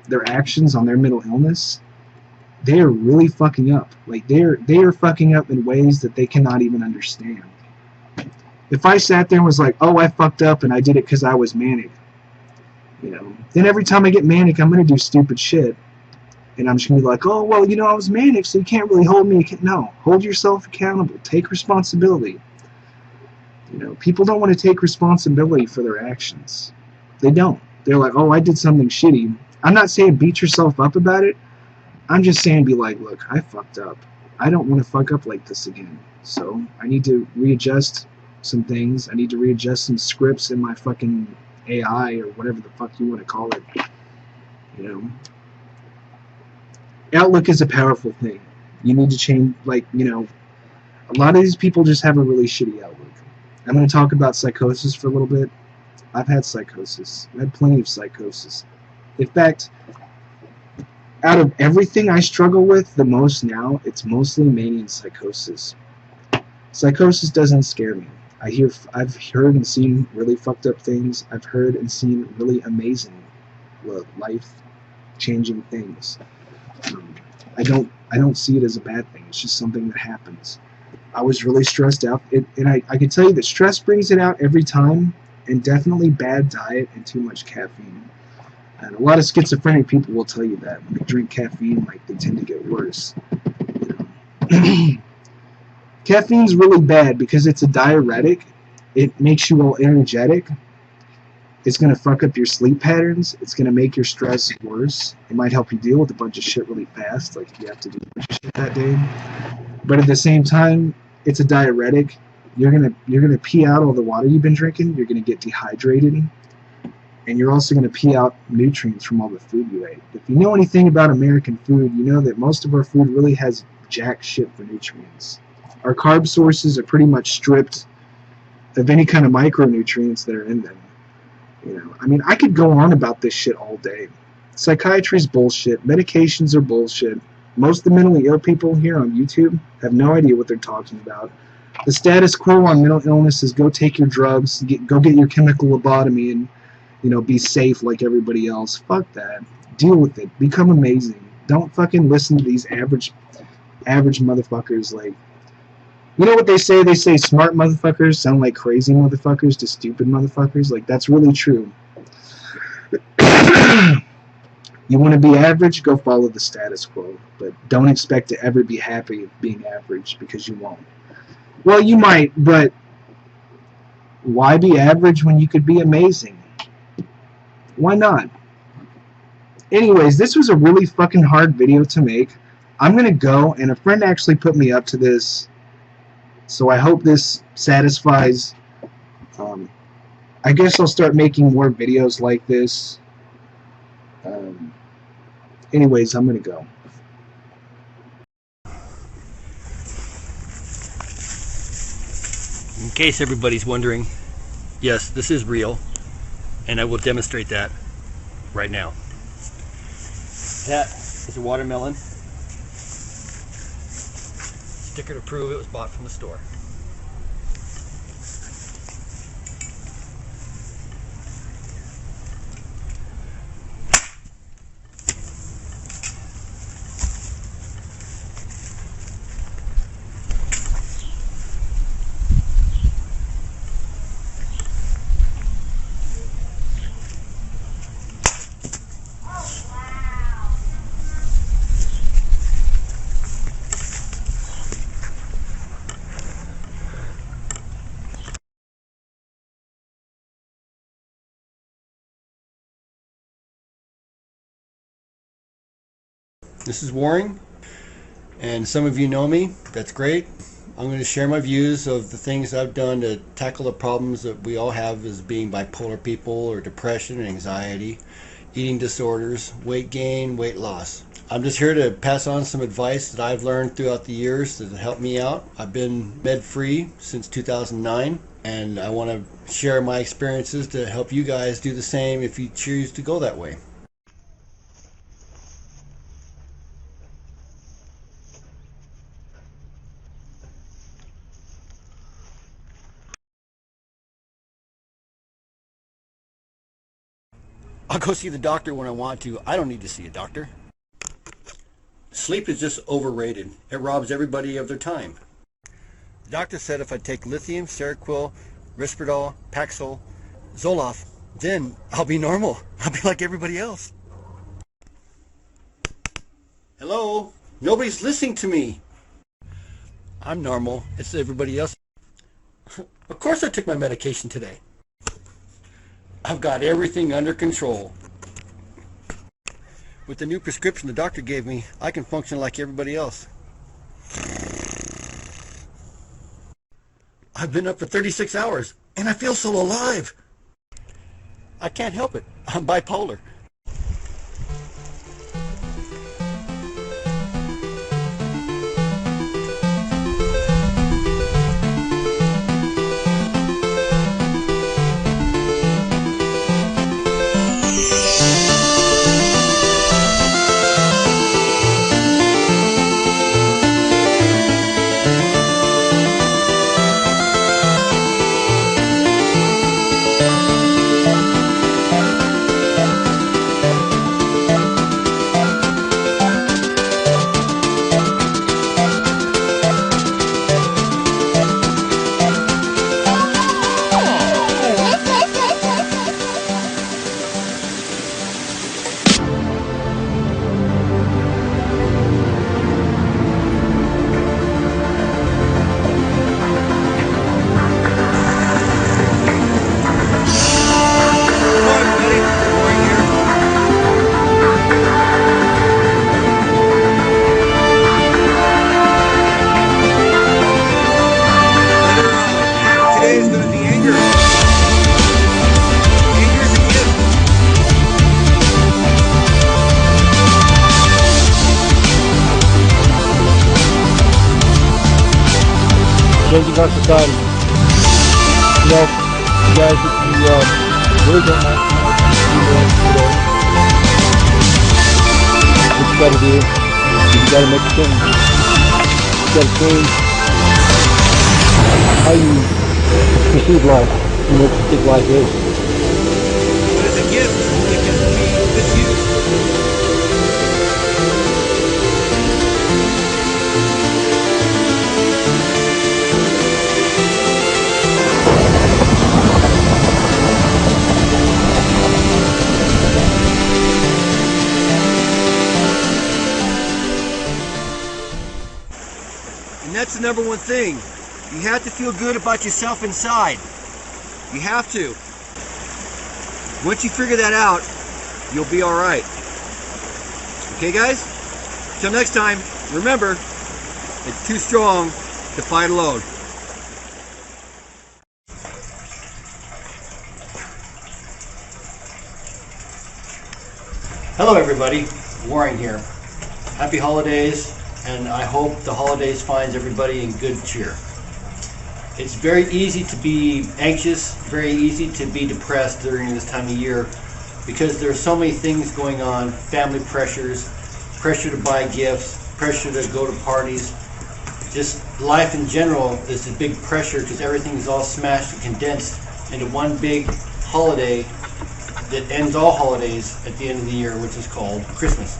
Speaker 4: their actions on their mental illness, they are really fucking up. Like, they are fucking up in ways that they cannot even understand. If I sat there and was like, oh, I fucked up and I did it because I was manic, you know, then every time I get manic, I'm going to do stupid shit. And I'm just going to be like, oh, well, you know, I was manic, so you can't really hold me. No, hold yourself accountable. Take responsibility. You know, people don't want to take responsibility for their actions. They don't. They're like, oh, I did something shitty. I'm not saying beat yourself up about it. I'm just saying be like, look, I fucked up. I don't want to fuck up like this again. So I need to readjust some things. I need to readjust some scripts in my fucking AI or whatever the fuck you want to call it. You know, outlook is a powerful thing. You need to change, like, you know, a lot of these people just have a really shitty outlook. I'm going to talk about psychosis for a little bit. I've had psychosis. I've had plenty of psychosis. In fact, out of everything I struggle with the most now, it's mostly mania and psychosis. Psychosis doesn't scare me. I've heard and seen really fucked up things. I've heard and seen really amazing, life-changing things. I don't see it as a bad thing. It's just something that happens. I was really stressed out, and I can tell you that stress brings it out every time, and definitely bad diet and too much caffeine. And a lot of schizophrenic people will tell you that when they drink caffeine, like, they tend to get worse. You know? Caffeine's really bad because it's a diuretic. It makes you all energetic. It's going to fuck up your sleep patterns. It's going to make your stress worse. It might help you deal with a bunch of shit really fast, like if you have to do a bunch of shit that day. But at the same time, it's a diuretic. You're gonna pee out all the water you've been drinking. You're gonna get dehydrated, and you're also gonna pee out nutrients from all the food you ate. If you know anything about American food, you know that most of our food really has jack shit for nutrients. Our carb sources are pretty much stripped of any kind of micronutrients that are in them. You know, I mean, I could go on about this shit all day. Psychiatry's bullshit. Medications are bullshit. Most of the mentally ill people here on YouTube have no idea what they're talking about. The status quo on mental illness is go take your drugs, go get your chemical lobotomy, and, you know, be safe like everybody else. Fuck that. Deal with it. Become amazing. Don't fucking listen to these average motherfuckers. Like, you know what they say? They say smart motherfuckers sound like crazy motherfuckers to stupid motherfuckers. Like, that's really true. You want to be average? Go follow the status quo. But don't expect to ever be happy being average, because you won't. Well, you might, but why be average when you could be amazing? Why not? Anyways, this was a really fucking hard video to make. I'm gonna go, and a friend actually put me up to this, so I hope this satisfies. I guess I'll start making more videos like this. Anyways, I'm gonna go.
Speaker 5: In case everybody's wondering, yes, this is real, and I will demonstrate that right now. That is a watermelon. Sticker to prove it was bought from the store. This is Waring, and some of you know me. That's great. I'm going to share my views of the things I've done to tackle the problems that we all have as being bipolar people, or depression and anxiety, eating disorders, weight gain, weight loss. I'm just here to pass on some advice that I've learned throughout the years that have helped me out. I've been med-free since 2009, and I want to share my experiences to help you guys do the same if you choose to go that way. I'll go see the doctor when I want to. I don't need to see a doctor. Sleep is just overrated. It robs everybody of their time. The doctor said if I take lithium, Seroquel, Risperdal, Paxil, Zoloft, then I'll be normal. I'll be like everybody else. Hello? Nobody's listening to me. I'm normal. It's everybody else. Of course I took my medication today. I've got everything under control. With the new prescription the doctor gave me, I can function like everybody else. I've been up for 36 hours, and I feel so alive. I can't help it. I'm bipolar.
Speaker 6: Changing our society. You know, you guys, if you really don't like what you gotta do, you gotta make a change. You gotta change how you perceive life and what you think life is.
Speaker 5: But it's a gift. It can be misused. And that's the number one thing. You have to feel good about yourself inside. You have to. Once you figure that out, you'll be all right. Okay, guys? Till next time, remember, it's too strong to fight alone. Hello everybody, Warren here. Happy holidays, and I hope the holidays finds everybody in good cheer. It's very easy to be anxious, very easy to be depressed during this time of year because there are so many things going on, family pressures, pressure to buy gifts, pressure to go to parties. Just life in general is a big pressure because everything is all smashed and condensed into one big holiday that ends all holidays at the end of the year, which is called Christmas.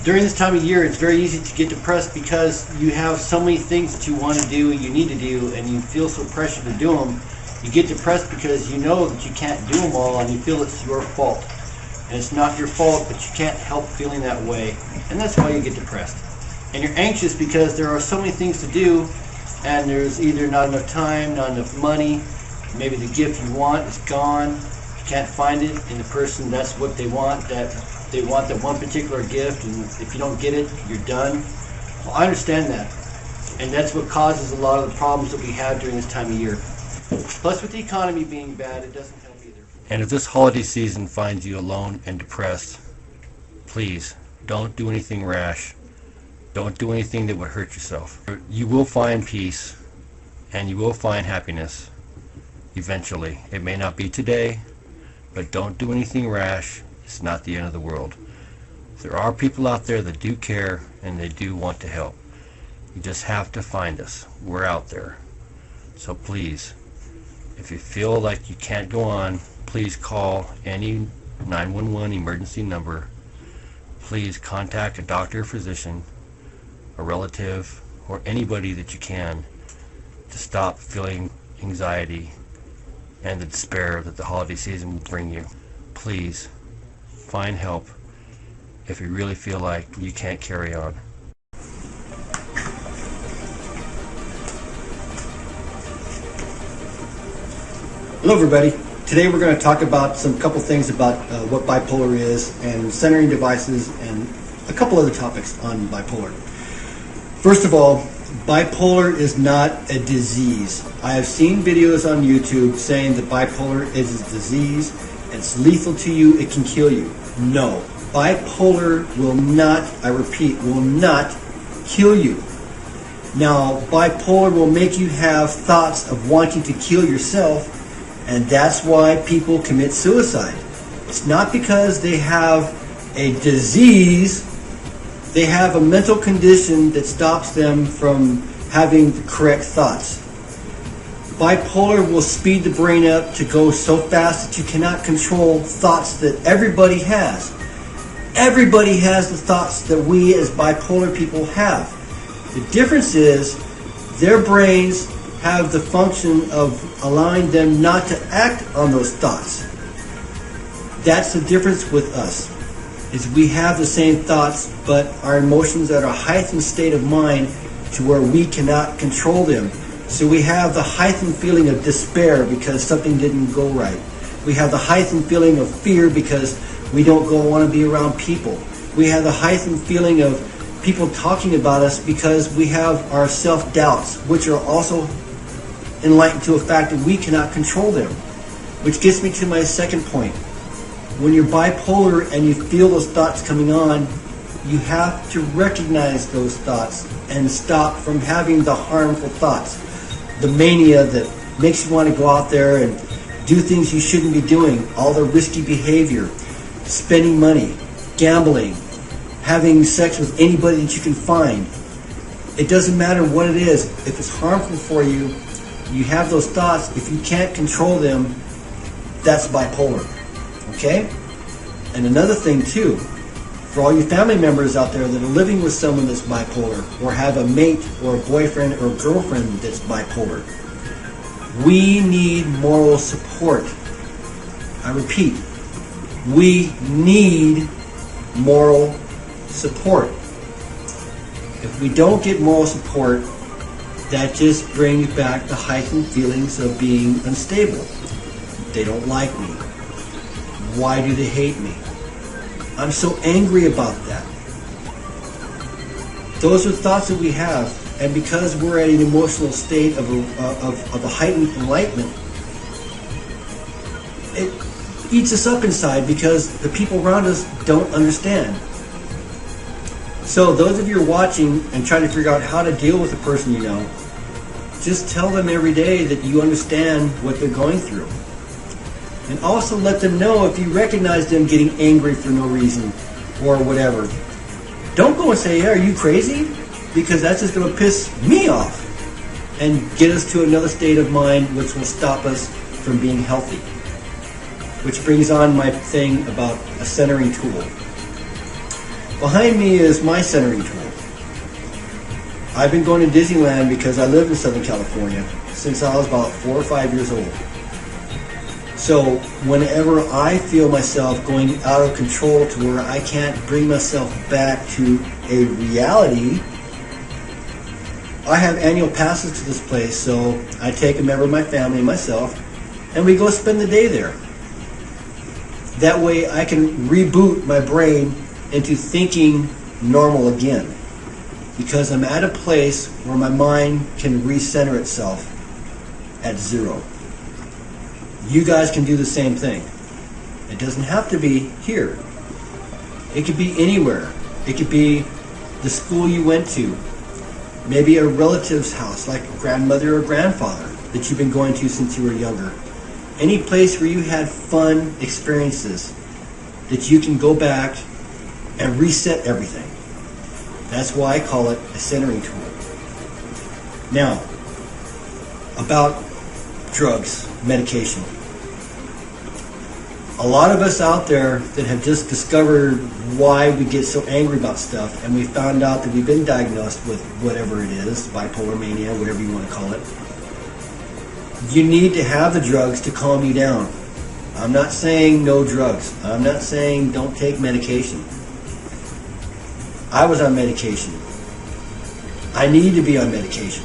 Speaker 5: During this time of year, it's very easy to get depressed because you have so many things that you want to do and you need to do, and you feel so pressured to do them. You get depressed because you know that you can't do them all, and you feel it's your fault. And it's not your fault, but you can't help feeling that way, and that's why you get depressed. And you're anxious because there are so many things to do, and there's either not enough time, not enough money, maybe the gift you want is gone, you can't find it in the person that's what they want, that they want that one particular gift, and if you don't get it, you're done. Well, I understand that, and that's what causes a lot of the problems that we have during this time of year. Plus, with the economy being bad, it doesn't help either. And if this holiday season finds you alone and depressed, please don't do anything rash. Don't do anything that would hurt yourself. You will find peace, and you will find happiness eventually. It may not be today, but don't do anything rash. It's not the end of the world. There are people out there that do care and they do want to help. You just have to find us. We're out there. So please, if you feel like you can't go on, please call any 911 emergency number. Please contact a doctor or physician, a relative, or anybody that you can to stop feeling anxiety and the despair that the holiday season will bring you. Please find help if you really feel like you can't carry on. Hello everybody. Today we're going to talk about couple things about what bipolar is and centering devices and a couple other topics on bipolar. First of all, bipolar is not a disease. I have seen videos on YouTube saying that bipolar is a disease, it's lethal to you, it can kill you. No, bipolar will not, I repeat, will not kill you. Now, bipolar will make you have thoughts of wanting to kill yourself, and that's why people commit suicide. It's not because they have a disease, they have a mental condition that stops them from having the correct thoughts. Bipolar will speed the brain up to go so fast that you cannot control thoughts that everybody has. Everybody has the thoughts that we as bipolar people have. The difference is their brains have the function of allowing them not to act on those thoughts. That's the difference with us, is we have the same thoughts, but our emotions are at a heightened state of mind to where we cannot control them. So we have the heightened feeling of despair because something didn't go right. We have the heightened feeling of fear because we don't want to be around people. We have the heightened feeling of people talking about us because we have our self-doubts, which are also enlightened to a fact that we cannot control them. Which gets me to my second point. When you're bipolar and you feel those thoughts coming on, you have to recognize those thoughts and stop from having the harmful thoughts. The mania that makes you want to go out there and do things you shouldn't be doing, all the risky behavior, spending money, gambling, having sex with anybody that you can find. It doesn't matter what it is. If it's harmful for you, you have those thoughts. If you can't control them, that's bipolar. Okay? And another thing too, for all you family members out there that are living with someone that's bipolar, or have a mate or a boyfriend or girlfriend that's bipolar, we need moral support. I repeat, we need moral support. If we don't get moral support, that just brings back the heightened feelings of being unstable. They don't like me. Why do they hate me? I'm so angry about that. Those are thoughts that we have, and because we're at an emotional state of a heightened enlightenment, it eats us up inside because the people around us don't understand. So those of you who are watching and trying to figure out how to deal with a person you know, just tell them every day that you understand what they're going through. And also let them know if you recognize them getting angry for no reason or whatever. Don't go and say, hey, are you crazy? Because that's just going to piss me off and get us to another state of mind which will stop us from being healthy. Which brings on my thing about a centering tool. Behind me is my centering tool. I've been going to Disneyland because I live in Southern California since I was about 4 or 5 years old. So whenever I feel myself going out of control to where I can't bring myself back to a reality, I have annual passes to this place, so I take a member of my family and myself, and we go spend the day there. That way I can reboot my brain into thinking normal again, because I'm at a place where my mind can recenter itself at zero. You guys can do the same thing. It doesn't have to be here. It could be anywhere. It could be the school you went to, maybe a relative's house, like grandmother or grandfather that you've been going to since you were younger. Any place where you had fun experiences that you can go back and reset everything. That's why I call it a centering tool. Now, about drugs, medication. A lot of us out there that have just discovered why we get so angry about stuff, and we found out that we've been diagnosed with whatever it is, bipolar mania, whatever you want to call it. You need to have the drugs to calm you down. I'm not saying no drugs. I'm not saying don't take medication. I was on medication. I need to be on medication.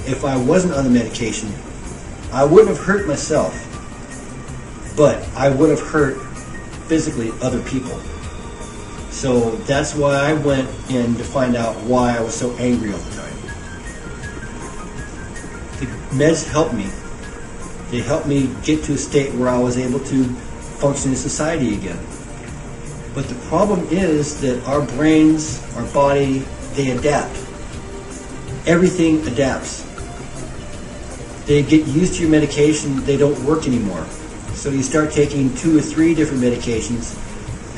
Speaker 5: If I wasn't on the medication, I wouldn't have hurt myself, but I would have hurt physically other people. So that's why I went in to find out why I was so angry all the time. The meds helped me. They helped me get to a state where I was able to function in society again. But the problem is that our brains, our body, they adapt. Everything adapts. They get used to your medication, they don't work anymore. So you start taking 2 or 3 different medications.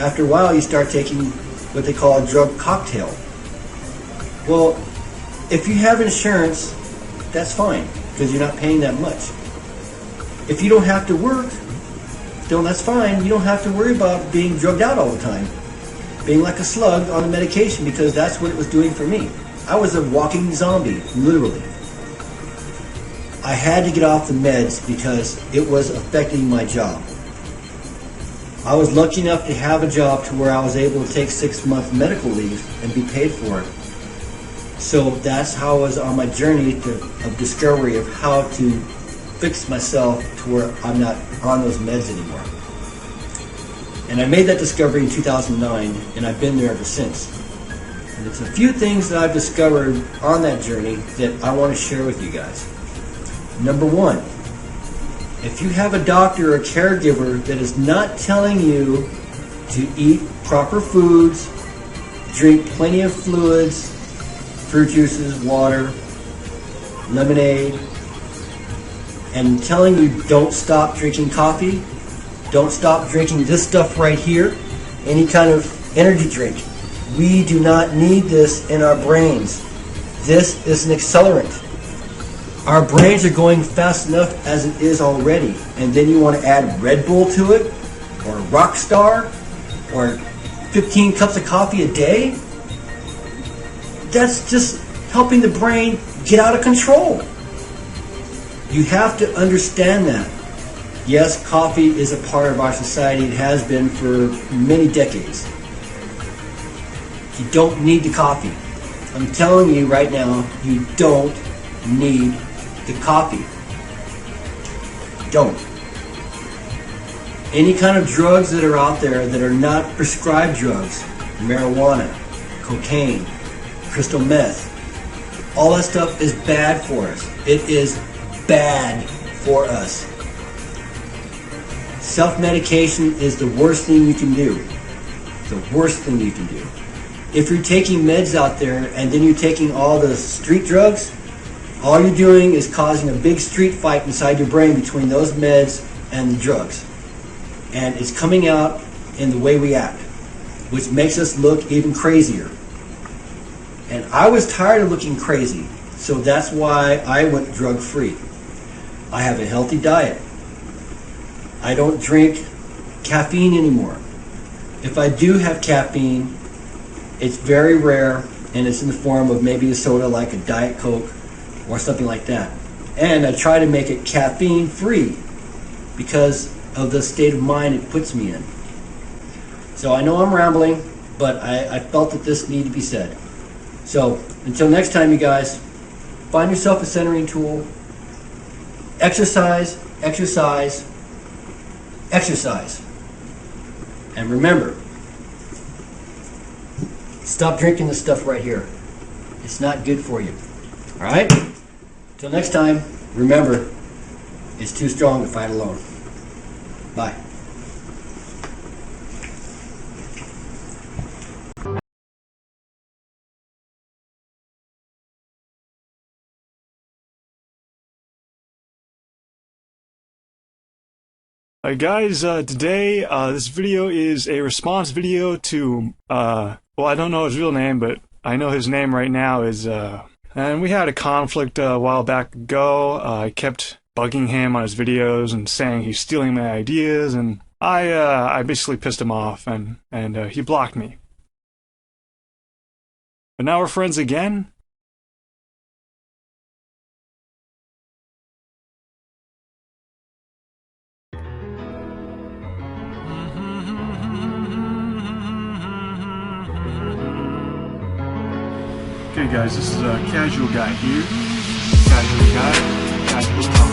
Speaker 5: After a while, you start taking what they call a drug cocktail. Well, if you have insurance, that's fine, because you're not paying that much. If you don't have to work, then that's fine. You don't have to worry about being drugged out all the time. Being like a slug on the medication, because that's what it was doing for me. I was a walking zombie, literally. I had to get off the meds because it was affecting my job. I was lucky enough to have a job to where I was able to take 6-month medical leave and be paid for it. So that's how I was on my journey of discovery of how to fix myself to where I'm not on those meds anymore. And I made that discovery in 2009, and I've been there ever since. And there's a few things that I've discovered on that journey that I want to share with you guys. Number 1, if you have a doctor or a caregiver that is not telling you to eat proper foods, drink plenty of fluids, fruit juices, water, lemonade, and telling you don't stop drinking coffee, don't stop drinking this stuff right here, any kind of energy drink. We do not need this in our brains. This is an accelerant. Our brains are going fast enough as it is already, and then you want to add Red Bull to it, or Rockstar, or 15 cups of coffee a day? That's just helping the brain get out of control. You have to understand that. Yes, coffee is a part of our society. It has been for many decades. You don't need the coffee. I'm telling you right now, you don't need the coffee. Don't. Any kind of drugs that are out there that are not prescribed drugs, marijuana, cocaine, crystal meth, all that stuff is bad for us. It is bad for us. Self-medication is the worst thing you can do. The worst thing you can do. If you're taking meds out there and then you're taking all the street drugs, all you're doing is causing a big street fight inside your brain between those meds and the drugs. And it's coming out in the way we act, which makes us look even crazier. And I was tired of looking crazy, so that's why I went drug-free. I have a healthy diet. I don't drink caffeine anymore. If I do have caffeine, it's very rare, and it's in the form of maybe a soda like a Diet Coke or something like that. And I try to make it caffeine-free because of the state of mind it puts me in. So I know I'm rambling, but I felt that this needed to be said. So until next time, you guys, find yourself a centering tool. Exercise, exercise, exercise. And remember, stop drinking this stuff right here. It's not good for you. All right? Till next time, remember, it's too strong to fight alone. Bye.
Speaker 3: Alright guys, today this video is a response video to, well, I don't know his real name, but I know his name right now is, and we had a conflict a while back ago. I kept bugging him on his videos and saying he's stealing my ideas, and I basically pissed him off, and he blocked me. But now we're friends again. Okay guys, this is a casual guy here. Casual guy, casual talk.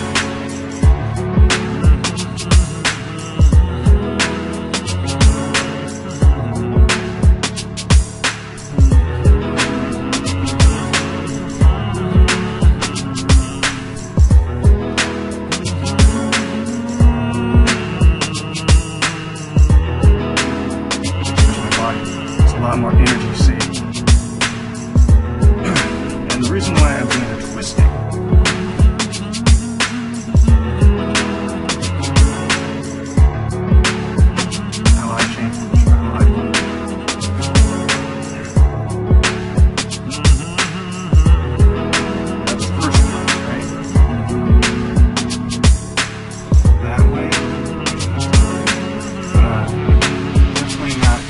Speaker 3: My body, it's a lot more energy saved. And the reason why I'm doing a twisting. How I change how I move. That's the first one, right? That way. Definitely not.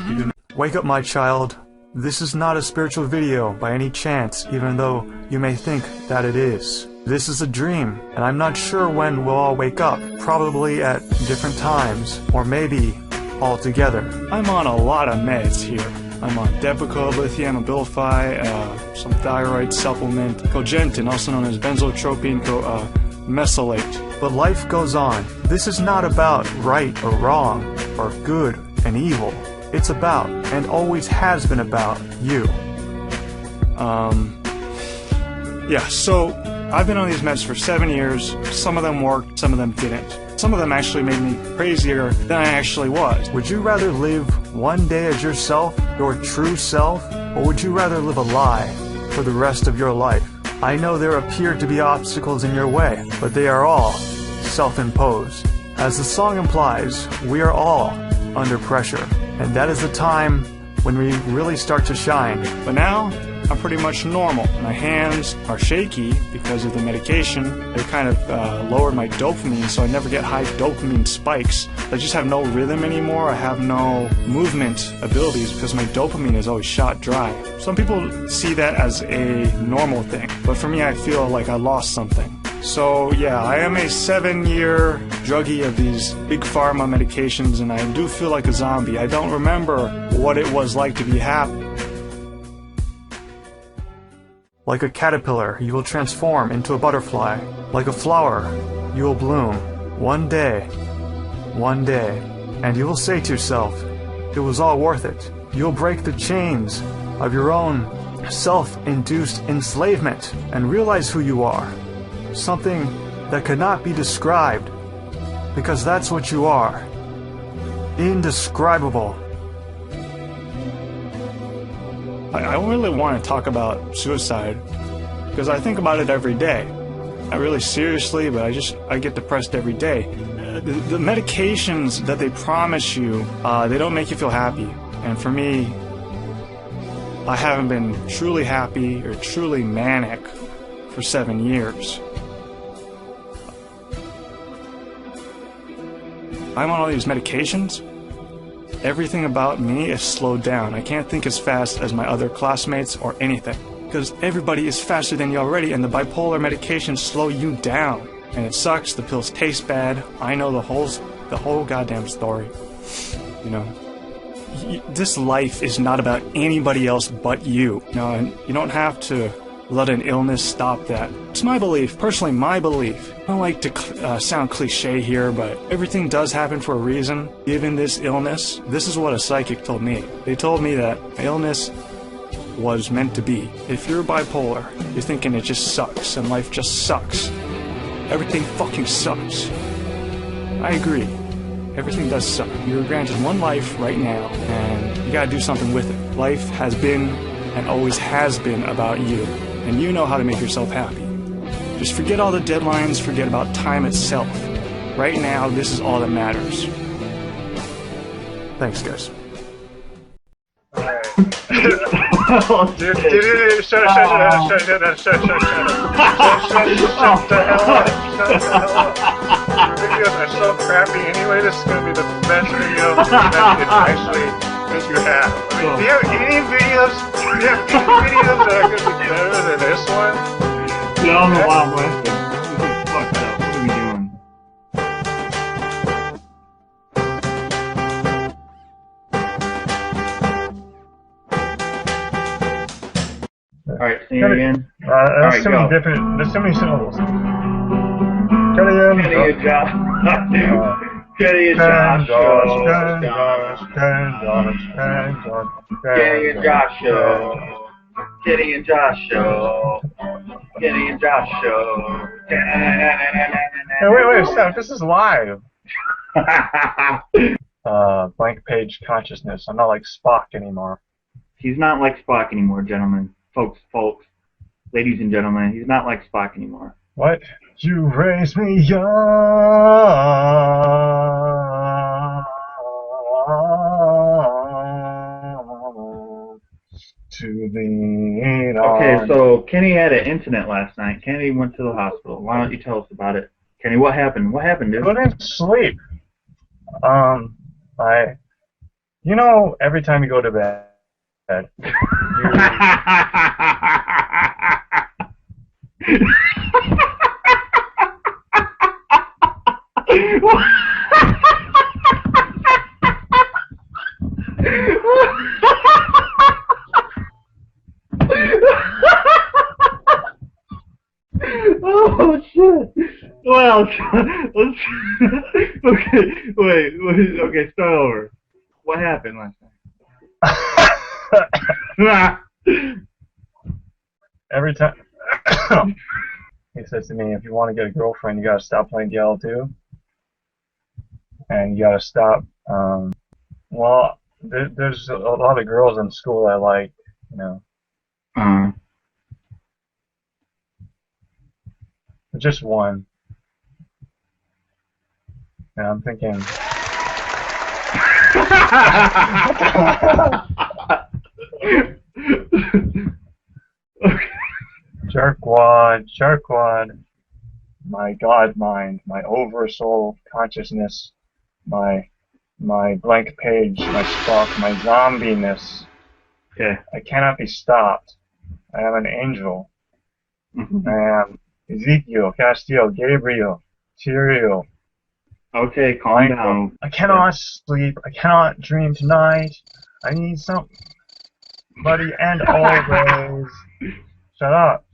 Speaker 3: You do not. Wake up, my child. This is not a spiritual video by any chance, even though you may think that it is. This is a dream, and I'm not sure when we'll all wake up, probably at different times, or maybe all together. I'm on a lot of meds here. I'm on Depakote, lithium, Abilify, some thyroid supplement, Cogentin, also known as benzotropine mesylate. But life goes on. This is not about right or wrong, or good and evil. It's about, and always has been about, you. Yeah, so I've been on these meds for 7 years. Some of them worked, some of them didn't. Some of them actually made me crazier than I actually was. Would you rather live one day as yourself, your true self, or would you rather live a lie for the rest of your life? I know there appear to be obstacles in your way, but they are all self-imposed. As the song implies, we are all under pressure. And that is the time when we really start to shine. But now, I'm pretty much normal. My hands are shaky because of the medication. They kind of lowered my dopamine, so I never get high dopamine spikes. I just have no rhythm anymore. I have no movement abilities because my dopamine is always shot dry. Some people see that as a normal thing, but for me, I feel like I lost something. So yeah, I am a 7-year druggie of these big pharma medications, and I do feel like a zombie. I don't remember what it was like to be happy. Like a caterpillar, you will transform into a butterfly. Like a flower, you will bloom. One day, and you will say to yourself, it was all worth it. You'll break the chains of your own self-induced enslavement and realize who you are. Something that could not be described, because that's what you are. Indescribable. I don't really want to talk about suicide, because I think about it every day. Not really seriously, but I get depressed every day. The medications that they promise you, they don't make you feel happy. And for me, I haven't been truly happy or truly manic for 7 years. I'm on all these medications. Everything about me is slowed down. I can't think as fast as my other classmates or anything. Because everybody is faster than you already, and the bipolar medications slow you down. And it sucks, the pills taste bad. I know the whole goddamn story. You know, this life is not about anybody else but you. And you don't have to let an illness stop that. It's my belief, personally my belief. I don't like to sound cliche here, but everything does happen for a reason. Given this illness, this is what a psychic told me. They told me that illness was meant to be. If you're bipolar, you're thinking it just sucks and life just sucks. Everything fucking sucks. I agree. Everything does suck. You're granted one life right now, and you gotta do something with it. Life has been and always has been about you, and you know how to make yourself happy. Just forget all the deadlines, forget about time itself. Right now, this is all that matters. Thanks, guys.
Speaker 7: Dude, shut the hell up. Your videos are so crappy anyway, this is going to be the best video that you have. I mean, do you have any videos that are going to be better than this one?
Speaker 8: Dude, I don't know why I'm laughing. This is fucked up. What are we doing? Alright, sing it again.
Speaker 7: There's so many different, there's so many syllables. Kenny and Josh.
Speaker 8: Kenny and Josh show.
Speaker 7: Kenny and Josh show.
Speaker 8: Kenny and Josh show. Kenny and Josh show.
Speaker 7: Hey, wait, stop. This is live. Blank page consciousness. I'm not like Spock anymore.
Speaker 8: He's not like Spock anymore, gentlemen. Folks, ladies and gentlemen, he's not like Spock anymore.
Speaker 7: What? You raise me young to lean on.
Speaker 8: Okay, so Kenny had an incident last night. Kenny went to the hospital. Why don't you tell us about it? Kenny, what happened? What happened, dude?
Speaker 7: Couldn't sleep. You know, every time you go to bed,
Speaker 8: Oh shit! Well, let's. Okay, start over. What happened last night?
Speaker 7: Every time he says to me, if you want to get a girlfriend, you gotta stop playing DL2, and you gotta stop. Well, there's a lot of girls in school I like, you know. Just one. And I'm thinking. Jerkwad, my God mind, my oversoul consciousness, my blank page, my Spock, my zombiness.
Speaker 8: Okay.
Speaker 7: I cannot be stopped. I am an angel. I am Ezekiel, Castiel, Gabriel, Tyrael.
Speaker 8: Okay, calm down.
Speaker 7: I cannot sleep. I cannot dream tonight. I need somebody and always. Shut up.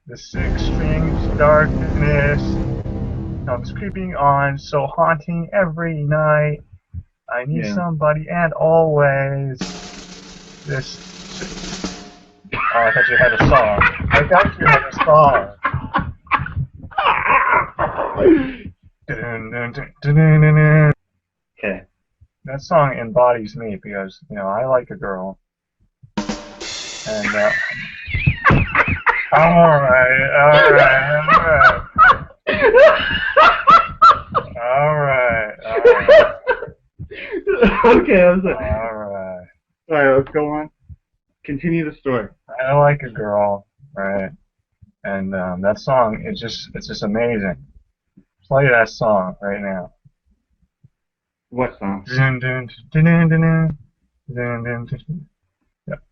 Speaker 7: The six strings darkness comes creeping on, so haunting every night. I need somebody and always. This. Oh, I thought you had a song. I thought you had a song.
Speaker 8: Okay.
Speaker 7: That song embodies me because, you know, I like a girl. And, alright.
Speaker 8: Okay, I'm sorry.
Speaker 7: Alright.
Speaker 8: Alright, let's go on. Continue the story.
Speaker 7: I like a girl, right? And that song, it's just amazing. Play that song right now.
Speaker 8: What song?
Speaker 7: Yeah.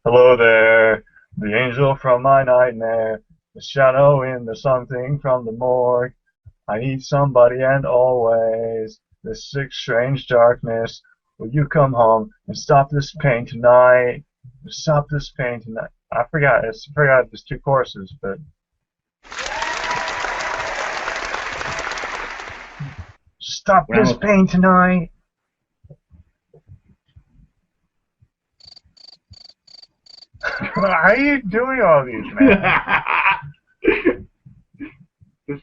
Speaker 7: Hello there, the angel from my nightmare, the shadow in the something from the morgue. I need somebody and always, this sick strange darkness. Will you come home and stop this pain tonight? Stop this pain tonight. I forgot there's 2 choruses, but stop this pain tonight. How are you doing all these, man?
Speaker 8: This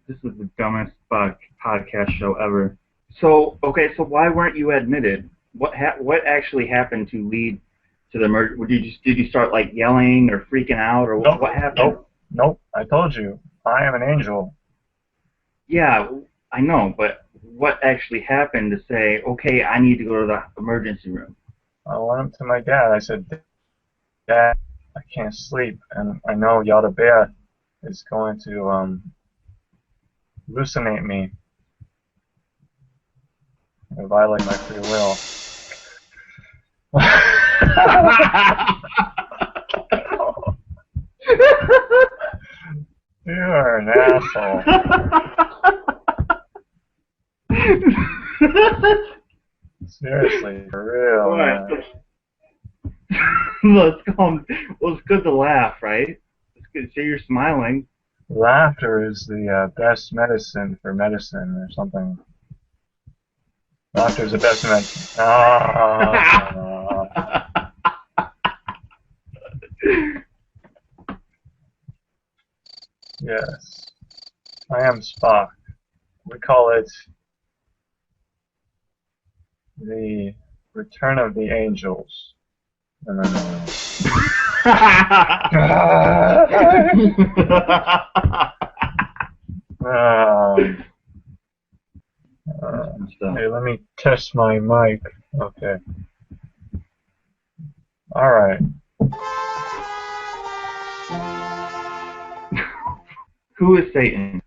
Speaker 8: is the dumbest podcast show ever. So, okay, so why weren't you admitted? What actually happened to lead to the murder? Did you start like yelling or freaking out or what happened?
Speaker 7: Nope. I told you, I am an angel.
Speaker 8: Yeah, I know, but what actually happened to say, okay, I need to go to the emergency room?
Speaker 7: I went up to my dad. I said, Dad, I can't sleep, and I know Yada Bear is going to hallucinate me and violate my free will. You are an asshole. Seriously, for real, man.
Speaker 8: Let's go. Well, it's good to laugh, right? It's good to see you're smiling.
Speaker 7: Laughter is the best medicine for medicine or something. Laughter is the best medicine. Yes. I am Spock. We call it the Return of the Angels. No. Hey, let me test my mic. Okay. Alright.
Speaker 8: Who is Satan?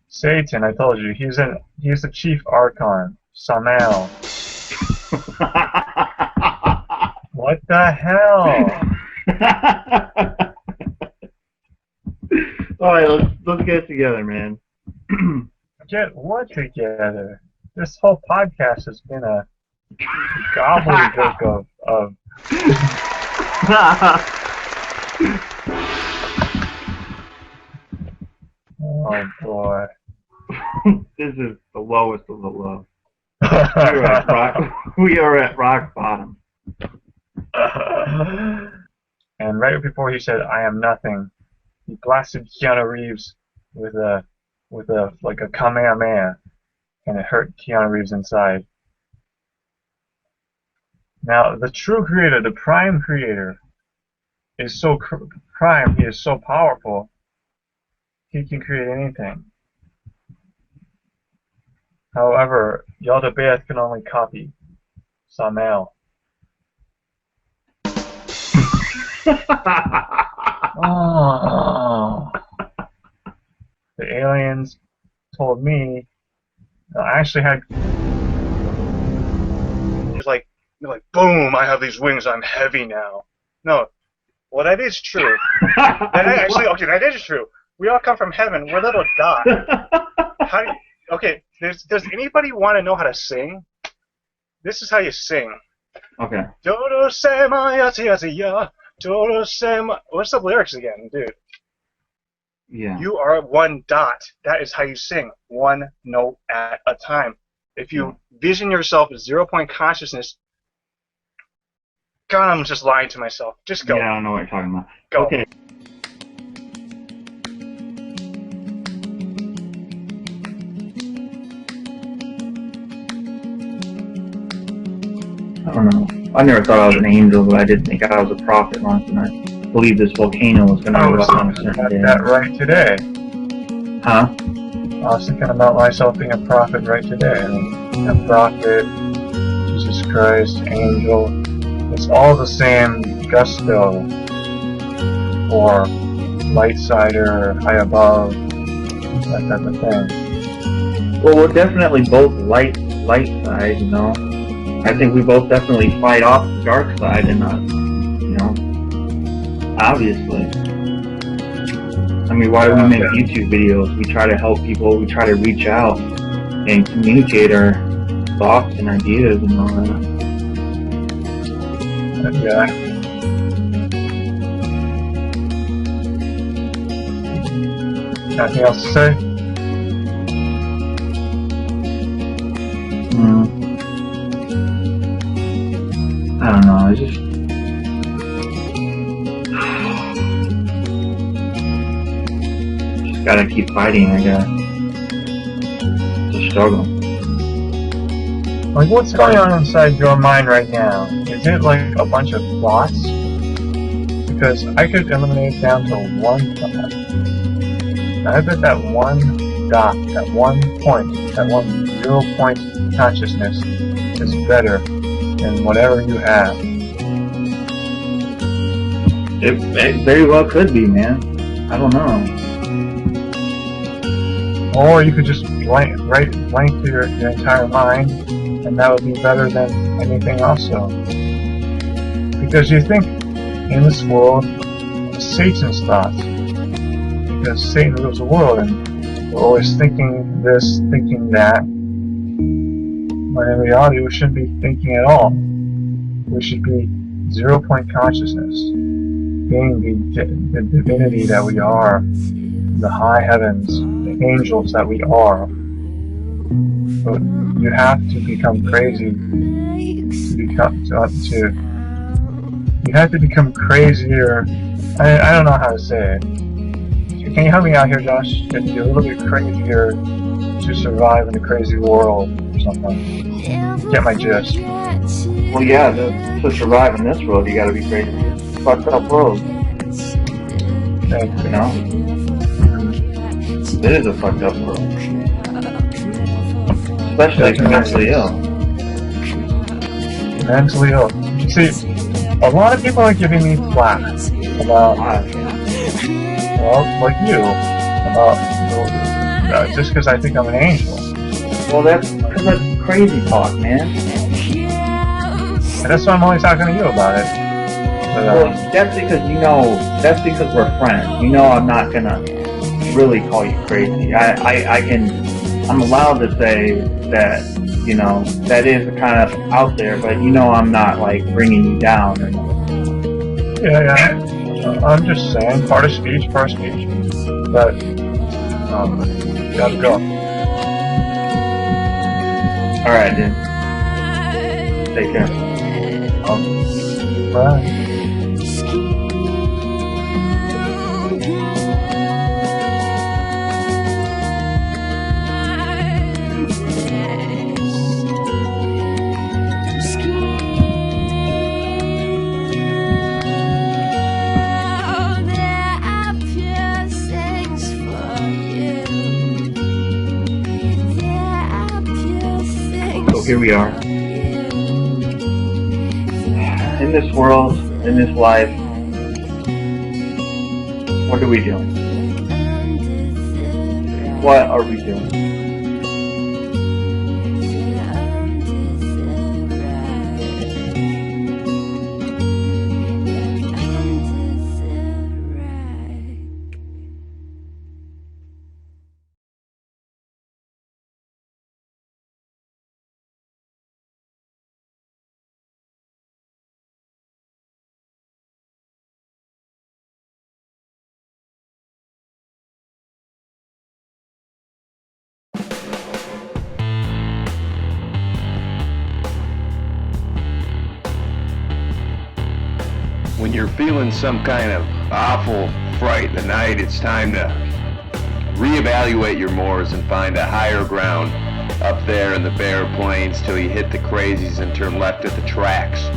Speaker 7: Satan, I told you, he's the chief archon, Samael. What the hell?
Speaker 8: Alright, let's get it together, man.
Speaker 7: Get what together? This whole podcast has been a gobbledygook of oh boy.
Speaker 8: This is the lowest of the low. We are at rock bottom.
Speaker 7: And right before he said, "I am nothing," he blasted Keanu Reeves with a like a Kamehameha, and it hurt Keanu Reeves inside. Now, the true creator, the prime creator, is so prime. He is so powerful. He can create anything. However, Yaldabaoth can only copy Samael. Oh. The aliens told me. I actually had. It's like, boom! I have these wings. I'm heavy now. No, well that is true. That is true. We all come from heaven. We're little dots. How do you, okay? Does anybody want to know how to sing? This is how you sing.
Speaker 8: Okay.
Speaker 7: What's the lyrics again, dude?
Speaker 8: Yeah.
Speaker 7: You are one dot. That is how you sing, one note at a time. If you vision yourself as 0-point consciousness, God, I'm just lying to myself. Just go.
Speaker 8: Yeah, I don't know what you're talking about.
Speaker 7: Go.
Speaker 8: Okay. I don't know. I never thought I was an angel, but I did think I was a prophet once, and I believed this volcano was going to
Speaker 7: I was
Speaker 8: erupt on a
Speaker 7: thinking
Speaker 8: certain
Speaker 7: about
Speaker 8: day.
Speaker 7: that right today.
Speaker 8: Huh?
Speaker 7: I was thinking about myself being a prophet right today. I mean, a prophet, Jesus Christ, angel. It's all the same gusto, or light sider, or high above, that type of thing.
Speaker 8: Well, we're definitely both light side, you know. I think we both definitely fight off the dark side, and you know, obviously. I mean, why do we make YouTube videos? We try to help people. We try to reach out and communicate our thoughts and ideas and all that.
Speaker 7: Yeah. Anything else to say?
Speaker 8: I don't know. I just gotta keep fighting, I guess. It's a struggle.
Speaker 7: Like, what's going on inside your mind right now? Is it like a bunch of thoughts? Because I could eliminate it down to one thought. I bet that one dot, that one point, that 0-point consciousness is better than whatever you have.
Speaker 8: It very well could be, man. I don't know.
Speaker 7: Or you could just blank your entire mind, and that would be better than anything also. Because you think in this world, Satan's thoughts. Because Satan rules the world, and we're always thinking this, thinking that. When in reality, we shouldn't be thinking at all. We should be 0-point consciousness, being the divinity that we are, the high heavens, the angels that we are. But you have to become crazy you have to become crazier. I don't know how to say it. Can you help me out here, Josh? You have to be a little bit crazier to survive in a crazy world or something. Get my gist.
Speaker 8: Well, yeah, to survive in this world, you gotta be crazy. It's a fucked up world. You know? It is a fucked up world. Especially if you're mentally ill.
Speaker 7: Mentally ill. See, a lot of people are giving me flack about, well, like you, about just because I think I'm an angel.
Speaker 8: Well, that's because that's crazy talk, man.
Speaker 7: And that's why I'm only talking to you about it. But,
Speaker 8: well, that's because we're friends. You know I'm not gonna really call you crazy. I'm allowed to say that, you know, that is kind of out there, but you know I'm not, like, bringing you down or nothing.
Speaker 7: Yeah. I'm just saying, part of speech. But, gotta go.
Speaker 8: Alright, dude. Take care.
Speaker 7: Bye.
Speaker 8: So here we are. In this world, in this life, what are we doing? What are we doing?
Speaker 9: when you're feeling some kind of awful fright in the night, it's time to reevaluate your moors and find a higher ground up there in the bare plains till you hit the crazies and turn left at the tracks.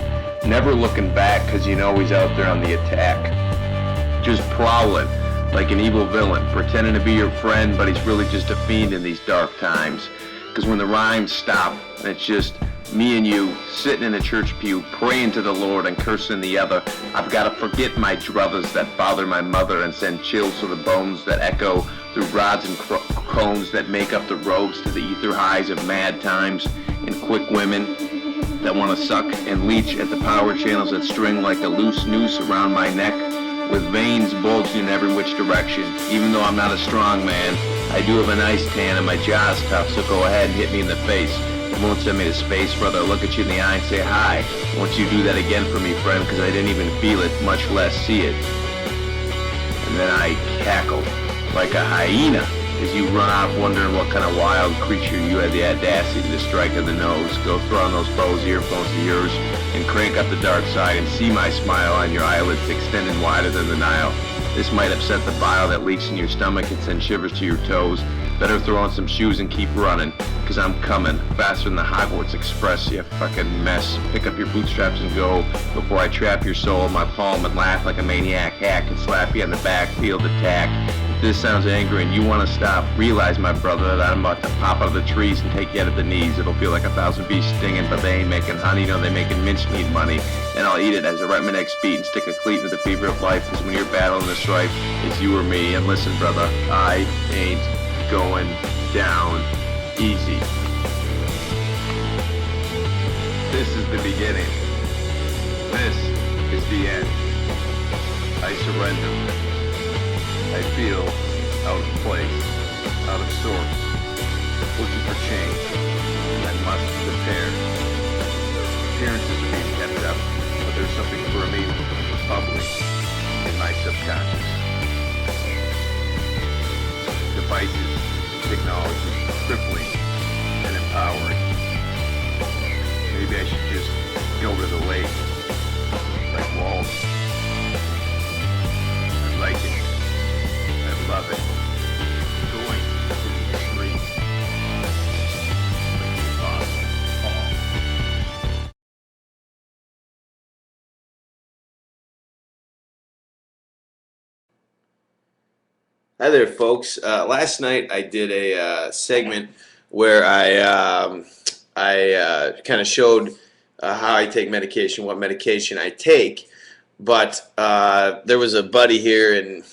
Speaker 9: Never looking back, because you know he's out there on the attack. Just prowling like an evil villain, pretending to be your friend, but he's really just a fiend in these dark times. Because when the rhymes stop, and it's just me and you sitting in a church pew praying to the Lord and cursing the other, I've got to forget my druthers that bother my mother and send chills to the bones that echo through rods and cones that make up the roads to the ether highs of mad times and quick women that want to suck and leech at the power channels that string like a loose noose around my neck with veins bulging in every which direction. Even though I'm not a strong man, I do have a nice tan and my jaw's tough, so go ahead and hit me in the face. You won't send me to space, brother. I'll look at you in the eye and say hi. Won't you do that again for me, friend, because I didn't even feel it, much less see it. And then I cackle like a hyena as you run off wondering what kind of wild creature you had the audacity to strike in the nose. Go throw on those Bose earphones of yours and crank up the dark side and see my smile on your eyelids extended wider than the Nile. This might upset the bile that leaks in your stomach and send shivers to your toes. Better throw on some shoes and keep running, because I'm coming faster than the Hogwarts Express, you fucking mess. Pick up your bootstraps and go before I trap your soul in my palm and laugh like a maniac hack and slap you on the back, field attack. If this sounds angry and you want to stop, realize, my brother, that I'm about to pop out of the trees and take you out of the knees. It'll feel like 1,000 bees stinging, but they ain't making honey, no, they making mincemeat money. And I'll eat it as I write my next beat and stick a cleat into the fever of life, because when you're battling the strife, it's you or me. And listen, brother, I ain't going down easy. This is the beginning. This is the end. I surrender. I feel out of place, out of sorts, looking for change. I must prepare. Appearances are being kept up, but there's something brimming, bubbling in my subconscious. Devices, technology, crippling and empowering. Maybe I should just go to the lake, like Walt. I like it. I love it. Going to the extreme. Like the Apostle Paul. Hi there, folks. Last night I did a segment where I kind of showed how I take medication, what medication I take. But there was a buddy here, and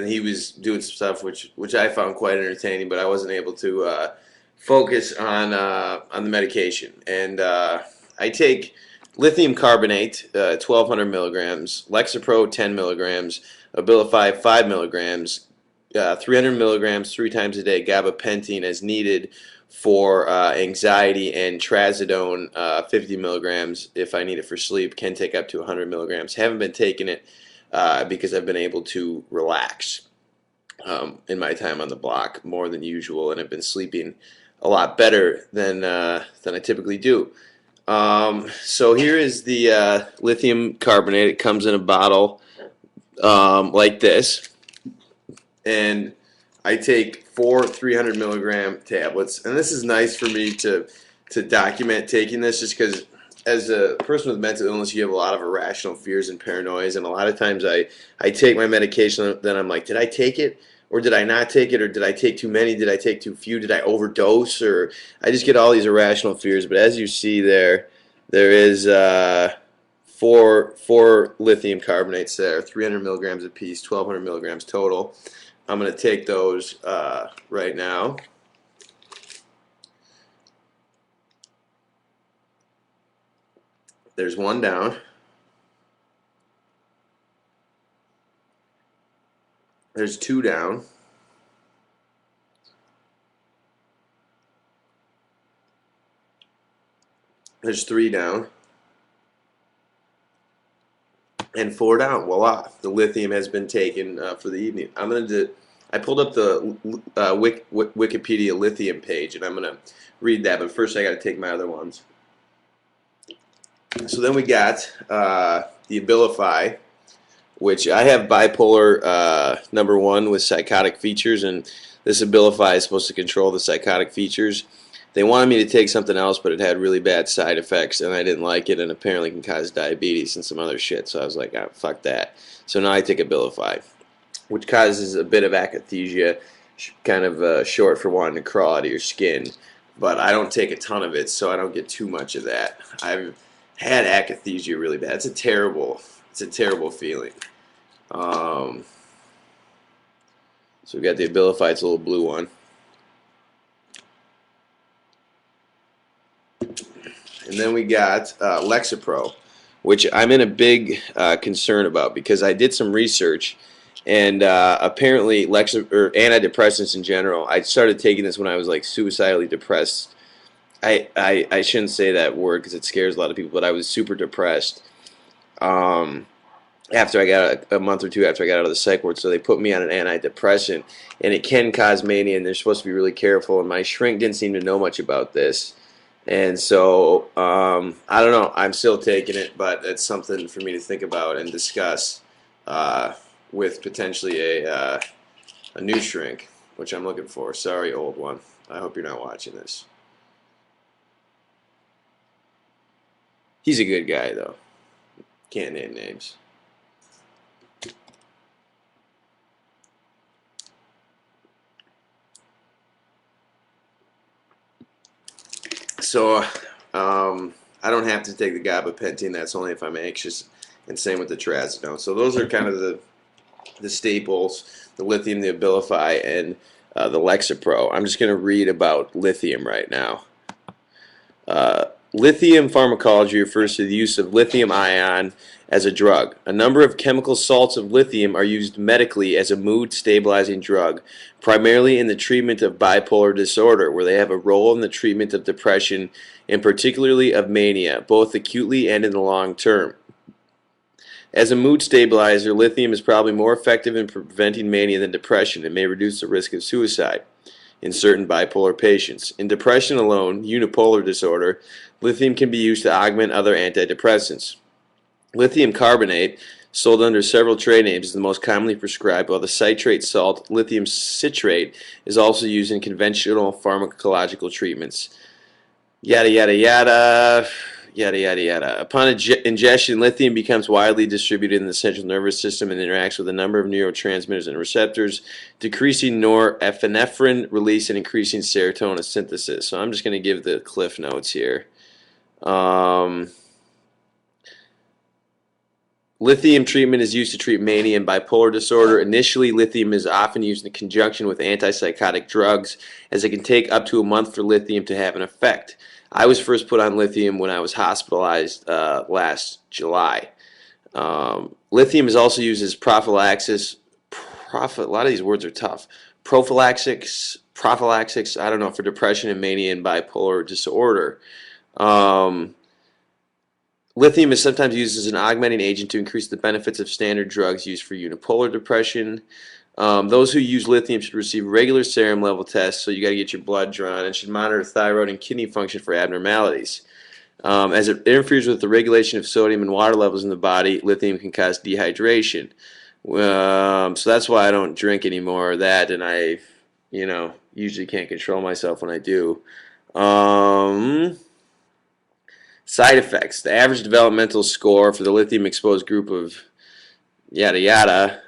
Speaker 9: he was doing some stuff which I found quite entertaining, but I wasn't able to focus on the medication. And I take lithium carbonate, 1,200 milligrams, Lexapro, 10 milligrams, Abilify, 5 milligrams, 300 milligrams 3 times a day, gabapentin as needed for anxiety, and trazodone, 50 milligrams if I need it for sleep. Can take up to 100 milligrams. Haven't been taking it because I've been able to relax in my time on the block more than usual, and I've been sleeping a lot better than I typically do. So here is the lithium carbonate. It comes in a bottle like this. And I take 4 300 milligram tablets, and this is nice for me to document taking this, just because as a person with mental illness, you have a lot of irrational fears and paranoias, and a lot of times I take my medication, then I'm like, did I take it, or did I not take it, or did I take too many, did I take too few, did I overdose, or I just get all these irrational fears. But as you see there is four lithium carbonates there, 300 milligrams a piece, 1,200 milligrams total. I'm going to take those right now. There's one down. There's 2 down. There's 3 down. And 4 down. Voila. The lithium has been taken for the evening. I'm going to I pulled up the Wikipedia lithium page, and I'm going to read that, but first I got to take my other ones. So then we got
Speaker 11: the Abilify, which I have bipolar number 1 with psychotic features, and this Abilify is supposed to control the psychotic features. They wanted me to take something else, but it had really bad side effects, and I didn't like it, and apparently can cause diabetes and some other shit, so I was like, oh, fuck that. So now I take Abilify, which causes a bit of akathisia, kind of short for wanting to crawl out of your skin, but I don't take a ton of it, so I don't get too much of that. I've had akathisia really bad. It's a terrible feeling. So we got the Abilify, it's a little blue one. And then we got Lexapro, which I'm in a big concern about because I did some research, and apparently antidepressants in general, I started taking this when I was like suicidally depressed. I shouldn't say that word because it scares a lot of people, but I was super depressed after I got a month or two after I got out of the psych ward. So they put me on an antidepressant, and it can cause mania, and they're supposed to be really careful. And my shrink didn't seem to know much about this. And so, I don't know, I'm still taking it, but it's something for me to think about and discuss with potentially a new shrink, which I'm looking for. Sorry, old one. I hope you're not watching this. He's a good guy, though. Can't name names. So, I don't have to take the gabapentin. That's only if I'm anxious, and same with the trazodone. So those are kind of the staples: the lithium, the Abilify, and the Lexapro. I'm just going to read about lithium right now. Lithium pharmacology refers to the use of lithium ion as a drug. A number of chemical salts of lithium are used medically as a mood-stabilizing drug, primarily in the treatment of bipolar disorder, where they have a role in the treatment of depression, and particularly of mania, both acutely and in the long term. As a mood stabilizer, lithium is probably more effective in preventing mania than depression and may reduce the risk of suicide in certain bipolar patients. In depression alone, unipolar disorder, lithium can be used to augment other antidepressants. Lithium carbonate, sold under several trade names, is the most commonly prescribed, while the citrate salt, lithium citrate, is also used in conventional pharmacological treatments. Yada yada yada, yada yada yada. Upon ingestion, lithium becomes widely distributed in the central nervous system and interacts with a number of neurotransmitters and receptors, decreasing norepinephrine release and increasing serotonin synthesis. So I'm just going to give the cliff notes here. Lithium treatment is used to treat mania and bipolar disorder. Initially, lithium is often used in conjunction with antipsychotic drugs, as it can take up to a month for lithium to have an effect. I was first put on lithium when I was hospitalized last July. Lithium is also used as prophylaxis. A lot of these words are tough. Prophylaxis, I don't know, for depression and mania and bipolar disorder. Lithium is sometimes used as an augmenting agent to increase the benefits of standard drugs used for unipolar depression. Those who use lithium should receive regular serum level tests, so you got to get your blood drawn, and should monitor thyroid and kidney function for abnormalities. As it interferes with the regulation of sodium and water levels in the body, lithium can cause dehydration. So that's why I don't drink anymore of that, and I, usually can't control myself when I do. Side effects. The average developmental score for the lithium-exposed group of yada yada.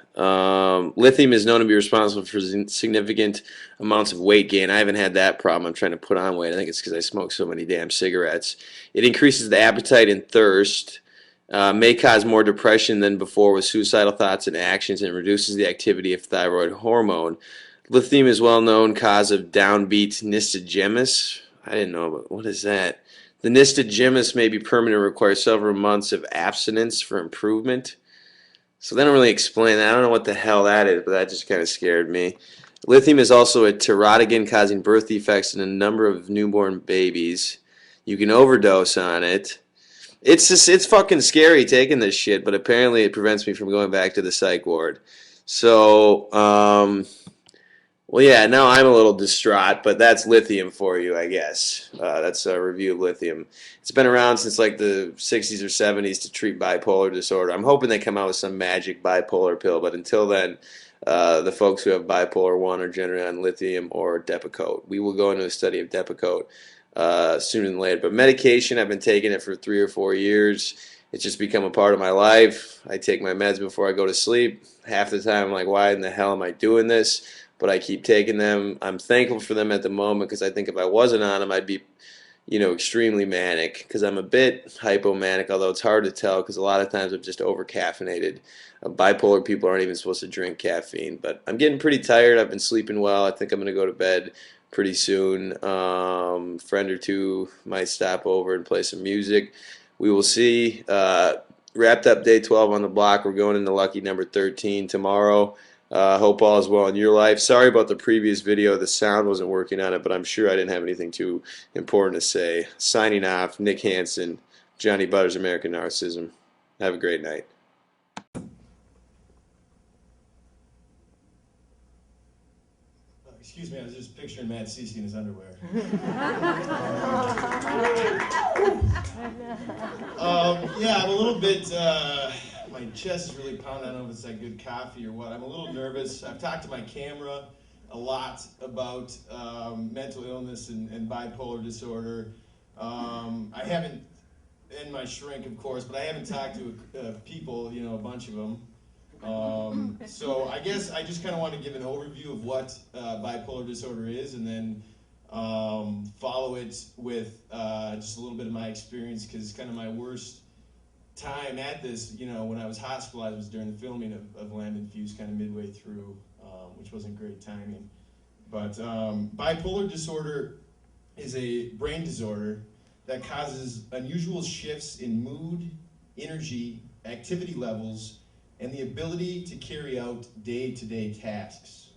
Speaker 11: Lithium is known to be responsible for significant amounts of weight gain. I haven't had that problem. I'm trying to put on weight. I think it's because I smoke so many damn cigarettes. It increases the appetite and thirst. May cause more depression than before with suicidal thoughts and actions, and reduces the activity of thyroid hormone. Lithium is well-known cause of downbeat nystagmus. I didn't know, but what is that? The nystagmus may be permanent and require several months of abstinence for improvement. So they don't really explain that. I don't know what the hell that is, but that just kind of scared me. Lithium is also a teratogene, causing birth defects in a number of newborn babies. You can overdose on it. It's fucking scary taking this shit, but apparently it prevents me from going back to the psych ward. So, Well, yeah, now I'm a little distraught, but that's lithium for you, I guess. That's a review of lithium. It's been around since like the 60s or 70s to treat bipolar disorder. I'm hoping they come out with some magic bipolar pill, but until then, the folks who have bipolar 1 are generally on lithium or Depakote. We will go into a study of Depakote sooner than later. But medication, I've been taking it for 3 or 4 years. It's just become a part of my life. I take my meds before I go to sleep. Half the time I'm like, why in the hell am I doing this? But I keep taking them. I'm thankful for them at the moment because I think if I wasn't on them, I'd be, extremely manic because I'm a bit hypomanic, although it's hard to tell because a lot of times I'm just over-caffeinated. Bipolar people aren't even supposed to drink caffeine, but I'm getting pretty tired. I've been sleeping well. I think I'm going to go to bed pretty soon. Friend or two might stop over and play some music. We will see. Wrapped up day 12 on the block. We're going into lucky number 13 tomorrow. Hope all is well in your life. Sorry about the previous video. The sound wasn't working on it, but I'm sure I didn't have anything too important to say. Signing off, Nick Hansen, Johnny Butters, American Narcissism. Have a great night.
Speaker 12: Excuse me, I was just picturing Matt Cece in his underwear. Yeah, I'm a little bit, my chest is really pounding. I don't know if it's that good coffee or what. I'm a little nervous. I've talked to my camera a lot about mental illness and bipolar disorder. I haven't, and my shrink, of course, but I haven't talked to people, a bunch of them. So I guess I just kind of want to give an overview of what bipolar disorder is and then follow it with just a little bit of my experience because kind of my worst time at this, when I was hospitalized was during the filming of Lamb and Fuse kind of midway through, which wasn't great timing. But bipolar disorder is a brain disorder that causes unusual shifts in mood, energy, activity levels, and the ability to carry out day-to-day tasks.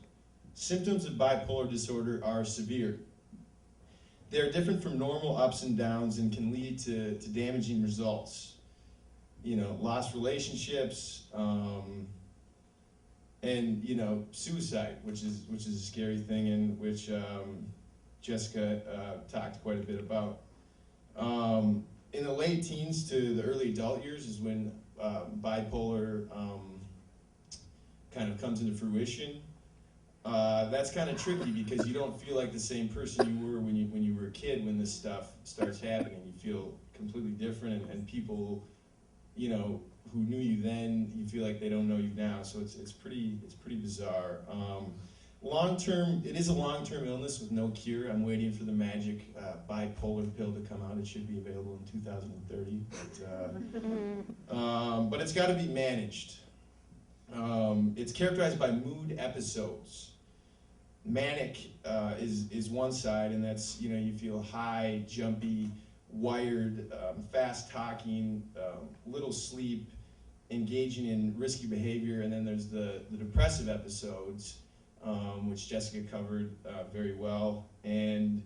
Speaker 12: Symptoms of bipolar disorder are severe. They are different from normal ups and downs and can lead to damaging results. Lost relationships, and suicide, which is a scary thing, and which Jessica talked quite a bit about. In the late teens to the early adult years is when bipolar kind of comes into fruition. That's kind of tricky because you don't feel like the same person you were when you were a kid when this stuff starts happening. You feel completely different, and people, who knew you then, you feel like they don't know you now. So it's pretty bizarre. Long-term, it is a long-term illness with no cure. I'm waiting for the magic bipolar pill to come out. It should be available in 2030, but it's got to be managed. It's characterized by mood episodes. Manic is one side, and that's, you feel high, jumpy, wired, fast talking, little sleep, engaging in risky behavior, and then there's the depressive episodes, which Jessica covered very well. And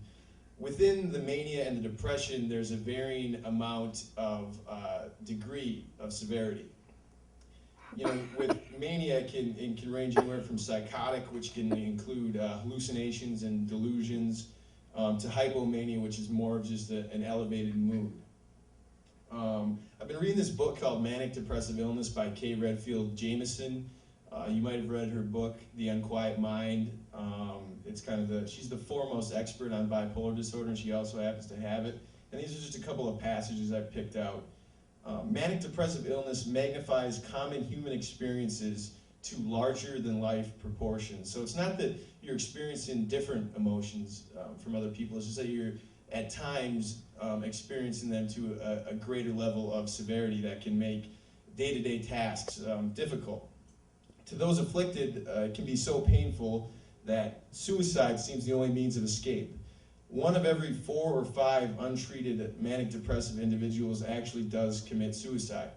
Speaker 12: within the mania and the depression, there's a varying amount of degree of severity. With mania, it can range anywhere from psychotic, which can include hallucinations and delusions, to hypomania, which is more of just an elevated mood. I've been reading this book called Manic Depressive Illness by Kay Redfield Jamison. You might have read her book, The Unquiet Mind. It's kind of she's the foremost expert on bipolar disorder, and she also happens to have it. And these are just a couple of passages I picked out. Manic depressive illness magnifies common human experiences to larger than life proportions. So it's not that you're experiencing different emotions from other people, it's just that you're at times experiencing them to a greater level of severity that can make day-to-day tasks difficult. To those afflicted, it can be so painful that suicide seems the only means of escape. 1 of every 4 or 5 untreated manic depressive individuals actually does commit suicide.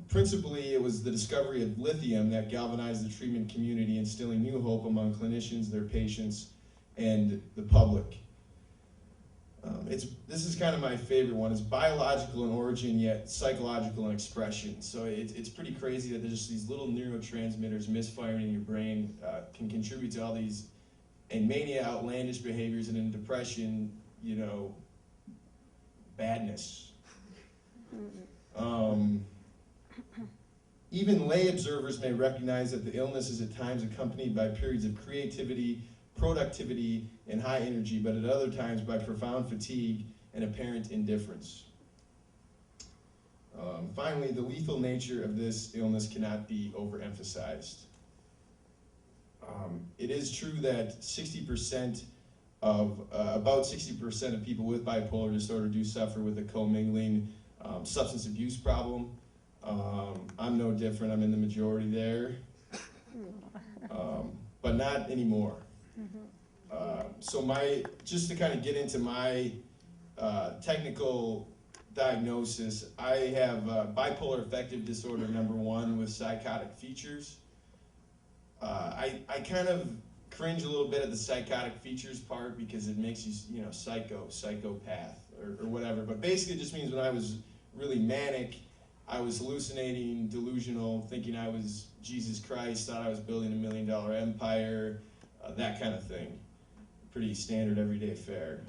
Speaker 12: Principally, it was the discovery of lithium that galvanized the treatment community, instilling new hope among clinicians, their patients, and the public. This is kind of my favorite one. It's biological in origin, yet psychological in expression. So it's pretty crazy that there's these little neurotransmitters misfiring in your brain can contribute to all these, in mania, outlandish behaviors, and in depression, you know, badness. Even lay observers may recognize that the illness is at times accompanied by periods of creativity, productivity, and high energy, but at other times by profound fatigue and apparent indifference. Finally, the lethal nature of this illness cannot be overemphasized. It is true that 60% of, about 60% of people with bipolar disorder do suffer with a commingling substance abuse problem. I'm no different, I'm in the majority there, but not anymore. So just to kind of get into my technical diagnosis, I have bipolar affective disorder number 1 with psychotic features. I kind of cringe a little bit at the psychotic features part because it makes you, psychopath or whatever. But basically it just means when I was really manic, I was hallucinating, delusional, thinking I was Jesus Christ, thought I was building $1 million empire, that kind of thing. Pretty standard everyday fare.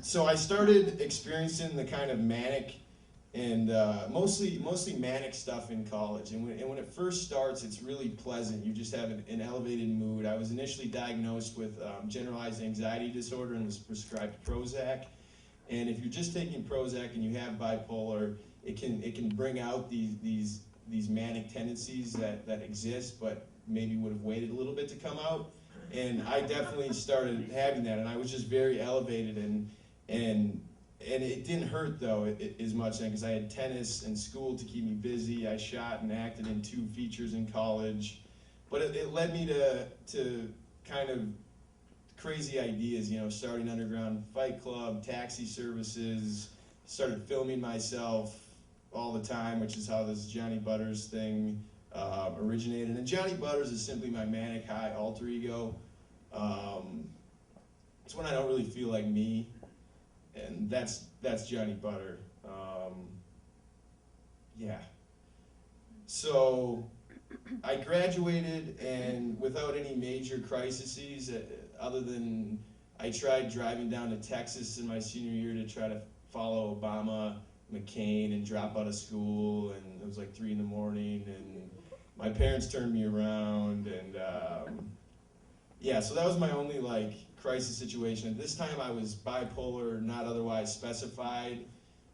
Speaker 12: So I started experiencing the kind of manic and mostly manic stuff in college. And when it first starts, it's really pleasant. You just have an elevated mood. I was initially diagnosed with generalized anxiety disorder and was prescribed Prozac. And if you're just taking Prozac and you have bipolar, it can bring out these manic tendencies that exist, but maybe would have waited a little bit to come out. And I definitely started having that, and I was just very elevated, and it didn't hurt though as much then because I had tennis and school to keep me busy. I shot and acted in 2 features in college, but it led me to kind of crazy ideas, starting underground fight club, taxi services, started filming myself all the time, which is how this Johnny Butters thing originated. And Johnny Butters is simply my manic high alter ego. It's when I don't really feel like me, and that's Johnny Butter. Yeah. So I graduated, and without any major crises, other than I tried driving down to Texas in my senior year to try to follow Obama, McCain, and drop out of school, and it was like 3 in the morning, and my parents turned me around, and yeah, so that was my only crisis situation. At this time I was bipolar, not otherwise specified,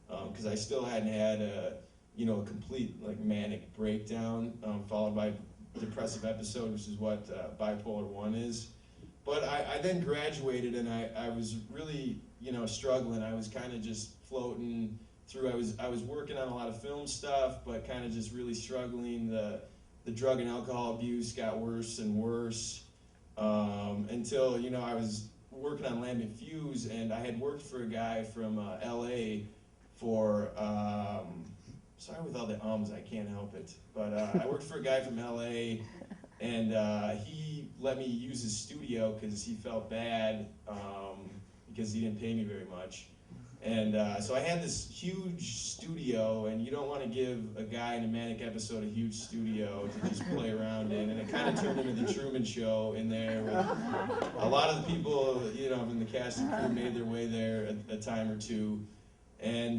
Speaker 12: because I still hadn't had a complete manic breakdown, followed by depressive episode, which is what bipolar 1 is. But I then graduated, and I was really struggling. I was kind of just floating through. I was working on a lot of film stuff, but kind of just really struggling. The drug and alcohol abuse got worse and worse, until I was working on Lambent Fuse, and I had worked for a guy from LA for sorry with all the ums, I can't help it, but I worked for a guy from LA, and he let me use his studio because he felt bad because he didn't pay me very much. And so I had this huge studio, and you don't want to give a guy in a manic episode a huge studio to just play around in, and it kind of turned into the Truman Show in there with a lot of the people, in the cast and crew made their way there a time or two, and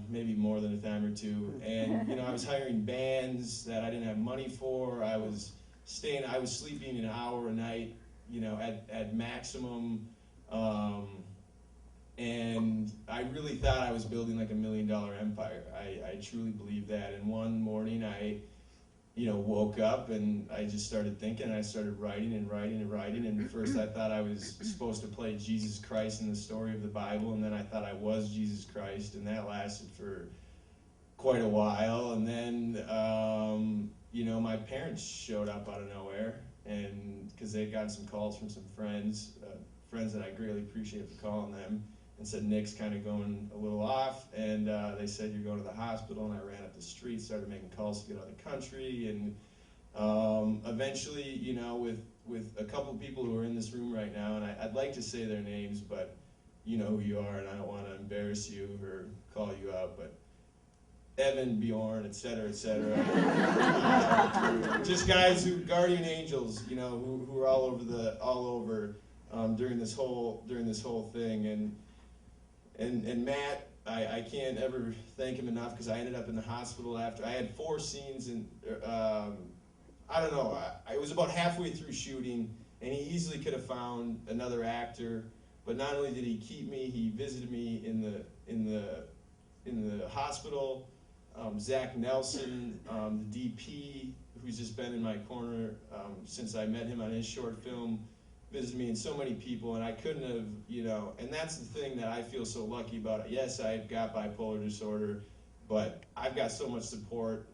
Speaker 12: maybe more than a time or two. And I was hiring bands that I didn't have money for. I was sleeping an hour a night, at maximum. And I really thought I was building like $1 million empire. I truly believed that. And one morning I, woke up and I just started thinking, and I started writing and writing and writing. And first I thought I was supposed to play Jesus Christ in the story of the Bible, and then I thought I was Jesus Christ, and that lasted for quite a while. And then, my parents showed up out of nowhere, and because they got some calls from some friends that I greatly appreciate for calling them, and said Nick's kind of going a little off, and they said you're going to the hospital, and I ran up the street, started making calls to get out of the country, and Eventually, you know, with a couple of people who are in this room right now, and I'd like to say their names, but you know who you are, and I don't want to embarrass you or call you out, but Evan, Bjorn, et cetera, just guys who, guardian angels, you know, who are all over during this whole thing, and Matt, I can't ever thank him enough, because I ended up in the hospital after I had 4 scenes, and I don't know, it was about halfway through shooting, and he easily could have found another actor, but not only did he keep me, he visited me in the hospital. Zach Nelson, the DP, who's just been in my corner since I met him on his short film, visited me, and so many people, and I couldn't have, you know, and that's the thing that I feel so lucky about. Yes, I've got bipolar disorder, but I've got so much support.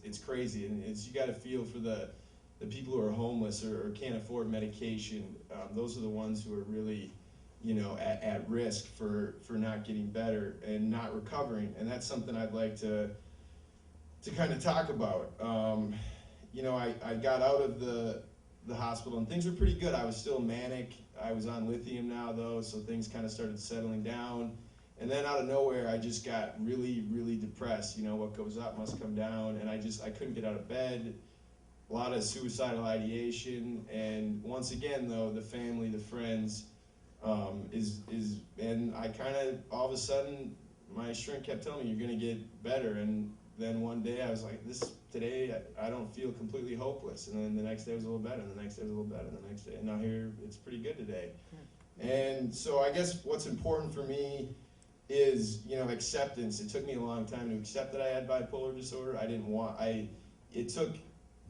Speaker 12: It's crazy, and you got to feel for the people who are homeless or can't afford medication. Those are the ones who are really, you know, at risk for not getting better and not recovering, and that's something I'd like to kind of talk about. You know, I got out of the hospital and things were pretty good. I was still manic. I was on lithium now though, so things kind of started settling down. And then out of nowhere, I just got really, really depressed. You know, what goes up must come down, and I couldn't get out of bed. A lot of suicidal ideation, and once again though, the family, the friends, and I kind of, all of a sudden, my shrink kept telling me, you're gonna get better, and then one day I was like, today I don't feel completely hopeless, and then the next day was a little better, and the next day was a little better, and the next day, and now here, it's pretty good today. And so I guess what's important for me is, you know, acceptance. It took me a long time to accept that I had bipolar disorder. It took,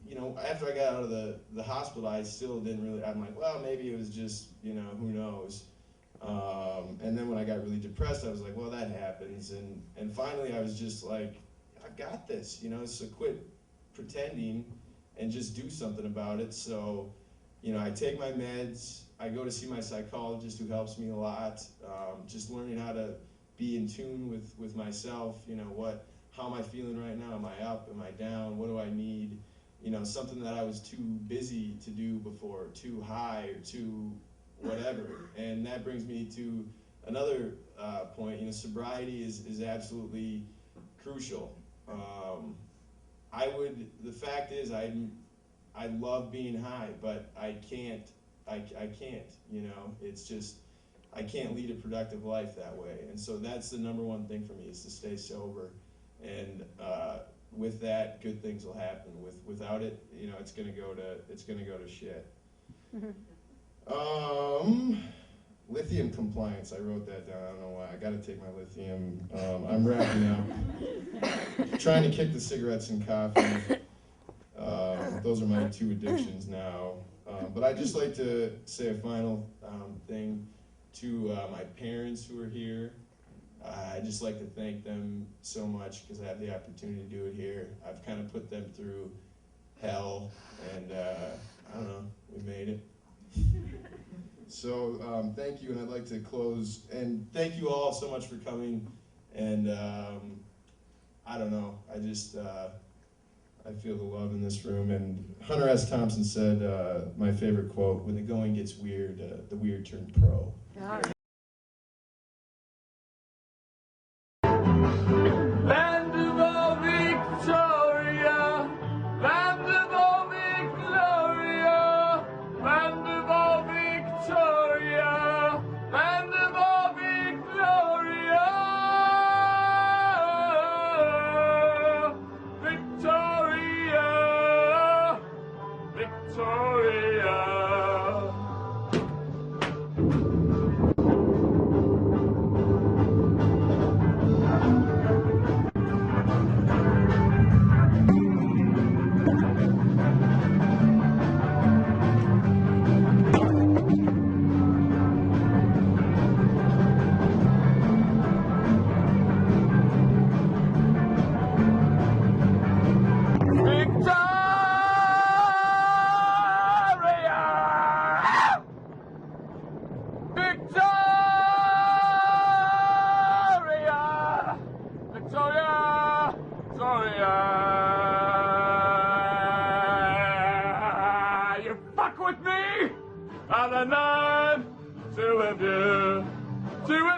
Speaker 12: you know, after I got out of the hospital, I still didn't really, I'm like, well, maybe it was just, you know, who knows. And then when I got really depressed, I was like, well, that happens. And finally, I was just like, I got this, you know, so quit pretending and just do something about it. So, you know, I take my meds. I go to see my psychologist, who helps me a lot. Just learning how to be in tune with myself. You know, how am I feeling right now? Am I up? Am I down? What do I need? You know, something that I was too busy to do before, too high or too whatever. And that brings me to another point. You know, sobriety is absolutely crucial. The fact is, I love being high, but I can't, you know, it's just, I can't lead a productive life that way. And so that's the number one thing for me, is to stay sober. And with that, good things will happen. Without it, you know, it's gonna go to shit. Lithium compliance, I wrote that down. I don't know why. I gotta take my lithium. I'm wrapping up. Trying to kick the cigarettes and coffee. Those are my 2 addictions now. But I'd just like to say a final thing to my parents who are here. I'd just like to thank them so much, because I have the opportunity to do it here. I've kind of put them through hell, and I don't know, we made it. So thank you, and I'd like to close, and thank you all so much for coming, and I don't know, I just, I feel the love in this room, and Hunter S. Thompson said, my favorite quote, when the going gets weird, the weird turn pro.
Speaker 13: Land of all Victoria, land of all Victoria, land of all Victoria, land of all Victoria, Victoria, Victoria. Victoria! Victoria! Victoria!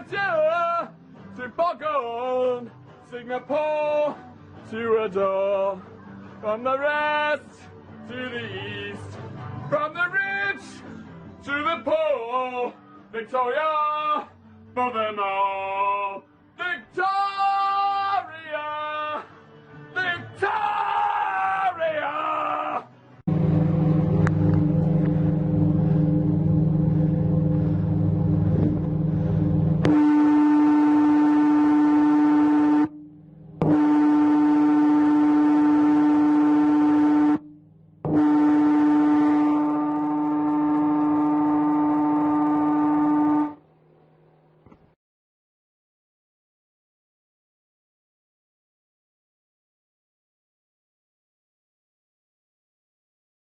Speaker 13: Adore, to Boggle, Singapore, to adore. From the west to the east, from the rich to the poor, Victoria for them all. Victoria! Victoria!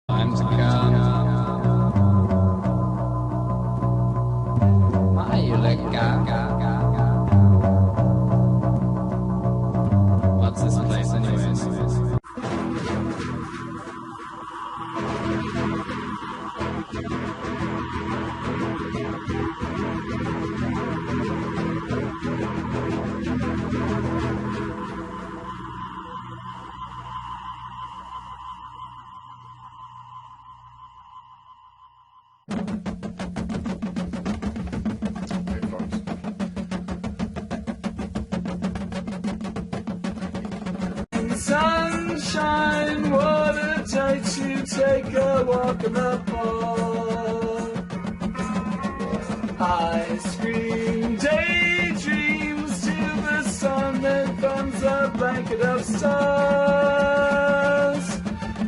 Speaker 14: Time to come. Why you let go? What's this place anyways?
Speaker 13: Sunshine, what a day to take a walk in the park. Ice cream daydreams till the sun then comes a blanket of stars.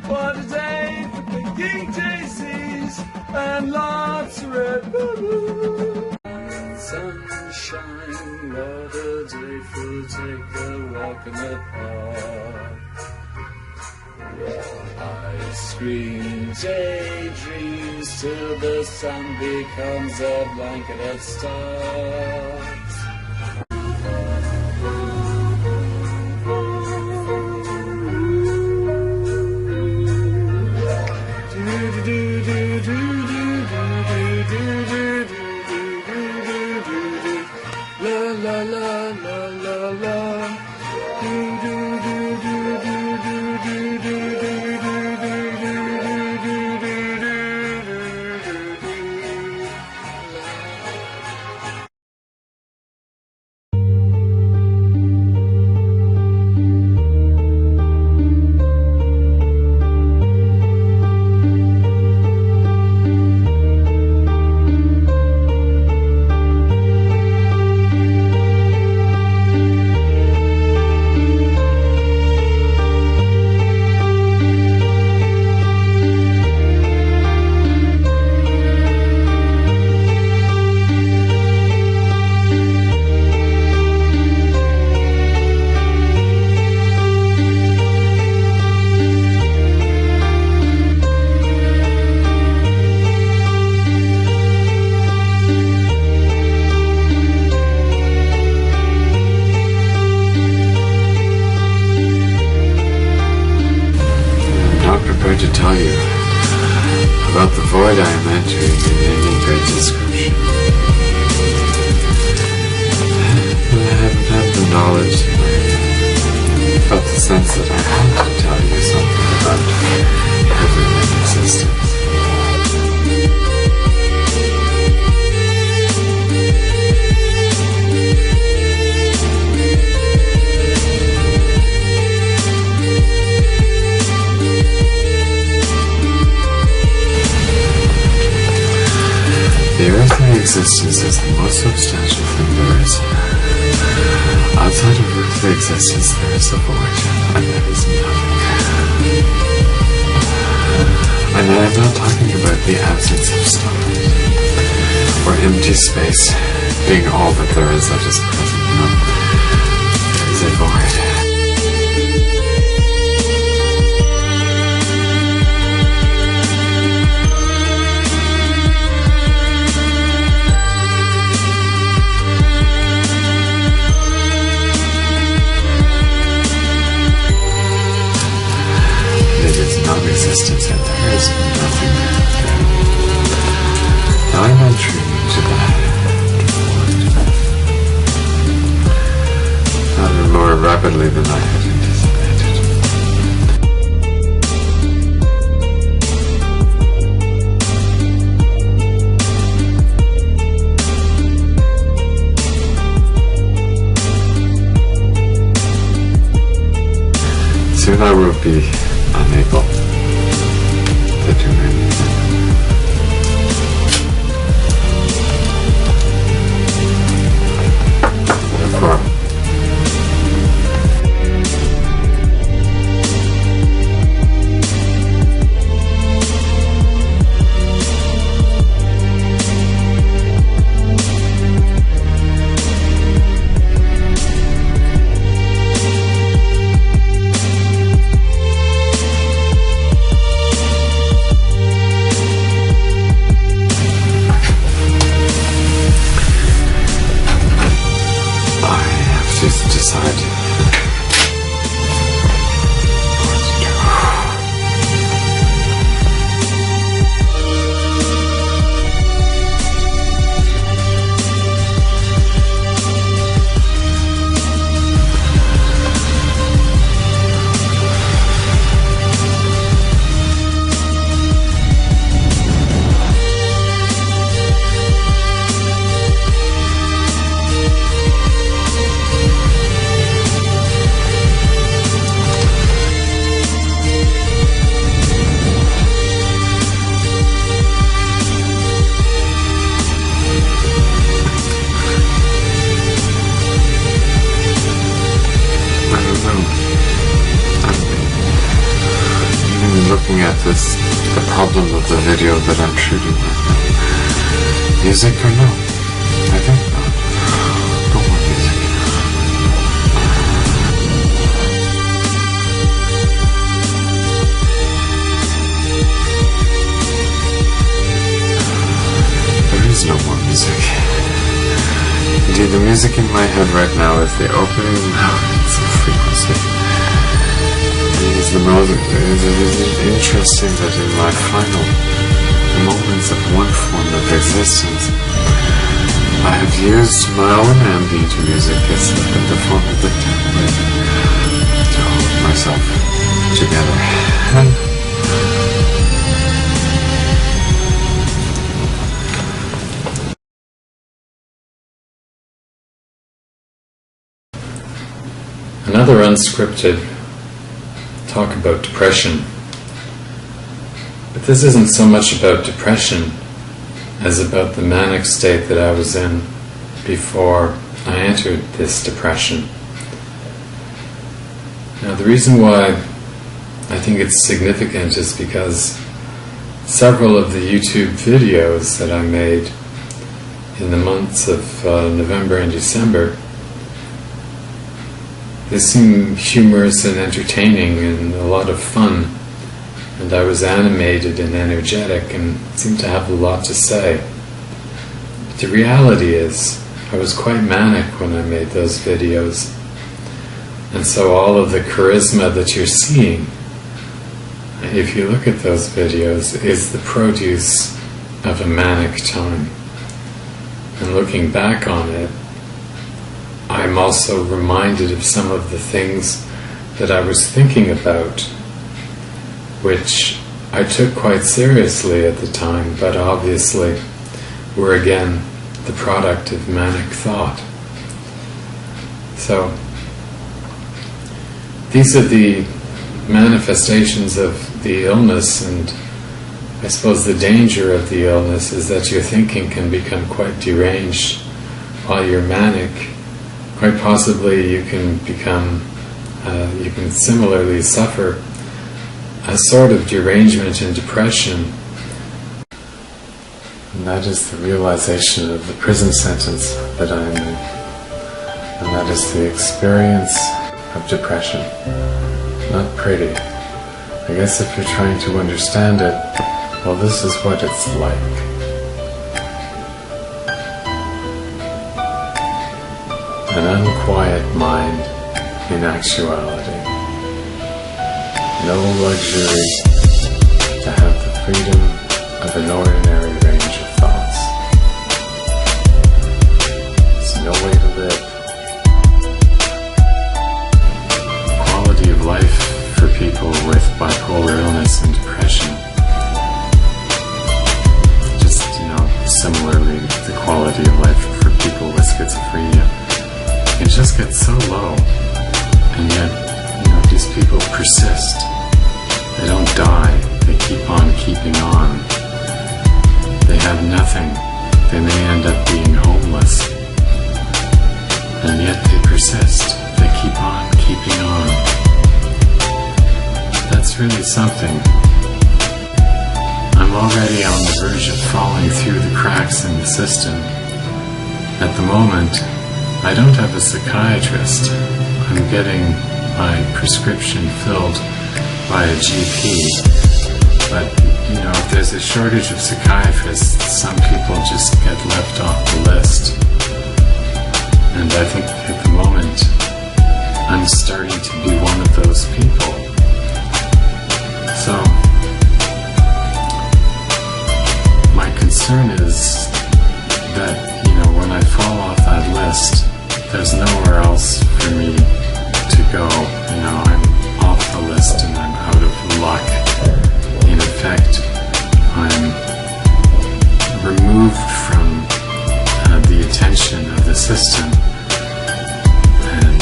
Speaker 13: What a day for picking daisies and lots of red balloons. Sunshine, what a day for take a walk in the park. Ice cream daydreams till the sun becomes a blanket of stars. La la la la la la.
Speaker 15: Prepared to tell you about the void I am entering in any great description. I haven't had the knowledge, I felt the sense that I had to tell you something about heaven and existence. The earthly existence is the most substantial thing there is. Outside of earthly existence there is the void, and there is nothing. And I am not talking about the absence of stuff, or empty space being all that there is that is present. No, there is a void. Non-existence, and there is nothing there. Now I'm entering into that void. rapidly than I had anticipated. Soon I will be unable to do anything. Therefore, looking at this, the problem of the video that I'm shooting right now. Music or no? I think not. Don't want music. There is no more music. Indeed, the music in my head right now is the opening melodies of frequency. It is interesting that in my final moments of one form of existence, I have used my own ambient music as the form of the template to hold myself together. Another unscripted talk about depression. But this isn't so much about depression as about the manic state that I was in before I entered this depression. Now, the reason why I think it's significant is because several of the YouTube videos that I made in the months of November and December, they seem humorous and entertaining and a lot of fun, and I was animated and energetic and seemed to have a lot to say. But the reality is, I was quite manic when I made those videos, and so all of the charisma that you're seeing, if you look at those videos, is the produce of a manic time. And looking back on it, I'm also reminded of some of the things that I was thinking about, which I took quite seriously at the time, but obviously were again the product of manic thought. So these are the manifestations of the illness, and I suppose the danger of the illness is that your thinking can become quite deranged while you're manic. Quite possibly you can similarly suffer a sort of derangement and depression. And that is the realization of the prison sentence that I am in. And that is the experience of depression. Not pretty. I guess if you're trying to understand it, well, this is what it's like. An unquiet mind in actuality. No luxury to have the freedom of an ordinary range of thoughts. It's no way to live. bipolar illness and depression. Just, similarly, the quality of life for people with schizophrenia, it just gets so low. And yet, these people persist. They don't die. They keep on keeping on. They have nothing. They may end up being homeless. And yet they persist. They keep on keeping on. That's really something. I'm already on the verge of falling through the cracks in the system. At the moment, I don't have a psychiatrist. I'm getting my prescription filled by a GP. But, if there's a shortage of psychiatrists, some people just get left off the list. And I think at the moment, I'm starting to be one of those people. So, my concern is that, when I fall off that list, there's nowhere else for me to go. I'm off the list and I'm out of luck. In effect, I'm removed from the attention of the system and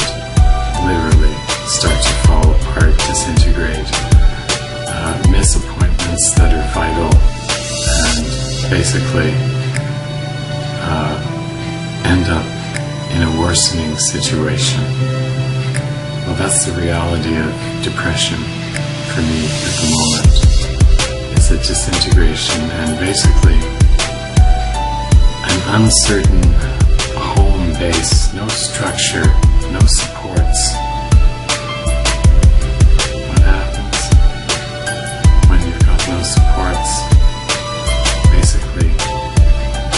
Speaker 15: literally start to fall apart, disintegrate, miss appointments that are vital, and basically end up in a worsening situation. Well, that's the reality of depression for me at the moment. It's a disintegration and basically an uncertain home base, no structure, no supports. What happens when you've got no supports? Basically,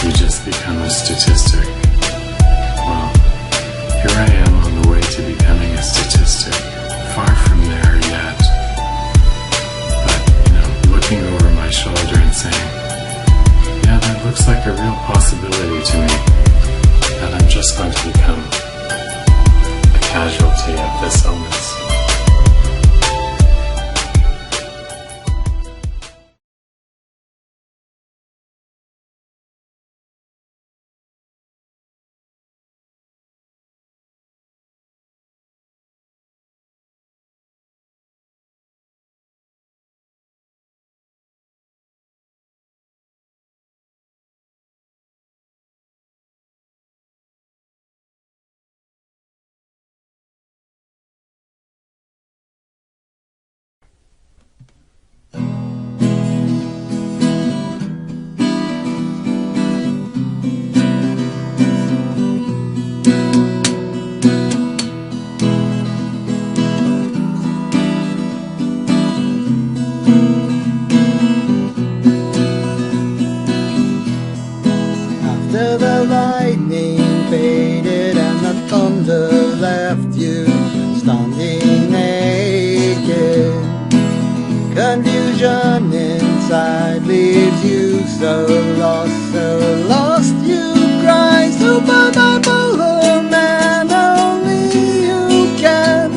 Speaker 15: you just become a statistic. Well, here I am on the way to becoming a statistic. Far from there yet. But, looking over my shoulder and saying, yeah, that looks like a real possibility to me, that I'm just going to become a casualty of this illness.
Speaker 16: After the lightning faded and the thunder left you standing naked, confusion inside leaves you so lost you cry. Super bipolar man, only you can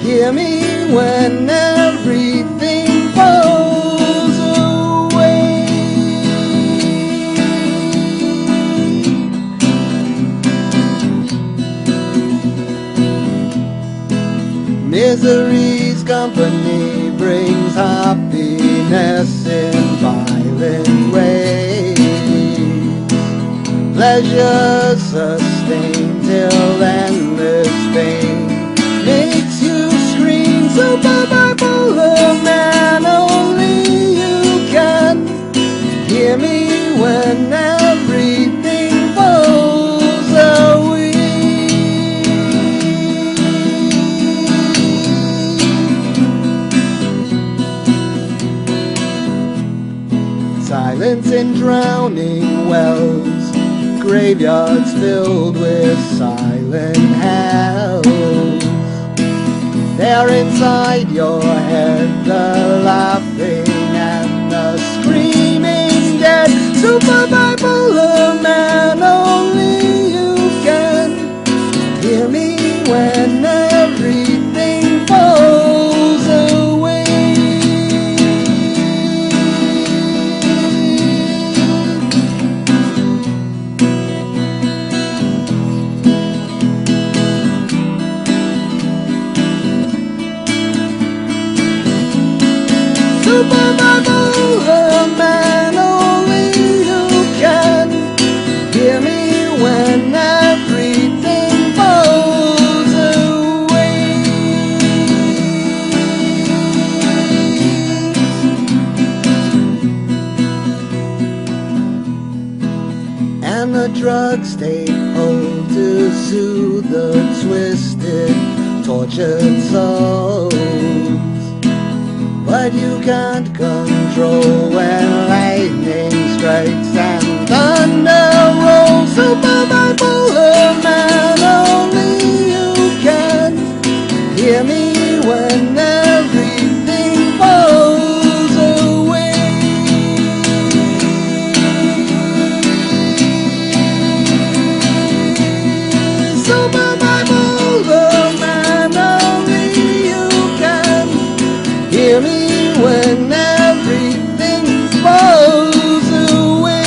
Speaker 16: hear me when everything falls away. Misery's company brings happiness in violent ways. Pleasure sustained till endless pain makes you scream. Super bipolar man, only you can hear me when everything falls away. Silence in drowning wells, graveyards filled with silent hells. There inside your head, the laughing and the screaming dead. Super bipolar man, only you can hear me when everything falls away. Super bipolar man, only you can hear me when everything falls away. And the drugs take hold to soothe the twisted, tortured souls. But you can't control when lightning strikes and thunder rolls. Super bipolar man, only you can hear me when everything falls away. Super bipolar man, only you can hear me when everything falls away.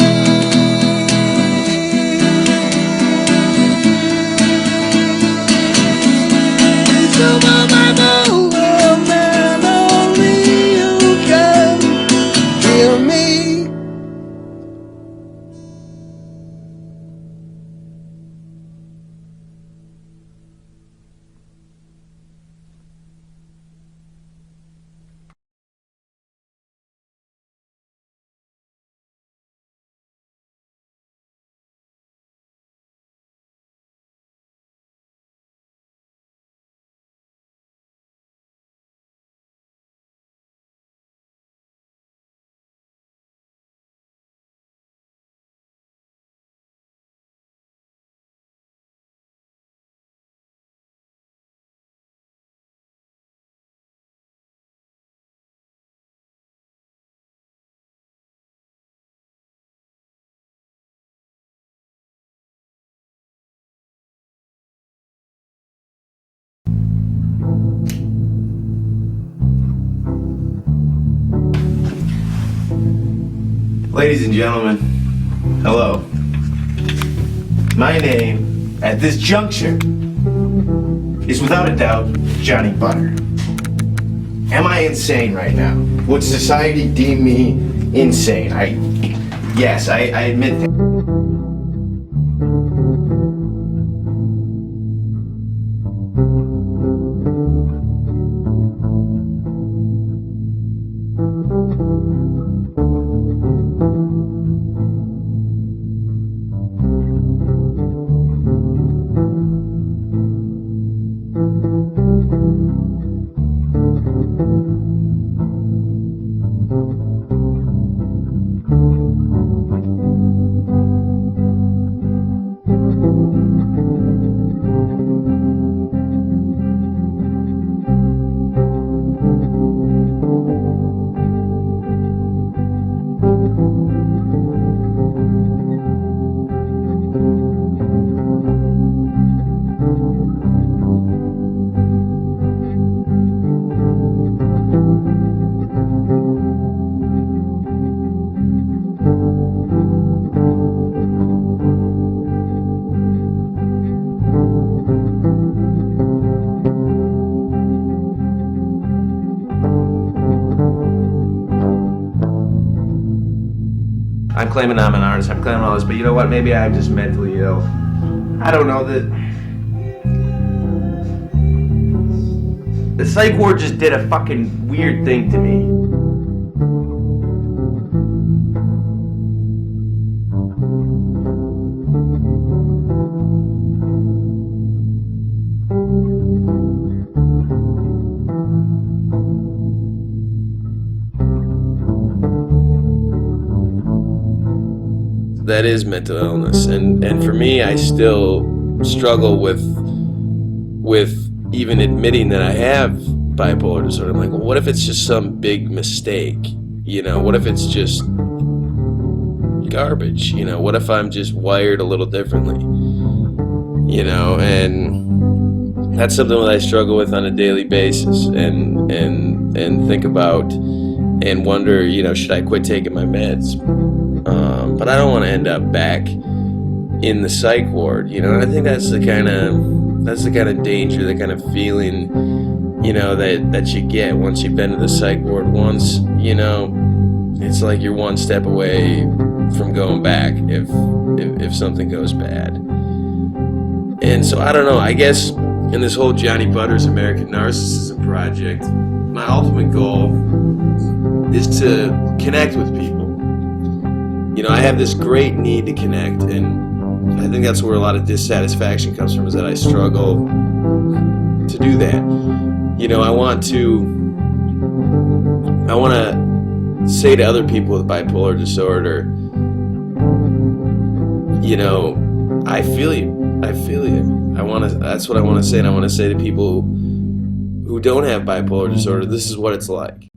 Speaker 16: Super bipolar man, only you can hear me.
Speaker 11: Ladies and gentlemen, hello. My name, at this juncture, is without a doubt Johnny Butter. Am I insane right now? Would society deem me insane? Yes, I admit that. I'm claiming I'm an artist, I'm claiming all this, but you know what, maybe I'm just mentally ill. I don't know, the psych ward just did a fucking weird thing to me. That is mental illness, and for me, I still struggle with even admitting that I have bipolar disorder. I'm like, well, what if it's just some big mistake? You know, what if it's just garbage? You know, what if I'm just wired a little differently? You know, and that's something that I struggle with on a daily basis, and think about and wonder, you know, should I quit taking my meds? But I don't want to end up back in the psych ward, you know. And I think that's the kind of danger, the kind of feeling, you know, that you get once you've been to the psych ward once. you know, it's like you're one step away from going back if something goes bad. And so I don't know, I guess in this whole Johnny Butters American Narcissism project, my ultimate goal is to connect with people. You know, I have this great need to connect, and I think that's where a lot of dissatisfaction comes from, is that I struggle to do that. You know, I want to say to other people with bipolar disorder, you know, I feel you. That's what I want to say, and I want to say to people who don't have bipolar disorder, this is what it's like.